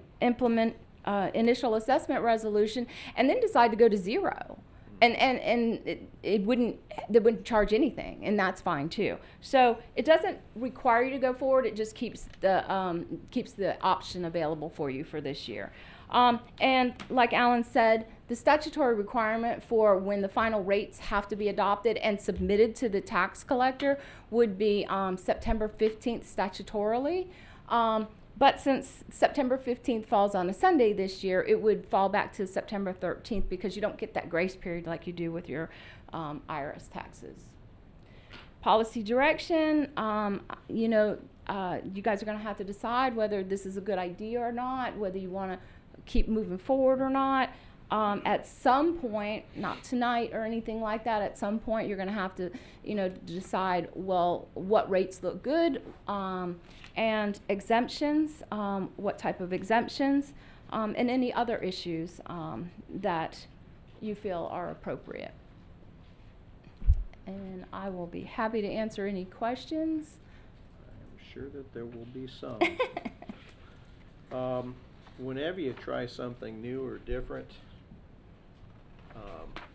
initial assessment resolution and then decide to go to zero. And they wouldn't charge anything, and that's fine too. So it doesn't require you to go forward. It just keeps the option available for you for this year. And like Alan said, the statutory requirement for when the final rates have to be adopted and submitted to the tax collector would be September 15th statutorily. But since September 15th falls on a Sunday this year, it would fall back to September 13th because you don't get that grace period like you do with your IRS taxes. Policy direction, you know, you guys are going to have to decide whether this is a good idea or not, whether you want to keep moving forward or not. At some point, not tonight or anything like that, at some point you're going to have to, you know, decide, well, what rates look good, and exemptions, what type of exemptions, and any other issues that you feel are appropriate. And I will be happy to answer any questions. I'm sure that there will be some. Whenever you try something new or different,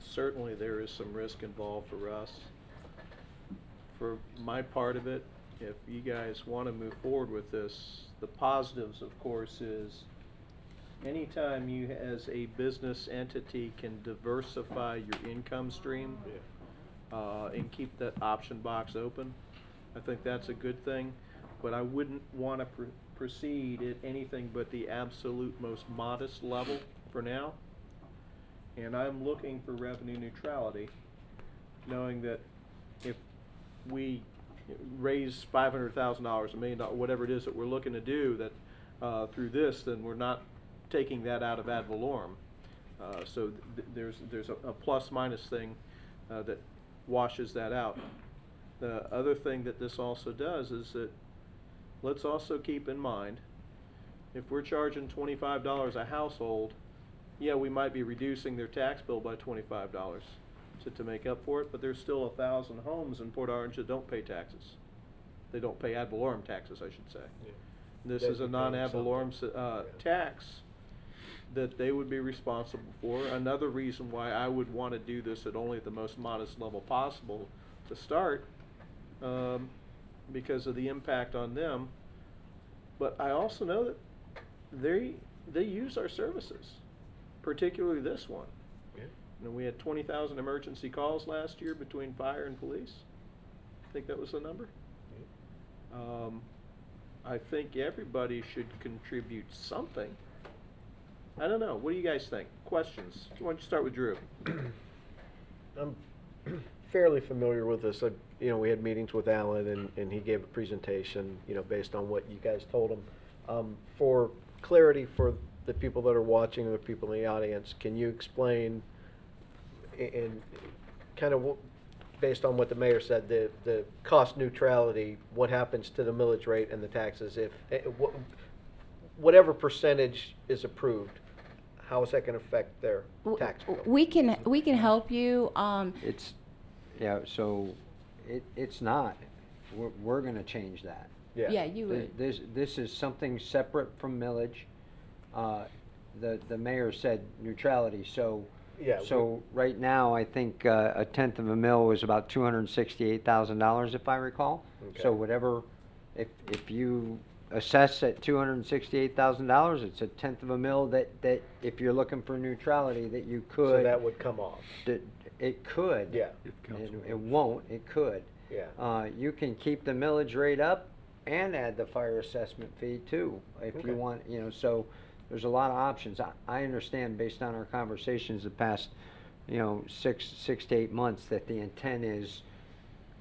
certainly there is some risk involved for us. For my part of it, if you guys want to move forward with this, the positives, of course, is anytime you as a business entity can diversify your income stream and keep that option box open, I think that's a good thing. But I wouldn't want to proceed at anything but the absolute most modest level for now. And I'm looking for revenue neutrality, knowing that if we raise $500,000, $1 million, whatever it is that we're looking to do, that through this, then we're not taking that out of ad valorem. So there's a plus minus thing that washes that out. The other thing that this also does is that let's also keep in mind, if we're charging $25 a household, yeah, we might be reducing their tax bill by $25 to make up for it, but there's still 1,000 homes in Port Orange that don't pay taxes. They don't pay ad valorem taxes, I should say. Yeah. This is a non-ad valorem tax that they would be responsible for. Another reason why I would want to do this at only the most modest level possible to start, because of the impact on them. But I also know that they use our services, particularly this one. Yeah. You know, we had 20,000 emergency calls last year between fire and police. I think that was the number. Yeah. I think everybody should contribute something. I don't know. What do you guys think? Questions? Why don't you start with Drew? I'm fairly familiar with this. You know, we had meetings with Alan, and he gave a presentation, you know, based on what you guys told him. For clarity for the people that are watching and the people in the audience, can you explain, and kind of based on what the mayor said, the cost neutrality, what happens to the millage rate and the taxes if whatever percentage is approved, how is that going to affect their tax bill? We can help you. It's not. We're going to change that. Yeah, you would. This is something separate from millage. The mayor said neutrality. So right now, I think a tenth of a mil is about $268,000, if I recall. Okay. So whatever, if you assess at $268,000, it's a tenth of a mil that if you're looking for neutrality, that you could. So that would come off. It could. Yeah. It won't. It could. Yeah. You can keep the millage rate up and add the fire assessment fee too, if you want. You know, so there's a lot of options. I understand based on our conversations the past, you know, six to 8 months that the intent is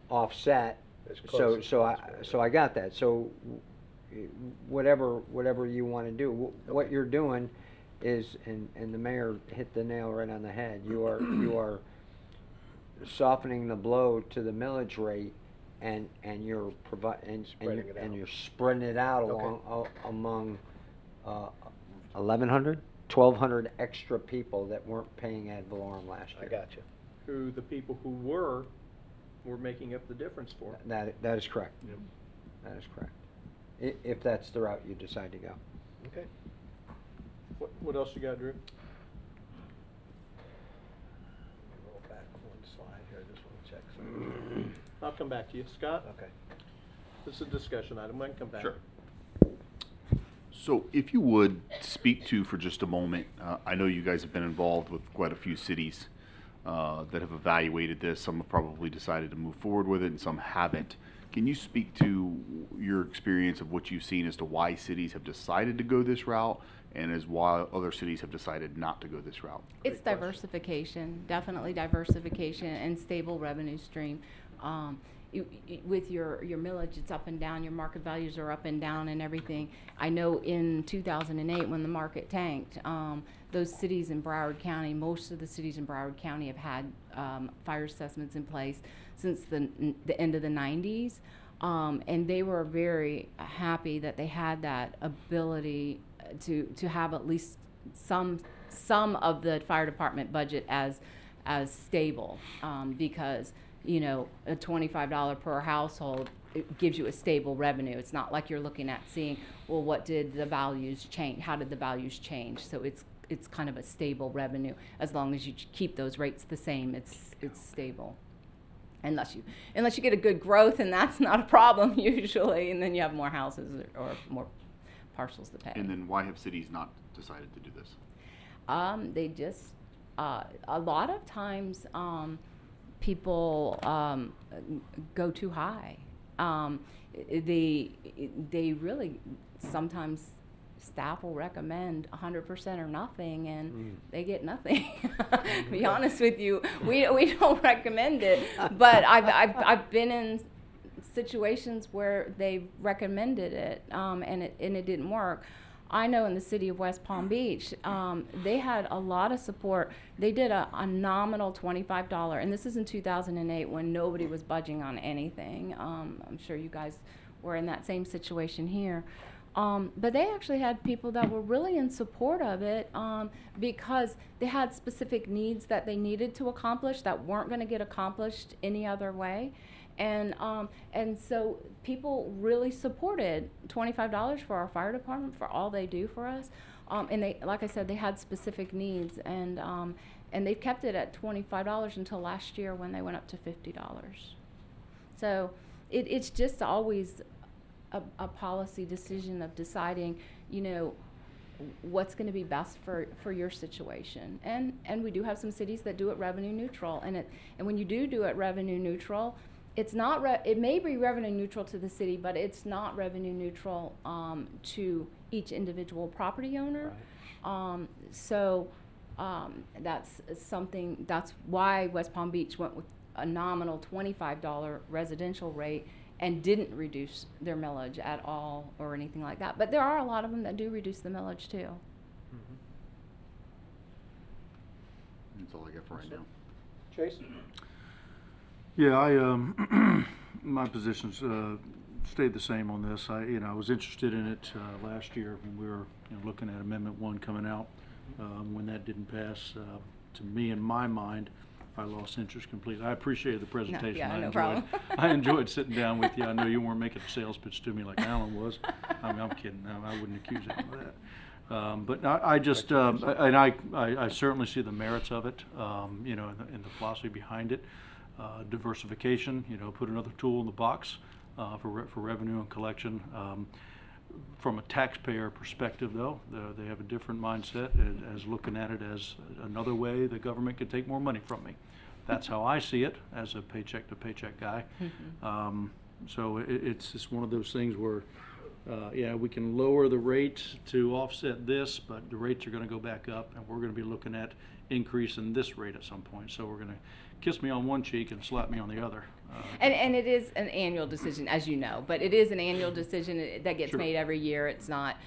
offset. So I got that. So whatever you want to do, what you're doing is, and the mayor hit the nail right on the head. You are softening the blow to the millage rate, and you're you're spreading it out among 1,200 extra people that weren't paying ad valorem last year. I got you. Who the people who were making up the difference for? That is correct. Yep. That is correct. If that's the route you decide to go. Okay. What else you got, Drew? Roll back one slide here. Just want to check something. I'll come back to you, Scott. Okay. This is a discussion item. I can come back. Sure. So if you would speak to for just a moment, I know you guys have been involved with quite a few cities that have evaluated this. Some have probably decided to move forward with it and some haven't. Can you speak to your experience of what you've seen as to why cities have decided to go this route and as why other cities have decided not to go this route? It's diversification, definitely diversification and stable revenue stream. With your millage, it's up and down, your market values are up and down and everything. I know in 2008 when the market tanked, those cities in Broward County, most of the cities in Broward County have had fire assessments in place since the end of the 90s. And they were very happy that they had that ability to have at least some of the fire department budget as stable, because you know, a $25 per household, it gives you a stable revenue. It's not like you're looking at seeing, well, what did the values change? How did the values change? So it's kind of a stable revenue. As long as you keep those rates the same, it's stable. Unless you get a good growth, and that's not a problem usually, and then you have more houses or more parcels to pay. And then why have cities not decided to do this? They just, a lot of times, people go too high. They really, sometimes staff will recommend 100% or nothing, and they get nothing. To be honest with you, we don't recommend it, but I've been in situations where they've recommended it, and it didn't work. I know in the city of West Palm Beach, they had a lot of support. They did a nominal $25, and this is in 2008 when nobody was budging on anything. I'm sure you guys were in that same situation here. But they actually had people that were really in support of it because they had specific needs that they needed to accomplish that weren't going to get accomplished any other way. And so people really supported $25 for our fire department for all they do for us. And they, like I said, they had specific needs, and they've kept it at $25 until last year when they went up to $50. So it's just always a policy decision of deciding, you know, what's going to be best for your situation. And we do have some cities that do it revenue neutral, and when you do it revenue neutral, it's not it may be revenue neutral to the city, but it's not revenue neutral to each individual property owner. Right. That's something, that's why West Palm Beach went with a nominal $25 residential rate and didn't reduce their millage at all or anything like that. But there are a lot of them that do reduce the millage too. That's all I got for right now. Chase? Yeah, my positions stayed the same on this. I was interested in it last year when we were looking at Amendment 1 coming out. When that didn't pass, to me, in my mind, I lost interest completely. I appreciated the presentation. No problem. I enjoyed sitting down with you. I know you weren't making a sales pitch to me like Alan was. I'm kidding. No, I wouldn't accuse him of that. But I just, and I certainly see the merits of it, in the philosophy behind it. Diversification, put another tool in the box for revenue and collection. From a taxpayer perspective, though, they have a different mindset as looking at it as another way the government could take more money from me. That's how I see it as a paycheck-to-paycheck guy. So it's just one of those things where, we can lower the rate to offset this, but the rates are going to go back up, and we're going to be looking at increasing this rate at some point. So we're going to kiss me on one cheek and slap me on the other. And it is an annual decision, as you know, but it is an annual decision that gets made every year. It's not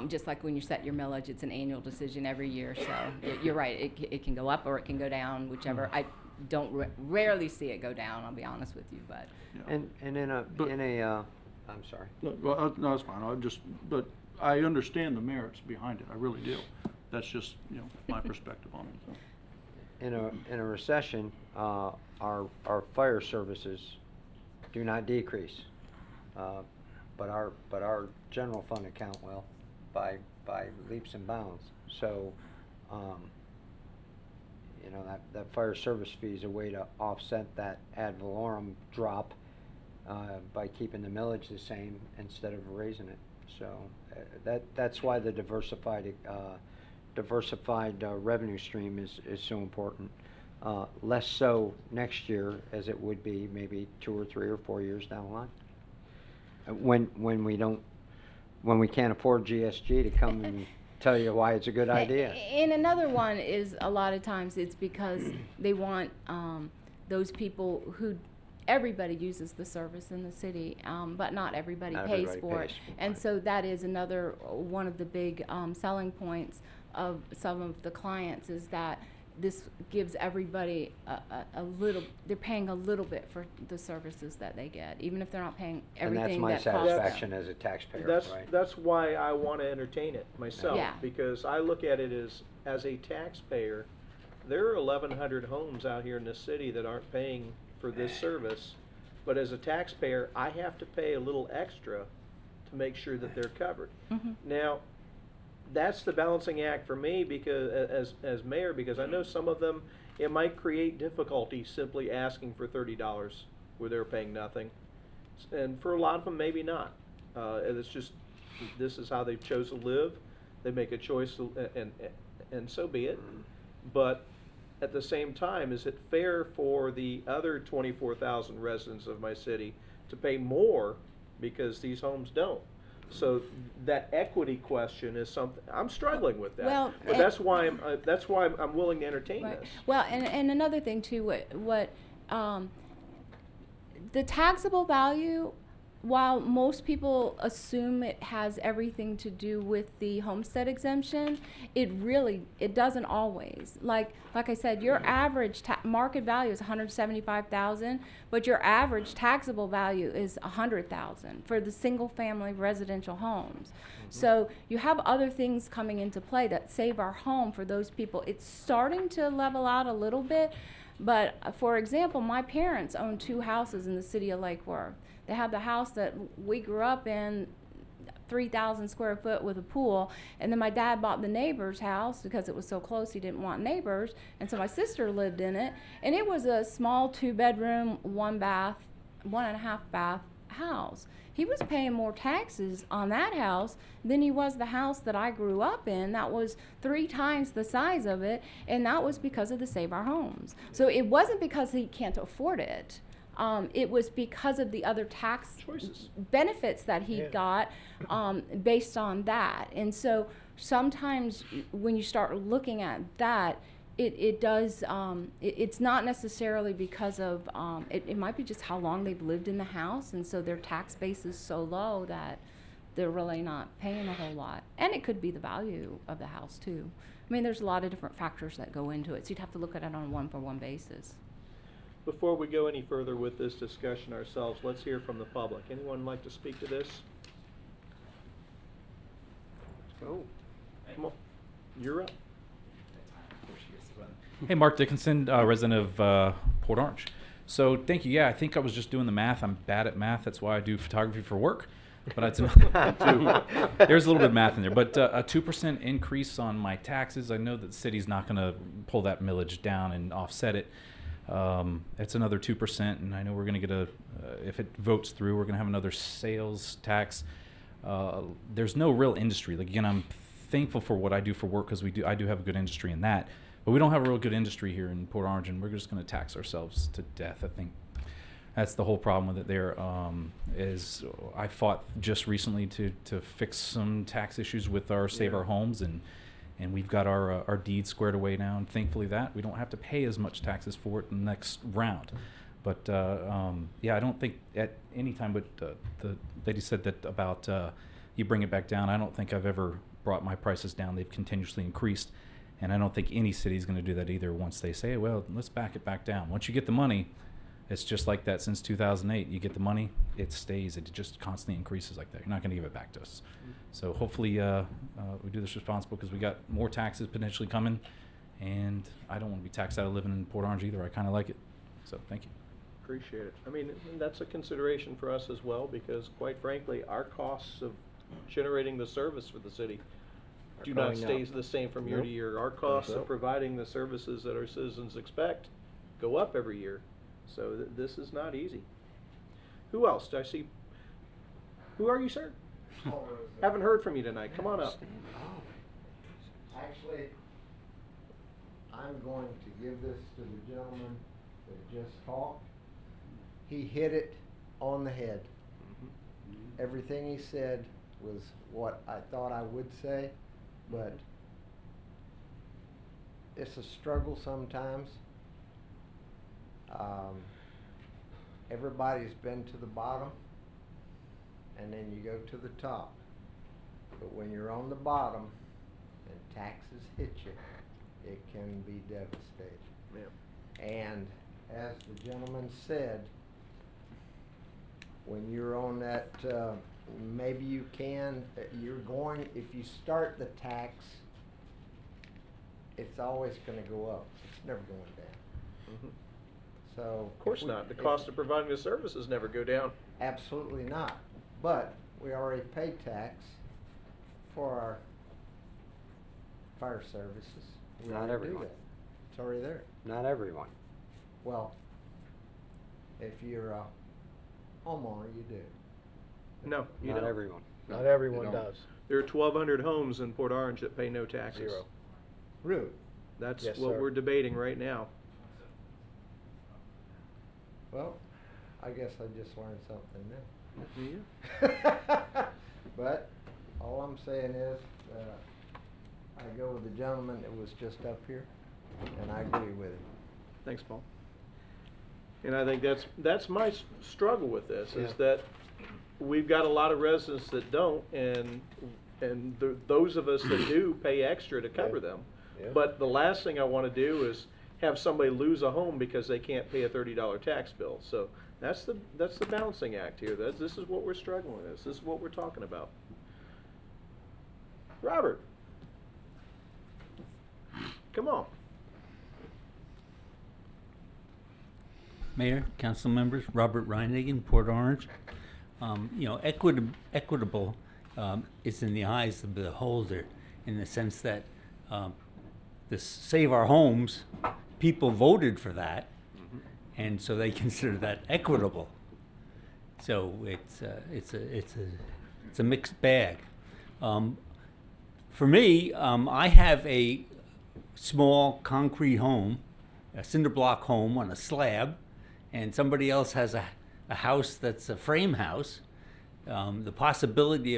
just like when you set your millage, it's an annual decision every year. So you're right, it can go up or it can go down, whichever. I don't rarely see it go down, I'll be honest with you, but. And I'm sorry. No, that's fine. But I understand the merits behind it. I really do. That's just my perspective on it. So. In a recession, our fire services do not decrease, but our general fund account will, by leaps and bounds. So, that fire service fee is a way to offset that ad valorem drop by keeping the millage the same instead of raising it. So that's why the diversified revenue stream is so important. Less so next year as it would be maybe 2 or 3 or 4 years down the line. When we can't afford GSG to come and tell you why it's a good idea. And another one is a lot of times it's because they want those people who. Everybody uses the service in the city, but not everybody pays for it. And so that is another one of the big selling points of some of the clients is that this gives everybody a little, they're paying a little bit for the services that they get, even if they're not paying everything that costs them. And that's my satisfaction as a taxpayer, right? That's why I want to entertain it myself, because I look at it as a taxpayer, there are 1,100 homes out here in this city that aren't paying for this service, but as a taxpayer, I have to pay a little extra to make sure that they're covered. Now, that's the balancing act for me because as mayor, because I know some of them, it might create difficulty simply asking for $30 where they're paying nothing, and for a lot of them, maybe not. It's just this is how they've chosen to live. they make a choice, and so be it. But at the same time, is it fair for the other 24,000 residents of my city to pay more because these homes don't? So that equity question is something I'm struggling with that. Well, but that's why I'm willing to entertain Right. this. Well, and another thing too, what the taxable value, while most people assume it has everything to do with the homestead exemption, it doesn't always. Like I said, your average market value is $175,000, but your average taxable value is $100,000 for the single family residential homes. So you have other things coming into play that save our home for those people. It's starting to level out a little bit, but for example, my parents own 2 houses in the city of Lake Worth. They have the house that we grew up in, 3,000 square foot with a pool, and then my dad bought the neighbor's house because it was so close he didn't want neighbors, and so my sister lived in it, and it was a small 2-bedroom, 1-bath, 1.5 bath house. He was paying more taxes on that house than he was the house that I grew up in. That was 3 times the size of it, and that was because of the Save Our Homes. So it wasn't because he can't afford it. It was because of the other tax benefits that he got based on that. And so sometimes when you start looking at that, it does, it's not necessarily because of, it might be just how long they've lived in the house, and so their tax base is so low that they're really not paying a whole lot. And it could be the value of the house too. I mean, there's a lot of different factors that go into it, so you'd have to look at it on a one-for-one basis. Before we go any further with this discussion ourselves, let's hear from the public. Anyone like to speak to this? Go. Come on. You're up. Hey, Mark Dickinson, resident of Port Orange. So thank you. Yeah, I think I was just doing the math. I'm bad at math. That's why I do photography for work. But it's there's a little bit of math in there. But a 2% increase on my taxes. I know that the city's not going to pull that millage down and offset it. It's another 2%, and I know we're going to get if it votes through, we're going to have another sales tax. There's no real industry. Like, again, I'm thankful for what I do for work because I do have a good industry in that, but we don't have a real good industry here in Port Orange, and we're just going to tax ourselves to death. I think that's the whole problem with it. There is I fought just recently to fix some tax issues with our Save Our Homes, and we've got our deeds squared away now, and thankfully that we don't have to pay as much taxes for it in the next round. But yeah, I don't think at any time, but the lady said that about you bring it back down. I don't think I've ever brought my prices down. They've continuously increased, and I don't think any city is going to do that either once they say, well, let's back it back down. Once you get the money, it's just like that since 2008. You get the money, it stays. It just constantly increases like that. You're not going to give it back to us. So hopefully we do this responsible because we got more taxes potentially coming, and I don't want to be taxed out of living in Port Orange either. I kind of like it. So thank you. Appreciate it. I mean, that's a consideration for us as well because, quite frankly, our costs of generating the service for the city do not stay the same from year to year. Our costs of providing the services that our citizens expect go up every year. So this is not easy. Who else? Do I see? Who are you, sir? Haven't heard from you tonight. Come on up. Actually, I'm going to give this to the gentleman that just talked. He hit it on the head. Everything he said was what I thought I would say, but it's a struggle sometimes. Everybody's been to the bottom, and then you go to the top. But when you're on the bottom and taxes hit you, it can be devastating. Yeah. And as the gentleman said, when you're on that, maybe you can, if you start the tax, it's always going to go up. It's never going down. Mm-hmm. So of course not. The cost of providing the services never go down. Absolutely not. But we already pay tax for our fire services. We Not already do everyone. that. It's already there. Not everyone. Well, if you're a homeowner, you do. No, you Not don't. everyone. Not everyone does. There are 1,200 homes in Port Orange that pay no taxes. Zero. Really? That's Yes, what sir. we're debating right now. Well, I guess I just learned something new. Yeah. But all I'm saying is, I go with the gentleman that was just up here, and I agree with him. Thanks, Paul. And I think that's my struggle with this, is Yeah. that we've got a lot of residents that don't, and those of us that do pay extra to cover them. Yeah. But the last thing I want to do is have somebody lose a home because they can't pay a $30 tax bill. So that's the balancing act here. This is what we're struggling with. This is what we're talking about. Robert, come on. Mayor, council members, Robert Reinhagen, Port Orange. You know, equitable is in the eyes of the beholder, in the sense that the Save Our Homes, people voted for that, and so they consider that equitable. So it's a mixed bag. For me, I have a small concrete home, a cinder block home on a slab, and somebody else has a house that's a frame house. The possibility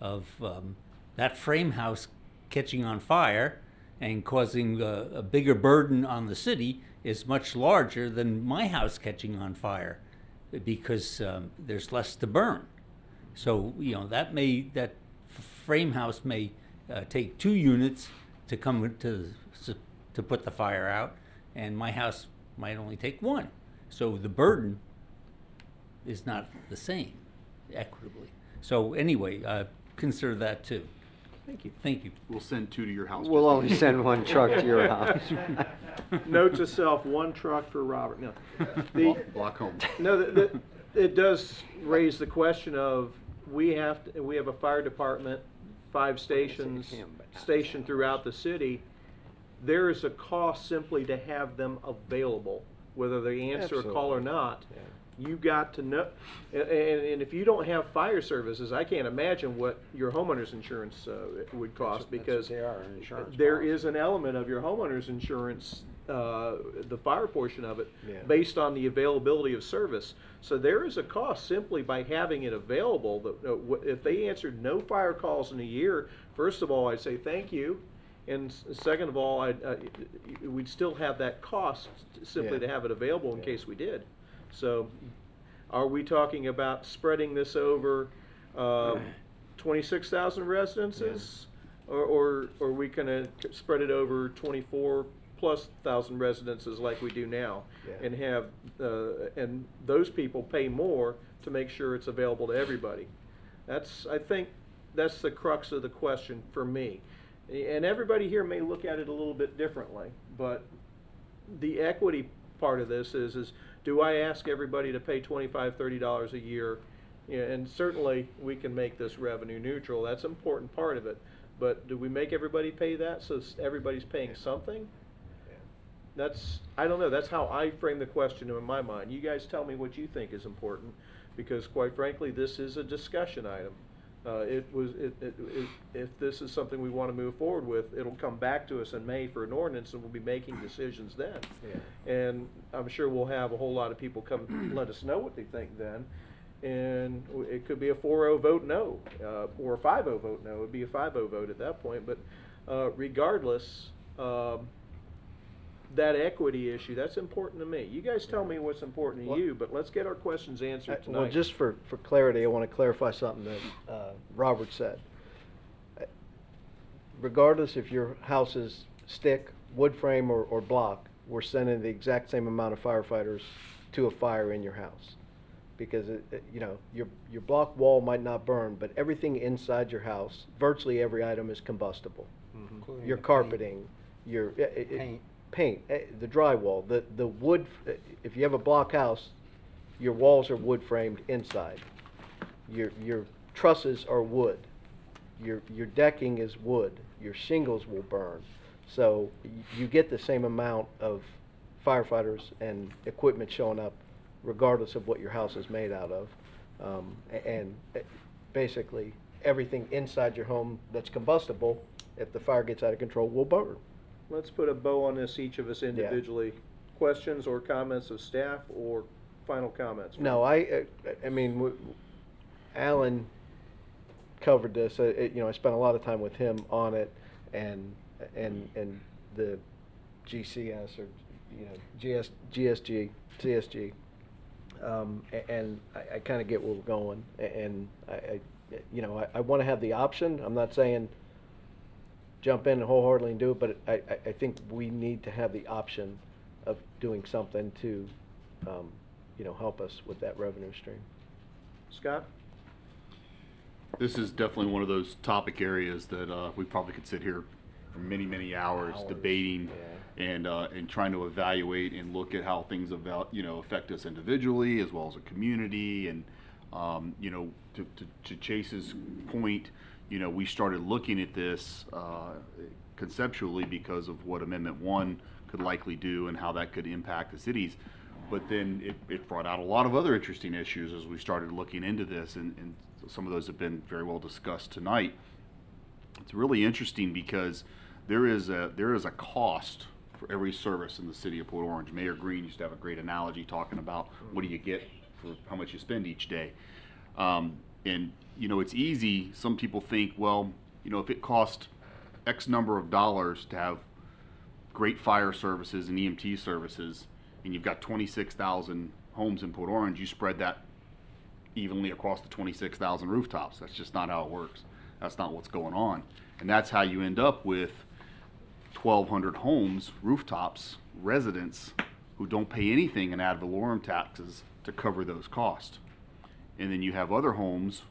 of that frame house catching on fire and causing a bigger burden on the city is much larger than my house catching on fire, because there's less to burn. So you know that frame house may take 2 units to come to put the fire out, and my house might only take 1. So the burden is not the same equitably. So anyway, consider that too. Thank you. Thank you. We'll send 2 to your house. We'll only send 1 truck to your house. Note to self: 1 truck for Robert. No, block home. No, it does raise the question of we have a fire department, 5 stations stationed throughout the city. There is a cost simply to have them available, whether they answer a call or not. Yeah. You got to know, and if you don't have fire services, I can't imagine what your homeowner's insurance would cost, because there is an element of your homeowner's insurance, the fire portion of it, based on the availability of service. So there is a cost simply by having it available. If they answered no fire calls in a year, first of all, I'd say thank you. And second of all, we'd still have that cost simply to have it available in case we did. So are we talking about spreading this over 26,000 residences? Or are we going to spread it over 24,000+ residences like we do now? And have and those people pay more to make sure it's available to everybody? I think that's the crux of the question for me. And everybody here may look at it a little bit differently, but the equity part of this is do I ask everybody to pay $25, $30 a year? Yeah, and certainly we can make this revenue neutral. That's an important part of it. But do we make everybody pay that so everybody's paying something? I don't know. That's how I frame the question in my mind. You guys tell me what you think is important, because quite frankly, this is a discussion item. If this is something we want to move forward with, it'll come back to us in May for an ordinance, and we'll be making decisions then. And I'm sure we'll have a whole lot of people come let us know what they think then. And it could be a 4-0 vote no, or a 5-0 vote no. It would be a 5-0 vote at that point. But regardless, that equity issue, that's important to me. You guys tell me what's important to you, but let's get our questions answered tonight. Well, just for clarity, I want to clarify something that Robert said. Regardless if your house is stick, wood frame, or block, we're sending the exact same amount of firefighters to a fire in your house. Because you know, your block wall might not burn, but everything inside your house, virtually every item is combustible. Including Your the carpeting, your paint, the drywall, the wood. If you have a block house, your walls are wood framed inside. Your trusses are wood. Your decking is wood. Your shingles will burn. So you get the same amount of firefighters and equipment showing up, regardless of what your house is made out of. And basically, everything inside your home that's combustible, if the fire gets out of control, will burn. Let's put a bow on this, each of us individually. Questions or comments of staff or final comments? No, I mean, Alan covered this. You know, I spent a lot of time with him on it, and the GCS or GSG, CSG, and I kind of get where we're going, and I want to have the option. I'm not saying jump in and wholeheartedly and do it, but I think we need to have the option of doing something to help us with that revenue stream. Scott? This is definitely one of those topic areas that we probably could sit here for many, many hours debating and trying to evaluate and look at how things affect us individually as well as a community. And to Chase's point, we started looking at this conceptually because of what Amendment 1 could likely do and how that could impact the cities. But then it brought out a lot of other interesting issues as we started looking into this, and some of those have been very well discussed tonight. It's really interesting because there is a cost for every service in the city of Port Orange. Mayor Green used to have a great analogy talking about what do you get for how much you spend each day. And it's easy. Some people think, well, if it cost X number of dollars to have great fire services and EMT services, and you've got 26,000 homes in Port Orange, you spread that evenly across the 26,000 rooftops. That's just not how it works. That's not what's going on. And that's how you end up with 1,200 homes, rooftops, residents who don't pay anything in ad valorem taxes to cover those costs. And then you have other homes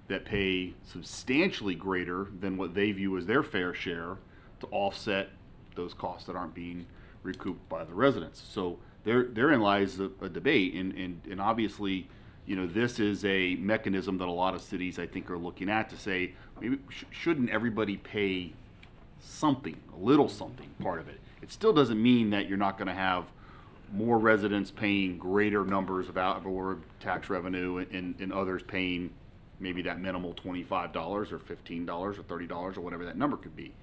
that pay substantially greater than what they view as their fair share to offset those costs that aren't being recouped by the residents. So therein lies a debate, and obviously, this is a mechanism that a lot of cities, I think, are looking at to say, maybe shouldn't everybody pay something, a little something, part of it. It still doesn't mean that you're not going to have more residents paying greater numbers of ad valorem tax revenue and others paying maybe that minimal $25 or $15 or $30 or whatever that number could be.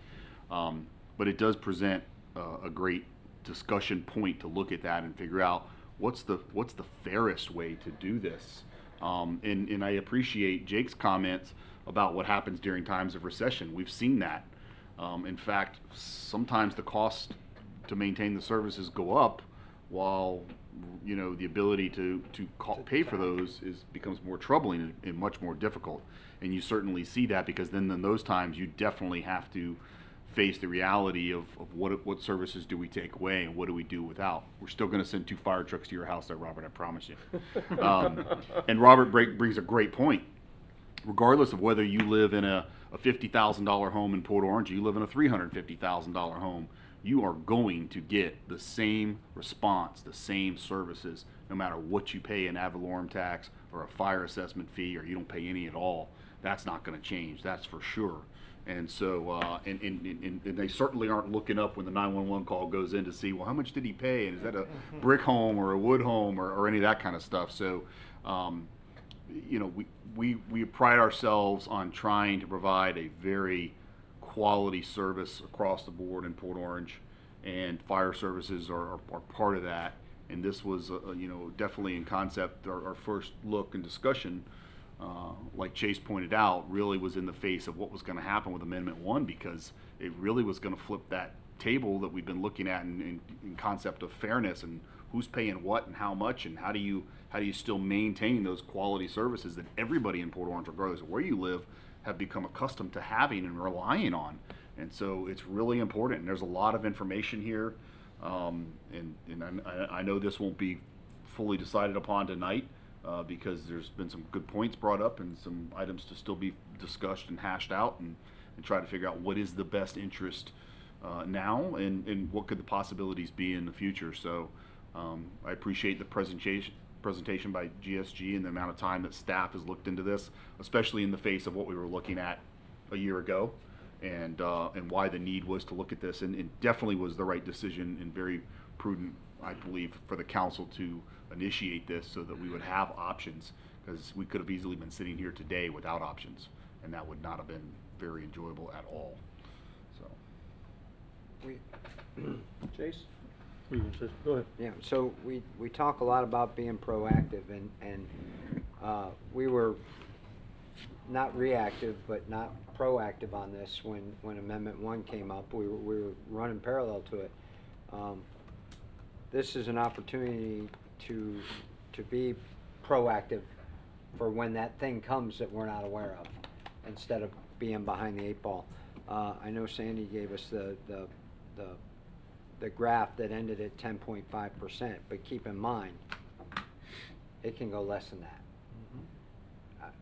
But it does present a great discussion point to look at that and figure out what's the fairest way to do this. And I appreciate Jake's comments about what happens during times of recession. We've seen that. In fact, sometimes the cost to maintain the services go up while the ability to pay for those becomes more troubling and much more difficult. And you certainly see that, because then in those times you definitely have to face the reality of what services do we take away and what do we do without. We're still going to send 2 fire trucks to your house there, Robert, I promise you. And Robert brings a great point. Regardless of whether you live in a $50,000 home in Port Orange or you live in a $350,000 home, you are going to get the same response, the same services, no matter what you pay in ad valorem tax or a fire assessment fee, or you don't pay any at all. That's not going to change, that's for sure. And so, and they certainly aren't looking up when the 911 call goes in to see, well, how much did he pay? And is that a brick home or a wood home or any of that kind of stuff? So, we pride ourselves on trying to provide a very quality service across the board in Port Orange, and fire services are part of that. And this was, definitely in concept, our first look and discussion. Like Chase pointed out, really was in the face of what was going to happen with Amendment 1, because it really was going to flip that table that we've been looking at in concept of fairness and who's paying what and how much, and how do you still maintain those quality services that everybody in Port Orange, regardless of where you live, have become accustomed to having and relying on. And so it's really important. And there's a lot of information here, and I know this won't be fully decided upon tonight. Because there's been some good points brought up and some items to still be discussed and hashed out, and try to figure out what is the best interest now and what could the possibilities be in the future. So I appreciate the presentation by GSG and the amount of time that staff has looked into this, especially in the face of what we were looking at a year ago, and why the need was to look at this. And it definitely was the right decision and very prudent, I believe, for the council to initiate this so that we would have options, because we could have easily been sitting here today without options. and that would not have been very enjoyable at all. So. Chase? Go ahead. Yeah, so we talk a lot about being proactive, and we were not reactive, but not proactive on this when Amendment 1 came up. We were running parallel to it. This is an opportunity to be proactive for when that thing comes that we're not aware of, instead of being behind the 8 ball. I know Sandy gave us the graph that ended at 10.5%, but keep in mind, it can go less than that.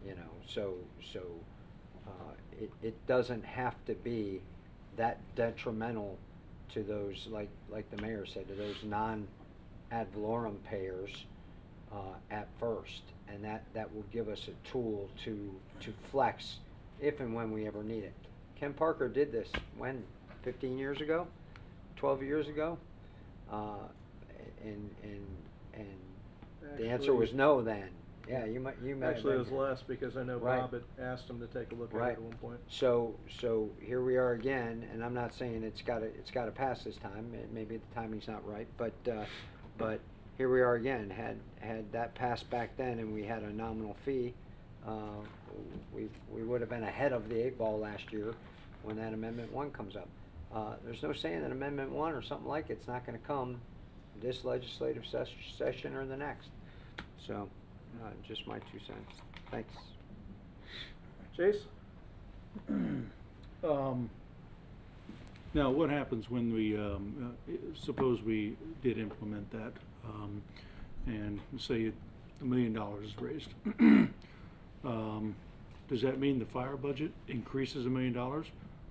You know, so it doesn't have to be that detrimental to those, like the mayor said, to those non-ad valorem payers at first, and that will give us a tool to flex if and when we ever need it. Ken Parker did this when 15 years ago, 12 years ago, and the answer was no then. Yeah, you might. Actually, it was less, because I know Right. Bob had asked him to take a look at Right. it at one point. So here we are again, and I'm not saying it's got to pass this time. Maybe the timing's not right, but here we are again. Had that passed back then, and we had a nominal fee, we would have been ahead of the 8 ball last year when that Amendment 1 comes up. There's no saying that Amendment 1 or something like it's not going to come this legislative session or the next. So. Just my 2 cents. Thanks. Chase? Now, what happens when we, suppose we did implement that, and say $1 million is raised? Does that mean the fire budget increases $1 million,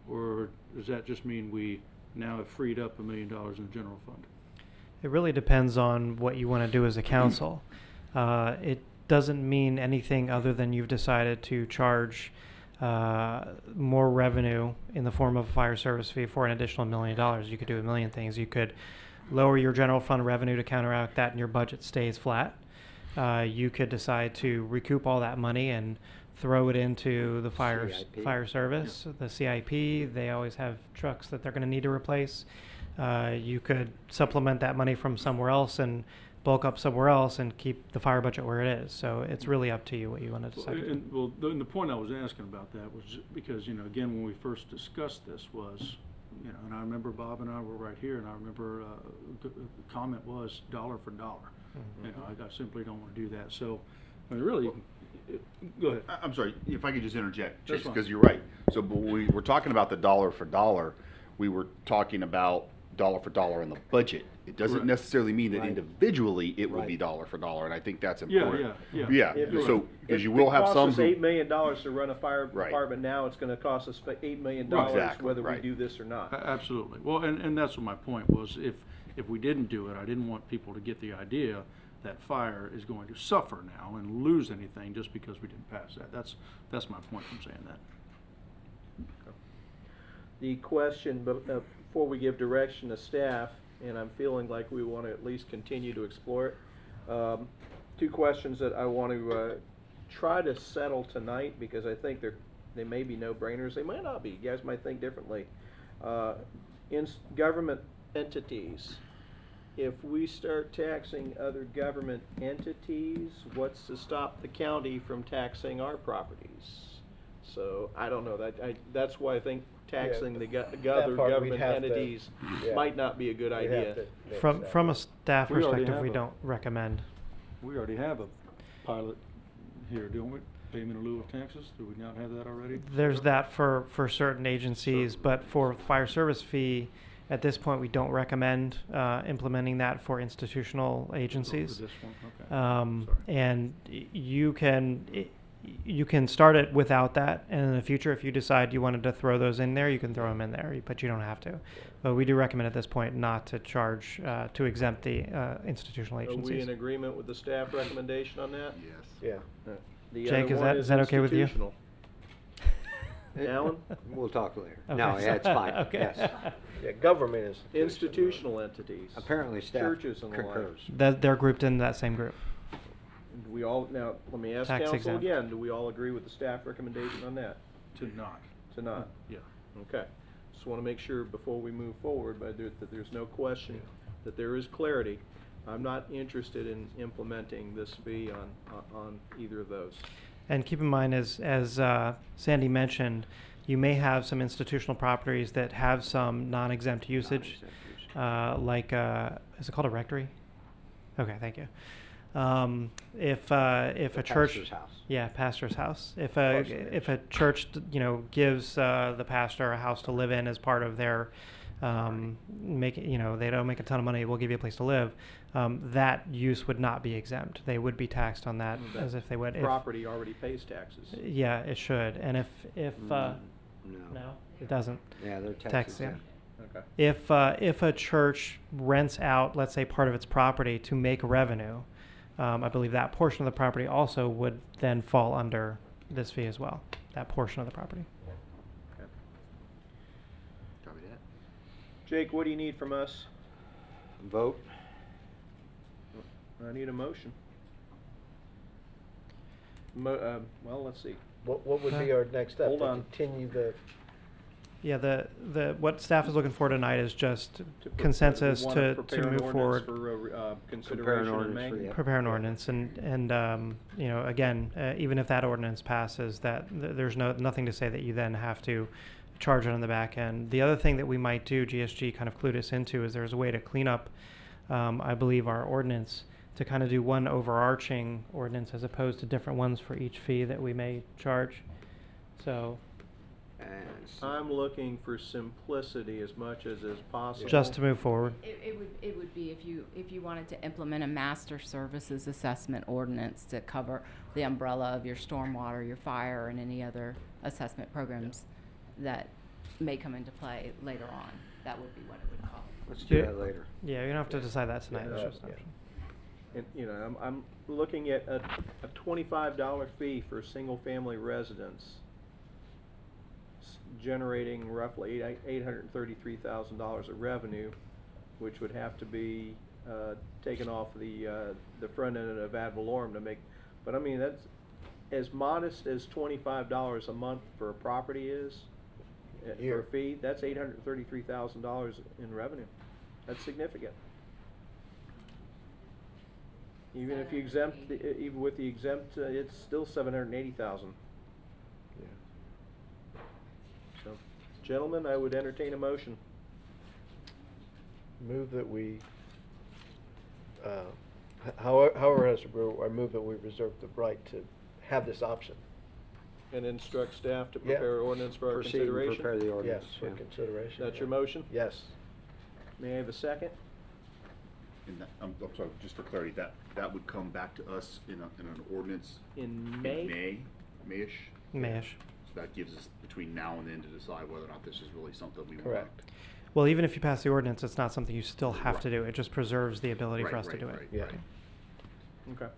or does that just mean we now have freed up $1 million in the general fund? It really depends on what you want to do as a council. It doesn't mean anything other than you've decided to charge more revenue in the form of a fire service fee for an additional $1 million. You could do a million things. You could lower your general fund revenue to counteract that and your budget stays flat. You could decide to recoup all that money and throw it into the fire service, the CIP. They always have trucks that they're going to need to replace. You could supplement that money from somewhere else and bulk up somewhere else and keep the fire budget where it is. So it's really up to you what you want to decide. And the point I was asking about that was because, again, when we first discussed this was, and I remember Bob and I were right here, and I remember the comment was dollar for dollar. Mm-hmm. I simply don't want to do that. So, I mean, really, go ahead. I'm sorry, if I could just interject, That's because fine. you're right. So when we were talking about the dollar for dollar, we were talking about dollar for dollar in the budget. It doesn't Correct. necessarily mean that Right. individually it would Right. be dollar for dollar, and I think that's Yeah, important. yeah. So because you will have some If it costs us $8 million to run a fire Right. department now, it's going to cost us $8 million Exactly, whether right. we do this or not. Absolutely. Well, and that's what my point was. If we didn't do it, I didn't want people to get the idea that fire is going to suffer now and lose anything just because we didn't pass that. That's my point from saying that. The question, before we give direction to staff, and I'm feeling like we want to at least continue to explore it, 2 questions that I want to try to settle tonight, because I think they may be no-brainers. They might not be. You guys might think differently. In government entities, if we start taxing other government entities, what's to stop the county from taxing our properties? So I don't know. That's why I think taxing the other government entities might not be a good idea. From a staff We already perspective, have we a- don't recommend. We already have a pilot here, don't we? Payment in lieu of taxes? Do we not have that already? There's that for certain agencies, but for fire service fee, at this point, we don't recommend implementing that for institutional agencies. For this one? Okay. And you can start it without that, and in the future, if you decide you wanted to throw those in there, you can throw them in there, but you don't have to. But we do recommend at this point not to charge, to exempt the institutional Are we agencies. in agreement with the staff recommendation on that? Yes. Yeah. The Jake, other one is that okay with you? institutional. Alan? We'll talk later. Okay. No, yeah, it's fine. Okay. Yes. Yeah, government is institutional entities. Apparently staff Churches and the like. concurs. They're grouped in that same group. Do we all, now, let me ask Tax council exempt. again, do we all agree with the staff recommendation on that? To not. To not? Yeah. Okay. Just want to make sure before we move forward, but that there's no question, that there is clarity. I'm not interested in implementing this fee on either of those. And keep in mind, as Sandy mentioned, you may have some institutional properties that have some non-exempt usage, like, is it called a rectory? Okay, thank you. If a church, pastor's house. Yeah, pastor's house. If a church, gives the pastor a house to live in as part of their, they don't make a ton of money, we'll give you a place to live. That use would not be exempt. They would be taxed on that as if they would. Property already pays taxes. Yeah, it should. And if no, it doesn't. Yeah, they're tax exempt. Okay. If a church rents out, let's say, part of its property to make revenue, I believe that portion of the property also would then fall under this fee as well. That portion of the property. Okay. Copy that. Jake, what do you need from us? Vote. I need a motion. Well, let's see. What would be our next step? Hold To on. Continue the. Yeah, the what staff is looking for tonight is just consensus We wanna to prepare an move ordinance forward. For consideration in May. Prepare an ordinance, and again, even if that ordinance passes, there's nothing to say that you then have to charge it on the back end. The other thing that we might do, GSG kind of clued us into, is there's a way to clean up, I believe, our ordinance to kind of do one overarching ordinance as opposed to different ones for each fee that we may charge. So. I'm looking for simplicity as much as is possible. Just to move forward. It would be if you wanted to implement a master services assessment ordinance to cover the umbrella of your stormwater, your fire, and any other assessment programs that may come into play later on. That would be what it would call. Let's do that later. Yeah, you don't have to decide that tonight. It's just an option. And, I'm looking at a $25 fee for a single-family residence, generating roughly $833,000 of revenue, which would have to be taken off the front end of ad valorem to make. But I mean, that's as modest as $25 a month for a property is for a fee. That's $833,000 in revenue. That's significant. Even if you exempt, even with the exempt, it's still $780,000. So, gentlemen, I would entertain a motion. Move that we, however, I move that we reserve the right to have this option. And instruct staff to prepare ordinance for our Proceed and consideration? prepare the ordinance, Yes, for yeah. consideration. That's your motion? Yes. May I have a second? And I'm sorry, just for clarity, that would come back to us in an ordinance In May? May-ish? May-ish. So that gives us between now and then to decide whether or not this is really something we want. Correct. Well, even if you pass the ordinance, it's not something you still have to do. It just preserves the ability for us to do it. Yeah. Okay.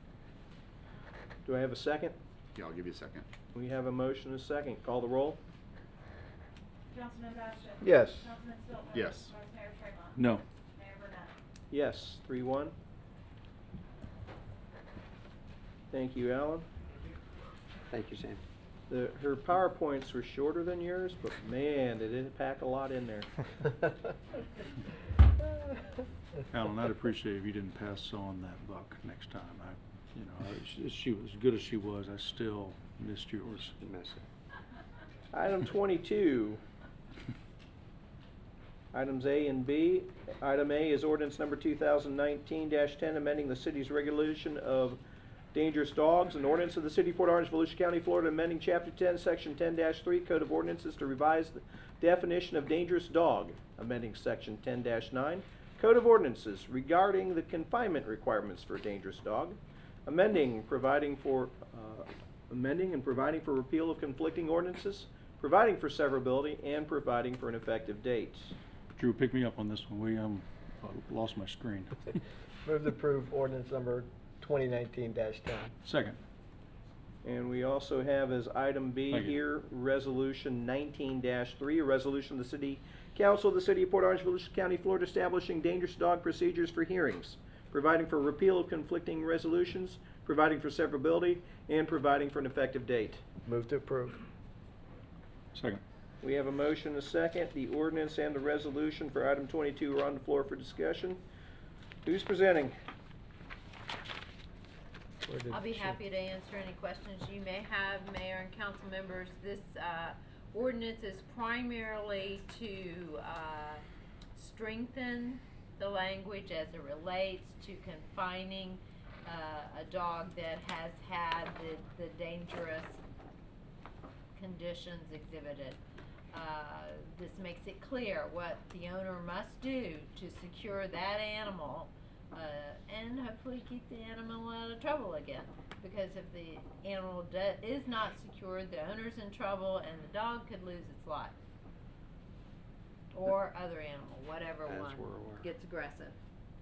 Do I have a second? Yeah, I'll give you a second. We have a motion and a second. Call the roll. Councilman Bastian? Yes. Councilman Stiltner? Yes. Vice Mayor Tremont? No. Mayor Burnett? Yes, 3-1. Thank you, Alan. Thank you, Sam. Her PowerPoints were shorter than yours, but man, they did pack a lot in there. Alan, I'd appreciate if you didn't pass on that buck next time. She was as good as she was. I still missed yours. Item 22. Items A and B. Item A is ordinance number 2019-10, amending the city's regulation of dangerous dogs. An ordinance of the City of Port Orange, Volusia County, Florida, amending Chapter 10, Section 10-3, Code of Ordinances to revise the definition of dangerous dog, amending Section 10-9, Code of Ordinances regarding the confinement requirements for a dangerous dog, amending and providing for repeal of conflicting ordinances, providing for severability, and providing for an effective date. Drew, pick me up on this one. I lost my screen. Move to approve ordinance number 2019-10. Second. And we also have as item B Thank you. here, Resolution 19-3, a resolution of the City Council of the City of Port Orange, Volusia County, Florida, establishing dangerous dog procedures for hearings, providing for repeal of conflicting resolutions, providing for severability, and providing for an effective date. Move to approve. Second. We have a motion and a second. The ordinance and the resolution for item 22 are on the floor for discussion. Who's presenting? I'll be happy to answer any questions you may have, Mayor and council members. This ordinance is primarily to strengthen the language as it relates to confining a dog that has had the dangerous conditions exhibited. This makes it clear what the owner must do to secure that animal and hopefully keep the animal out of trouble again. Because if the animal is not secured, the owner's in trouble and the dog could lose its life. Or other animal, whatever one gets aggressive.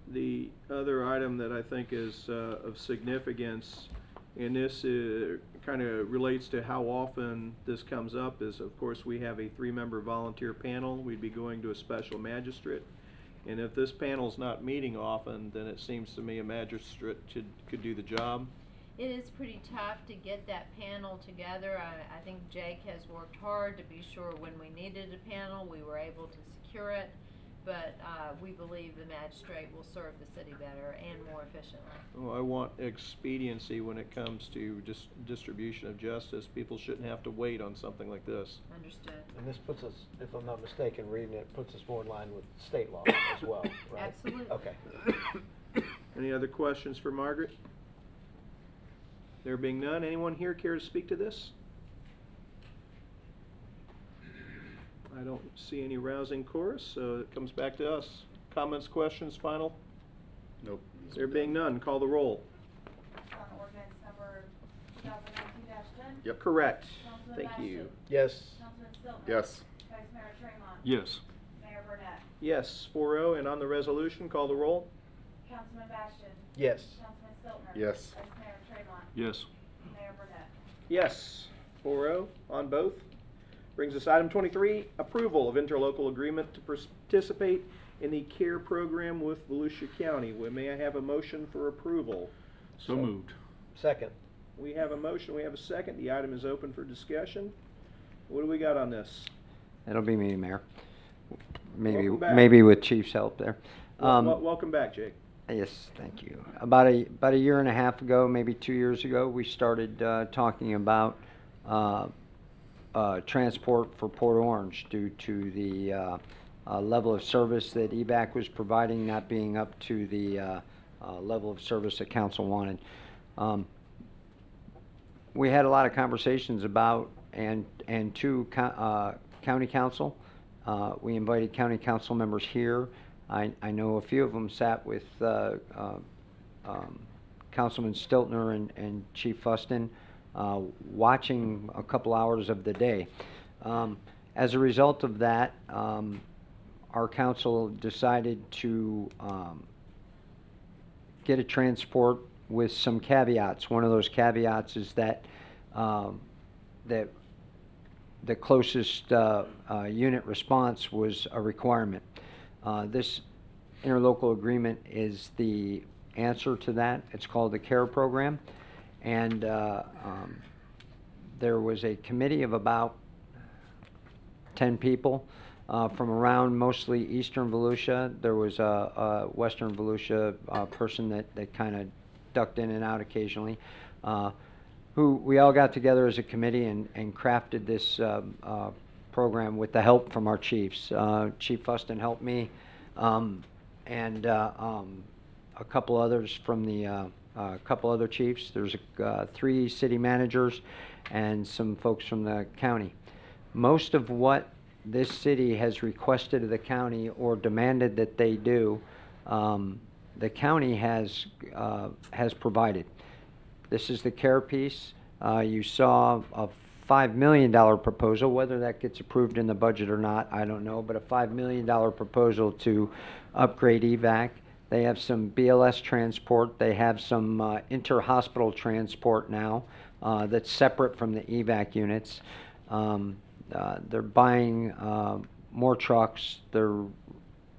The other item that I think is of significance, and this kind of relates to how often this comes up, is of course we have a 3-member volunteer panel. We'd be going to a special magistrate. And if this panel's not meeting often, then it seems to me a magistrate could do the job. It is pretty tough to get that panel together. I think Jake has worked hard to be sure when we needed a panel, we were able to secure it. But we believe the magistrate will serve the city better and more efficiently. Well, I want expediency when it comes to distribution of justice. People shouldn't have to wait on something like this. Understood. And this puts us, if I'm not mistaken, reading it, puts us more in line with state law as well, right? Absolutely. Okay. Any other questions for Margaret? There being none, anyone here care to speak to this? I don't see any rousing chorus, so it comes back to us. Comments, questions, final? Nope. There being none, call the roll. On ordinance number 2019-10? Yep. Correct. Councilman Thank Bastian? you. Yes. Councilman Stiltner? Yes. Vice Mayor Tremont? Yes. Mayor Burnett? Yes, 4-0, and on the resolution, call the roll. Councilman Bastian? Yes. Councilman Stiltner? Yes. Vice Mayor Tremont? Yes. Mayor Burnett? Yes, 4-0 on both. Brings us item 23, approval of interlocal agreement to participate in the CARE program with Volusia County. May I have a motion for approval? So moved. Second. We have a motion, we have a second. The item is open for discussion. What do we got on this? That'll be me, Mayor. Maybe Welcome back. maybe with Chief's help there. Welcome back, Jake. Yes, thank you. About a year and a half ago, maybe 2 years ago, we started talking about transport for Port Orange due to the level of service that EVAC was providing not being up to the level of service that council wanted. We had a lot of conversations about and to county council. We invited county council members here. I know a few of them sat with Councilman Stiltner and Chief Fuston, watching a couple hours of the day. As a result of that, our council decided to get a transport with some caveats. One of those caveats is that that the closest unit response was a requirement. This interlocal agreement is the answer to that. It's called the CARE program. And there was a committee of about 10 people from around mostly eastern Volusia. There was a western Volusia person that kind of ducked in and out occasionally, who we all got together as a committee and crafted this program with the help from our chiefs. Chief Fuston helped me, and a couple others from the couple other chiefs. There's 3 city managers and some folks from the county. Most of what this city has requested of the county or demanded that they do, the county has provided. This is the CARE piece. You saw a $5 million proposal. Whether that gets approved in the budget or not, I don't know, but a $5 million proposal to upgrade EVAC. They have some BLS transport. They have some inter-hospital transport now that's separate from the EVAC units. They're buying more trucks. They're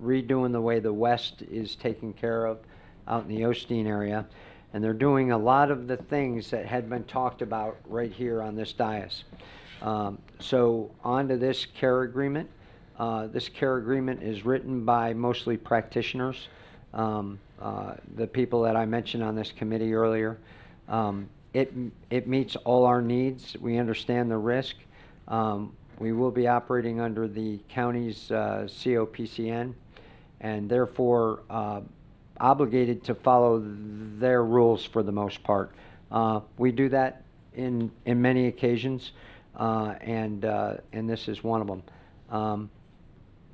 redoing the way the West is taken care of out in the Osteen area. And they're doing a lot of the things that had been talked about right here on this dais. So on to this care agreement. This care agreement is written by mostly practitioners, the people that I mentioned on this committee earlier. It meets all our needs. We understand the risk. We will be operating under the county's COPCN, and therefore obligated to follow their rules for the most part. We do that in many occasions, and this is one of them.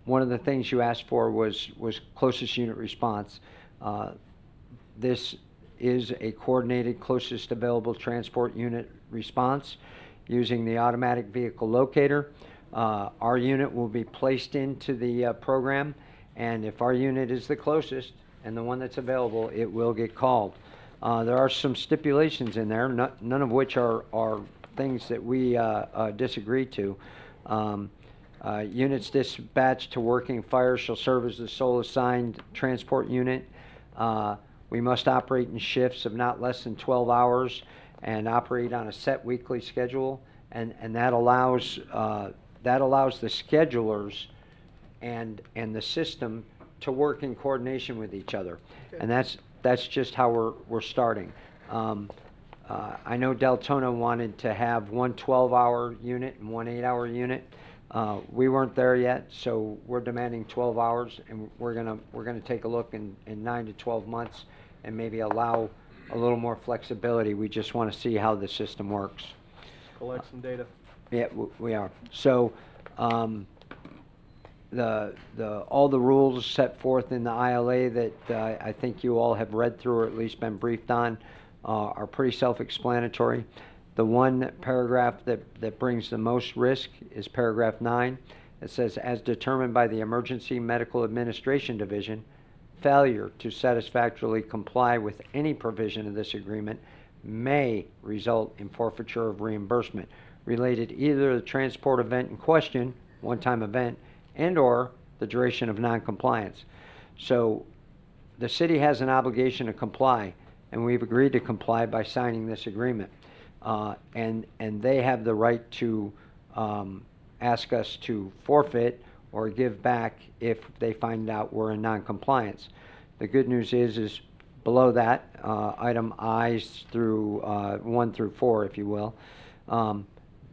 One of the things you asked for was closest unit response. This is a coordinated closest available transport unit response using the automatic vehicle locator. Our unit will be placed into the program, and if our unit is the closest and the one that's available, it will get called. There are some stipulations in there, none of which are things that we disagree to. Units dispatched to working fire shall serve as the sole assigned transport unit. We must operate in shifts of not less than 12 hours and operate on a set weekly schedule, and that allows the schedulers and the system to work in coordination with each other. Okay. And that's just how we're starting. I know Deltona wanted to have one 12-hour unit and one 8-hour unit. We weren't there yet, so we're demanding 12 hours, and we're gonna take a look in 9 to 12 months and maybe allow a little more flexibility. We just want to see how the system works. Collect some data. Yeah, we are. So all the rules set forth in the ILA that I think you all have read through or at least been briefed on are pretty self-explanatory. The one paragraph that brings the most risk is paragraph 9. It says, as determined by the Emergency Medical Administration Division, failure to satisfactorily comply with any provision of this agreement may result in forfeiture of reimbursement related either to the transport event in question, one-time event, and or the duration of non-compliance. So the city has an obligation to comply, and we've agreed to comply by signing this agreement. And they have the right to ask us to forfeit or give back if they find out we're in non-compliance. The good news is below that, item I's through 1 through 4, if you will,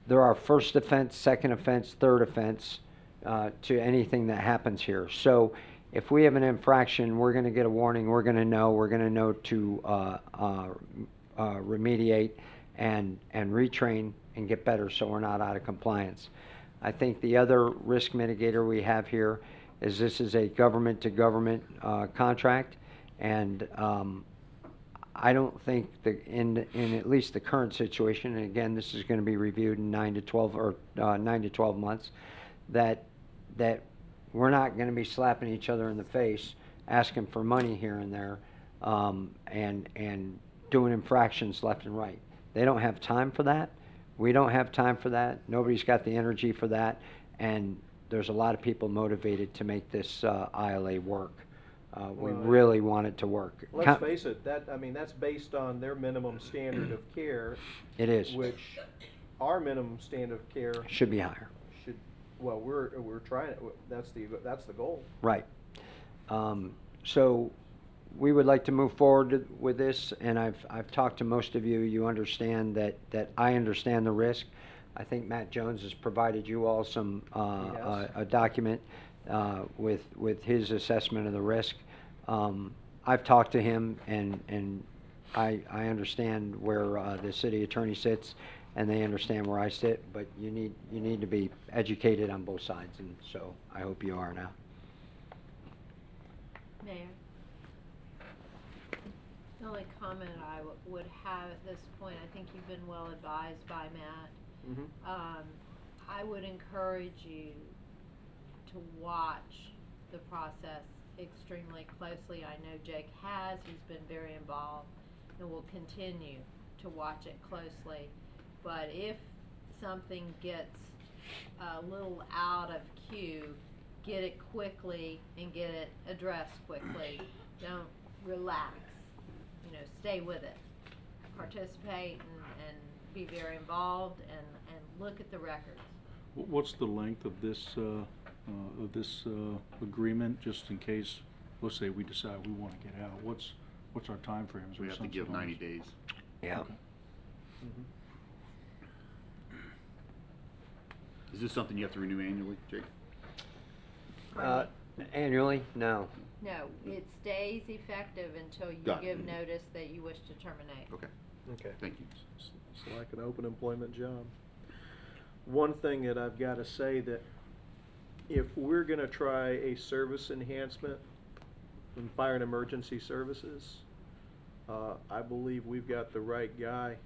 there are first offense, second offense, third offense to anything that happens here. So if we have an infraction, we're going to get a warning, we're going to know to remediate and retrain and get better so we're not out of compliance. I think the other risk mitigator we have here is this is a government-to-government contract, and I don't think that in at least the current situation, and again this is going to be reviewed in 9 to 12 months, that we're not going to be slapping each other in the face, asking for money here and there, and doing infractions left and right. They don't have time for that. We don't have time for that. Nobody's got the energy for that, and there's a lot of people motivated to make this ILA work. We really want it to work. Let's face it, that's based on their minimum standard of care. It is. Which our minimum standard of care should be higher. Well, we're trying. That's the goal. Right. So we would like to move forward with this, and I've talked to most of you. You understand that I understand the risk. I think Matt Jones has provided you all some a document with his assessment of the risk. I've talked to him, and I understand where the city attorney sits, and they understand where I sit. But you need to be educated on both sides, and so I hope you are now. Mayor. The only comment I would have at this point, I think you've been well advised by Matt. Mm-hmm. I would encourage you to watch the process extremely closely. I know Jake has. He's been very involved and will continue to watch it closely. But if something gets a little out of queue, get it quickly and get it addressed quickly. Don't relax. Stay with it. Participate and be very involved and look at the records. What's the length of this agreement, just in case, let's say we decide we want to get out? What's our time frames? We have to give 90 days. Yeah. Okay. Is this something you have to renew annually, Jake? Annually? No. No, it stays effective until you Got it. give notice that you wish to terminate. Okay. Okay. Thank you. It's like an open employment job. One thing that I've got to say, that if we're going to try a service enhancement in fire and emergency services, I believe we've got the right guy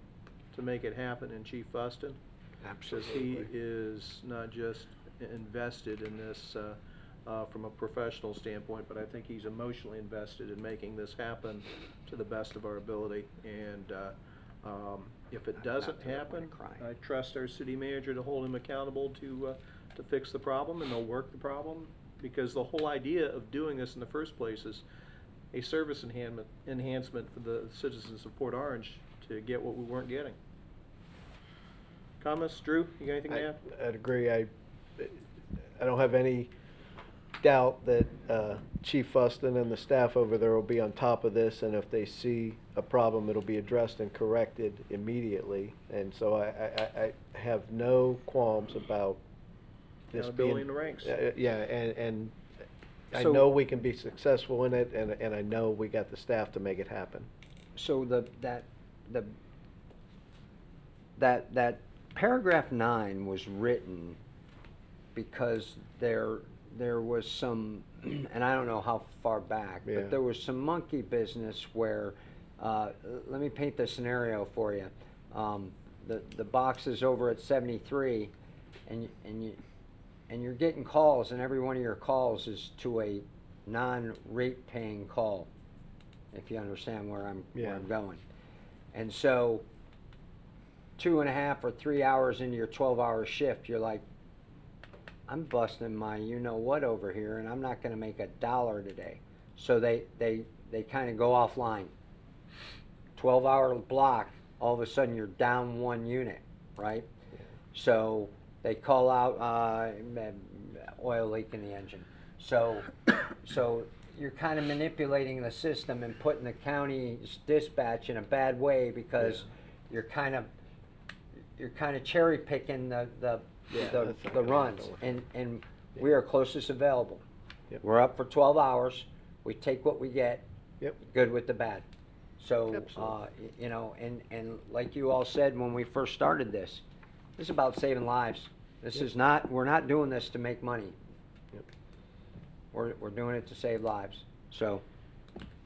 to make it happen in Chief Fuston. Because he is not just invested in this from a professional standpoint, but I think he's emotionally invested in making this happen to the best of our ability. And if it doesn't happen, I trust our city manager to hold him accountable to fix the problem, and they'll work the problem, because the whole idea of doing this in the first place is a service enhancement for the citizens of Port Orange to get what we weren't getting. Comments, Drew? You got anything to add? I'd agree. I don't have any doubt that Chief Fuston and the staff over there will be on top of this, and if they see a problem, it'll be addressed and corrected immediately. And so I have no qualms about this Accountability being in the ranks. Yeah, and I So- know we can be successful in it, and I know we got the staff to make it happen. So that paragraph 9 was written because there was some, and I don't know how far back, Yeah. but there was some monkey business where, let me paint the scenario for you. The box is over at 73, and you're getting calls, and every one of your calls is to a non-rate paying call, if you understand where I'm going. And so 2.5 or 3 hours into your 12-hour shift, you're like, I'm busting my you-know-what over here, and I'm not going to make $1 today. So they kind of go offline. 12-hour block, all of a sudden you're down 1 unit, right? Yeah. So they call out oil leak in the engine. So you're kind of manipulating the system and putting the county's dispatch in a bad way, because you're kind of cherry picking the runs, and we are closest available. Yep. We're up for 12 hours. We take what we get. Yep. Good with the bad. So Absolutely. you know, and like you all said when we first started this is about saving lives. This is not. We're not doing this to make money. Yep. We're doing it to save lives. So.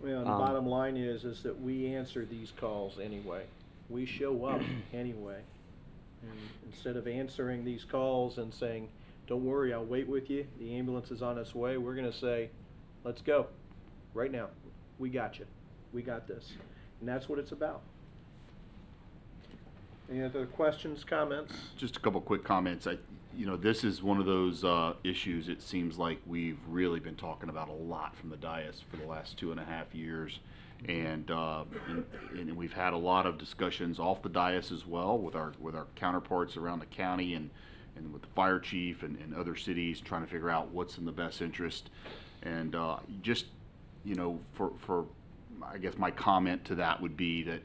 Well, and the bottom line is that we answer these calls anyway. We show up anyway. And instead of answering these calls and saying, don't worry, I'll wait with you, the ambulance is on its way, we're going to say, let's go. Right now. We got you. We got this. And that's what it's about. Any other questions, comments? Just a couple quick comments. This is one of those issues, it seems like we've really been talking about a lot from the dais for the last 2.5 years. And we've had a lot of discussions off the dais as well with our counterparts around the county and with the fire chief and other cities, trying to figure out what's in the best interest. And for I guess my comment to that would be that,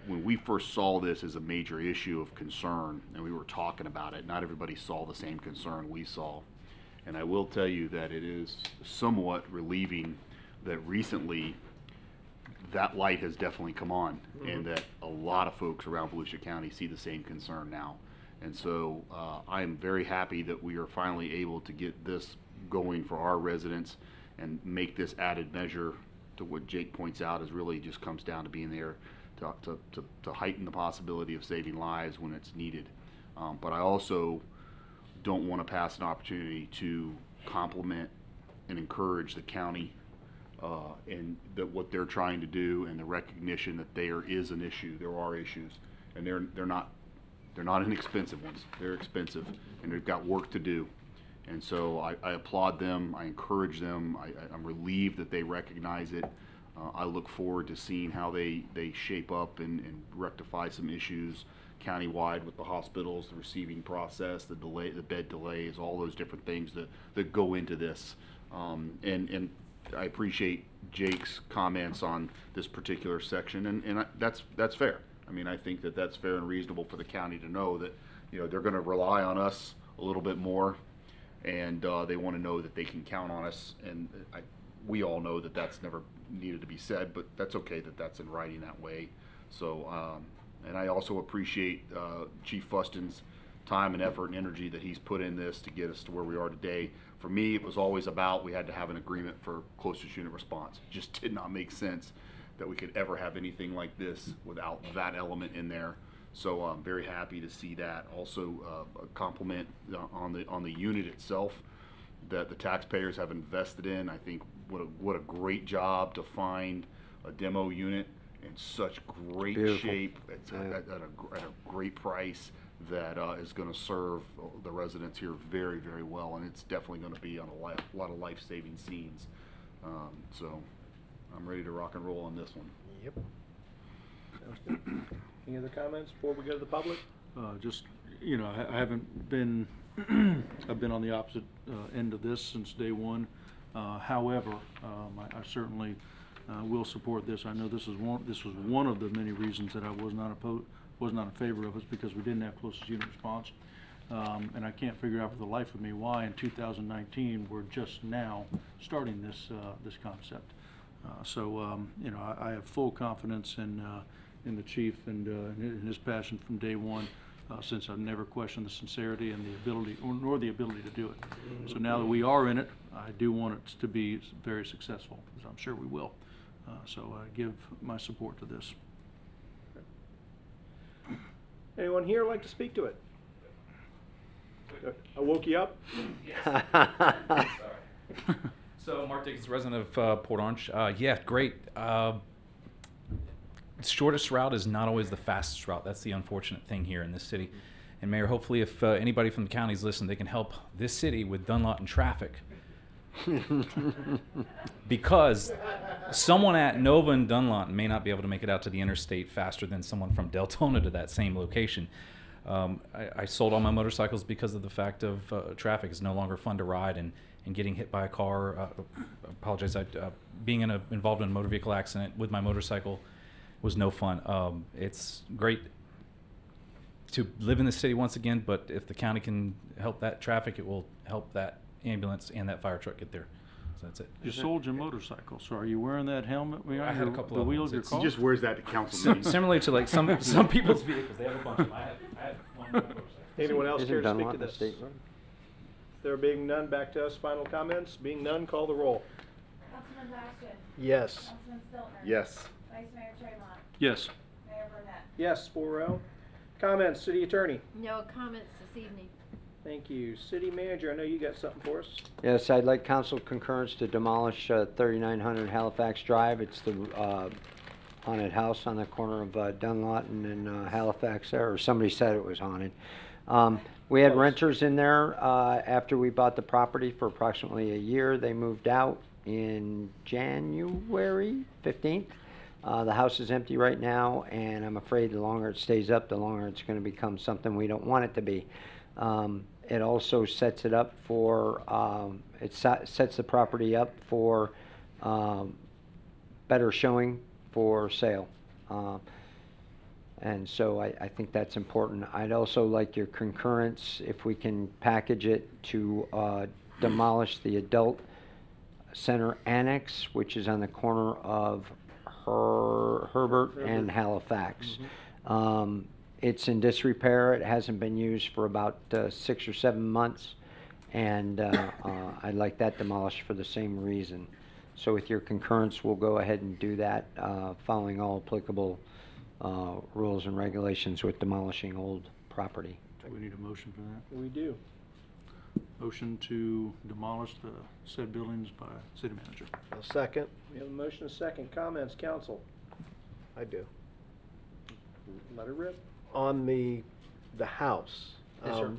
when we first saw this as a major issue of concern and we were talking about it, not everybody saw the same concern we saw. And I will tell you that it is somewhat relieving that recently that light has definitely come on, and that a lot of folks around Volusia County see the same concern now. And so I am very happy that we are finally able to get this going for our residents and make this added measure to what Jake points out is really just comes down to being there to heighten the possibility of saving lives when it's needed. But I also don't want to pass an opportunity to compliment and encourage the county and that what they're trying to do, and the recognition that there is an issue. There are issues, and they're not inexpensive ones. They're expensive, and they've got work to do. And so I applaud them. I encourage them. I'm relieved that they recognize it. I look forward to seeing how they shape up and rectify some issues countywide with the hospitals, the receiving process, the delay, the bed delays, all those different things that go into this. And I appreciate Jake's comments on this particular section, and that's fair. I mean, I think that that's fair and reasonable for the county to know that, you know, they're going to rely on us a little bit more, and they want to know that they can count on us. And we all know that that's never needed to be said, but that's okay that that's in writing that way. So, and I also appreciate Chief Fuston's time and effort and energy that he's put in this to get us to where we are today. For me, it was always about we had to have an agreement for closest unit response. It just did not make sense that we could ever have anything like this without that element in there. So I'm very happy to see that. Also, a compliment on the unit itself that the taxpayers have invested in. I think what a great job to find a demo unit in such great shape at a great price that is going to serve the residents here very, very well, and it's definitely going to be on a lot of life-saving scenes. So I'm ready to rock and roll on this one. Yep. Sounds good. Any other comments before we go to the public? Just, you know, I haven't been, I've been on the opposite end of this since day one. However, I certainly will support this. I know this was one of the many reasons that I was not in favor of it, because we didn't have closest unit response. And I can't figure out for the life of me why in 2019 we're just now starting this this concept. You know, I have full confidence in the chief and in his passion from day one, since I've never questioned the sincerity and the ability, nor the ability to do it. So now that we are in it, I do want it to be very successful, as I'm sure we will. So I give my support to this. Anyone here like to speak to it? I woke you up? Sorry. So Mark Dickens, resident of Port Orange. Yeah, great. Shortest route is not always the fastest route. That's the unfortunate thing here in this city. And Mayor, hopefully if anybody from the counties listen, they can help this city with Dunlawton traffic. Because someone at Nova and Dunlawton may not be able to make it out to the interstate faster than someone from Deltona to that same location. I sold all my motorcycles because of the fact of traffic is no longer fun to ride, and getting hit by a car. I apologize. Being involved in a motor vehicle accident with my motorcycle was no fun. It's great to live in the city once again, but if the county can help that traffic, it will help that ambulance and that fire truck get there. So that's it. You sold your motorcycle, so are you wearing that helmet I had a couple the of wheel of your car? He just wears that to council meetings. Similarly to like some people's vehicles, they have a bunch of them. I had one motorcycle. Anyone else care to speak to Dunlawton this? State Road? There being none, back to us. Final comments. Being none, call the roll. Councilman Bastian? Yes. Councilman Stiltner? Yes. Vice Mayor Tremont? Yes. Mayor Burnett? Yes, 4-0. Comments, City Attorney? No comments this evening. Thank you. City Manager, I know you got something for us. Yes, I'd like council concurrence to demolish 3900 Halifax Drive. It's the haunted house on the corner of Dunlawton and Halifax there, or somebody said it was haunted. We had renters in there after we bought the property for approximately a year. They moved out in January 15th. The house is empty right now, and I'm afraid the longer it stays up, the longer it's going to become something we don't want it to be. It also sets it up for, sets the property up for better showing for sale. And so I think that's important. I'd also like your concurrence, if we can package it, to demolish the adult center annex, which is on the corner of Herbert and Halifax. It's in disrepair. It hasn't been used for about 6 or 7 months, and I'd like that demolished for the same reason. So with your concurrence, we'll go ahead and do that, following all applicable rules and regulations with demolishing old property. Do we need a motion for that? We do. Motion to demolish the said buildings by city manager. A second. We have a motion, and a second. Comments, council? I do. Let it rip. On the house. Yes, sir.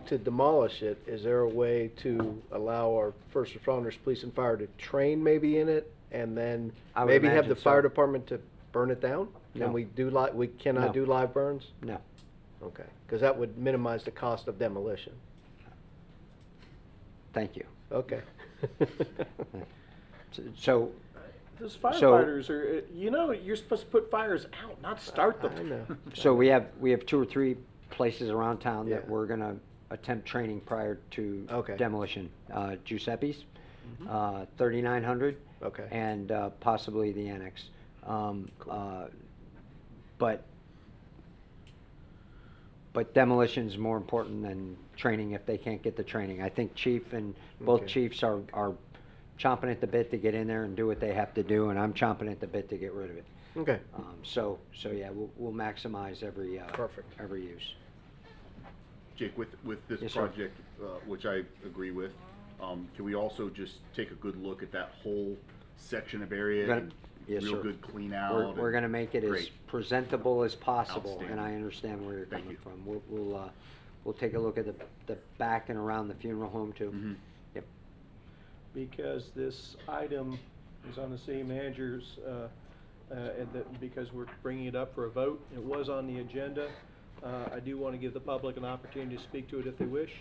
To demolish it, is there a way to allow our first responders, police and fire to train maybe in it, and then I would maybe have imagine the fire so. department to burn it down? No. Can we do we cannot No. do live burns? No. Okay, because that would minimize the cost of demolition. Thank you. Okay. So, Those firefighters are, you know, you're supposed to put fires out, not start them. I know. So we have 2 or 3 places around town that Yeah. we're gonna attempt training prior to demolition. Giuseppe's, 3900. Okay. And possibly the annex. But demolition's more important than training if they can't get the training. I think Chief and both Okay. chiefs are chomping at the bit to get in there and do what they have to do, and I'm chomping at the bit to get rid of it. Okay. So yeah, we'll maximize every every use. Jake, with this Yes, sir. project, which I agree with, can we also just take a good look at that whole section of area? And Yes, real sir. good clean out? We're gonna make it as Great. presentable as possible, and Outstanding. I understand where you're coming from. We'll take a look at the back and around the funeral home too. Mm-hmm. Yep. Because this item is on the city manager's, and because we're bringing it up for a vote, it was on the agenda. I do want to give the public an opportunity to speak to it if they wish.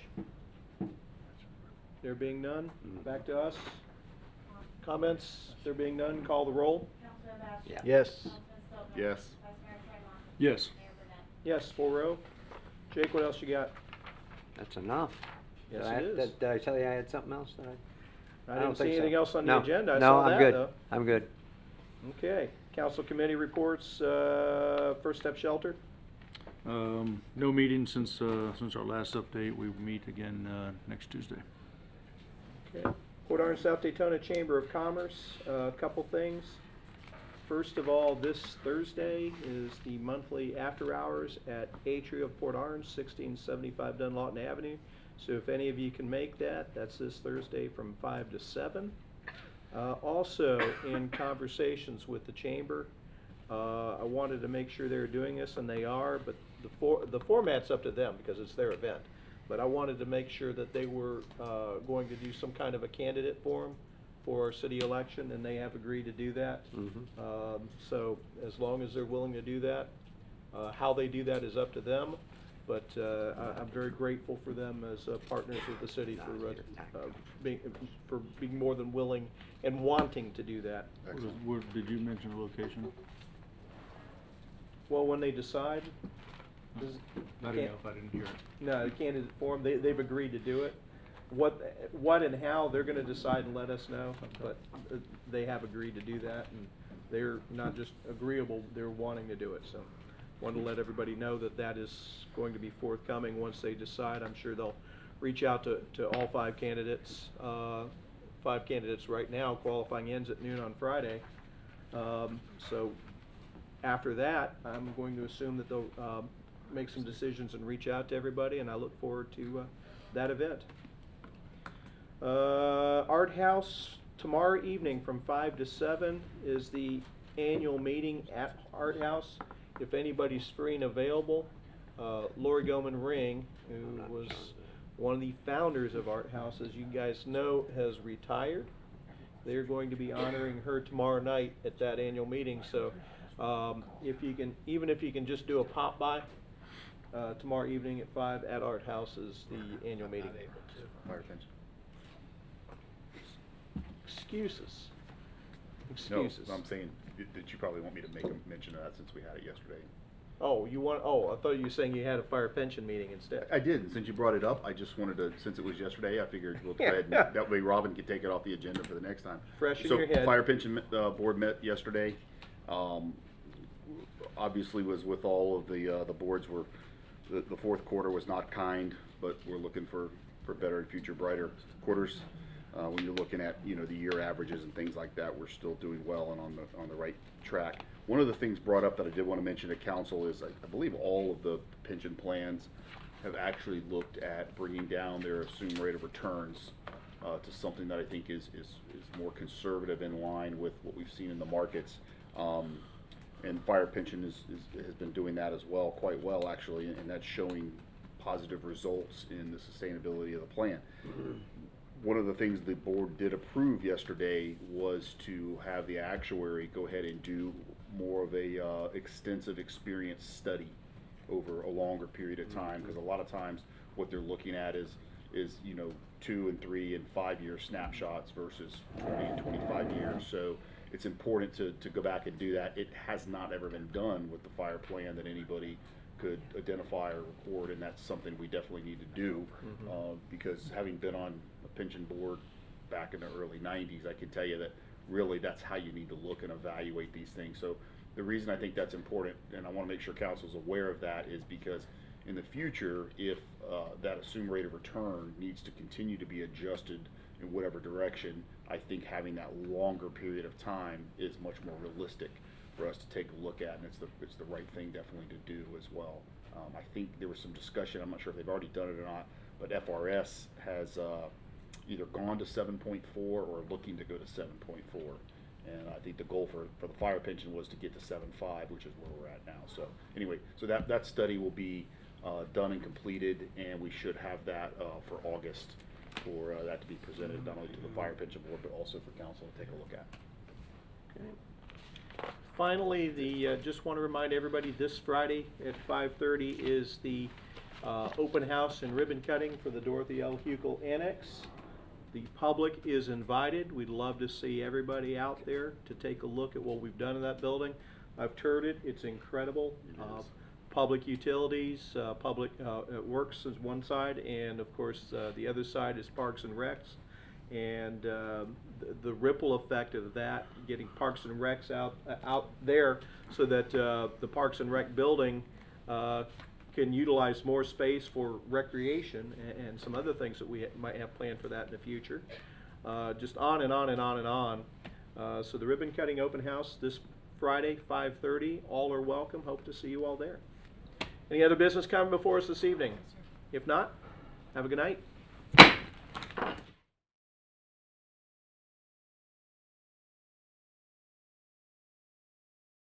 There being none, back to us. Comments? There being none, call the roll. Yeah. Yes. Yes. Yes. Yes, 4-0. Jake, what else you got? That's enough. Yes, Did I- it is. Did I tell you I had something else? I don't didn't see think so. anything else on the No. agenda. I No, saw I'm that, good. though. I'm good. Okay. Council committee reports, First Step Shelter. No meeting since our last update. We meet again next Tuesday. Okay. Port Orange South Daytona Chamber of Commerce, a couple things. First of all, this Thursday is the monthly after hours at Atria of Port Orange, 1675 Dunlawton Avenue. So if any of you can make that, that's this Thursday from 5 to 7. Also, in conversations with the chamber, I wanted to make sure they were doing this, and they are, but the format's up to them because it's their event. But I wanted to make sure that they were going to do some kind of a candidate forum for our city election, and they have agreed to do that. So as long as they're willing to do that, how they do that is up to them. But I'm very grateful for them as partners with the city for being more than willing and wanting to do that. Where, did you mention a location? Well, when they decide. I don't know if I didn't hear it. No, the candidate forum, they've agreed to do it. What and how, they're gonna decide and let us know, but they have agreed to do that, and they're not just agreeable, they're wanting to do it, so. Wanted to let everybody know that that is going to be forthcoming once they decide. I'm sure they'll reach out to all 5 candidates. 5 candidates right now, qualifying ends at noon on Friday. So after that, I'm going to assume that they'll make some decisions and reach out to everybody, and I look forward to that event. Art House, tomorrow evening from 5 to 7 is the annual meeting at Art House. If anybody's free and available, Lori Goman Ring, who was one of the founders of Art House, as you guys know, has retired. They're going to be honoring her tomorrow night at that annual meeting. So if you can, even if you can just do a pop by tomorrow evening at 5 at Art House is the annual meeting. Fire pension. Excuses. No, Excuses. I'm saying that you probably want me to make a mention of that since we had it yesterday. Oh, you want? Oh, I thought you were saying you had a fire pension meeting instead. I did, and since you brought it up, I just wanted to, since it was yesterday, I figured we'll go ahead, and that way Robin could take it off the agenda for the next time. Fresh in so your head. Fire pension board met yesterday. Obviously, was with all of the boards were the fourth quarter was not kind, but we're looking for better and future brighter quarters. When you're looking at the year averages and things like that, we're still doing well and on the right track. One of the things brought up that I did want to mention to council is I believe all of the pension plans have actually looked at bringing down their assumed rate of returns to something that I think is more conservative in line with what we've seen in the markets. And fire pension has been doing that as well, quite well actually, and that's showing positive results in the sustainability of the plan. one of the things the board did approve yesterday was to have the actuary go ahead and do more of a extensive experience study over a longer period of time, because a lot of times what they're looking at is 2 and 3 and 5 year snapshots versus 20 and 25 years. So it's important to go back and do that. It has not ever been done with the fire plan that anybody could identify or record, and that's something we definitely need to do. Because having been on a pension board back in the early 90s, I can tell you that really that's how you need to look and evaluate these things. So the reason I think that's important, and I want to make sure council's aware of that, is because in the future, if that assumed rate of return needs to continue to be adjusted in whatever direction, I think having that longer period of time is much more realistic for us to take a look at, and it's the right thing definitely to do as well. I think there was some discussion, I'm not sure if they've already done it or not, but FRS has either gone to 7.4 or looking to go to 7.4. And I think the goal for the fire pension was to get to 7.5, which is where we're at now. So anyway, so that study will be done and completed, and we should have that for August for that to be presented not only to the fire pension board but also for council to take a look at. Okay. Finally, just want to remind everybody, this Friday at 5:30 is the open house and ribbon cutting for the Dorothy L. Huckel Annex. The public is invited. We'd love to see everybody out there to take a look at what we've done in that building. I've toured it. It's incredible. Public utilities, public works is one side, and of course the other side is Parks and Recs. And the ripple effect of that, getting Parks and Recs out there so that the Parks and Rec building can utilize more space for recreation and some other things that we might have planned for that in the future. Just on and on and on and on. So the ribbon cutting open house this Friday, 5:30. All are welcome. Hope to see you all there. Any other business coming before us this evening? If not, have a good night.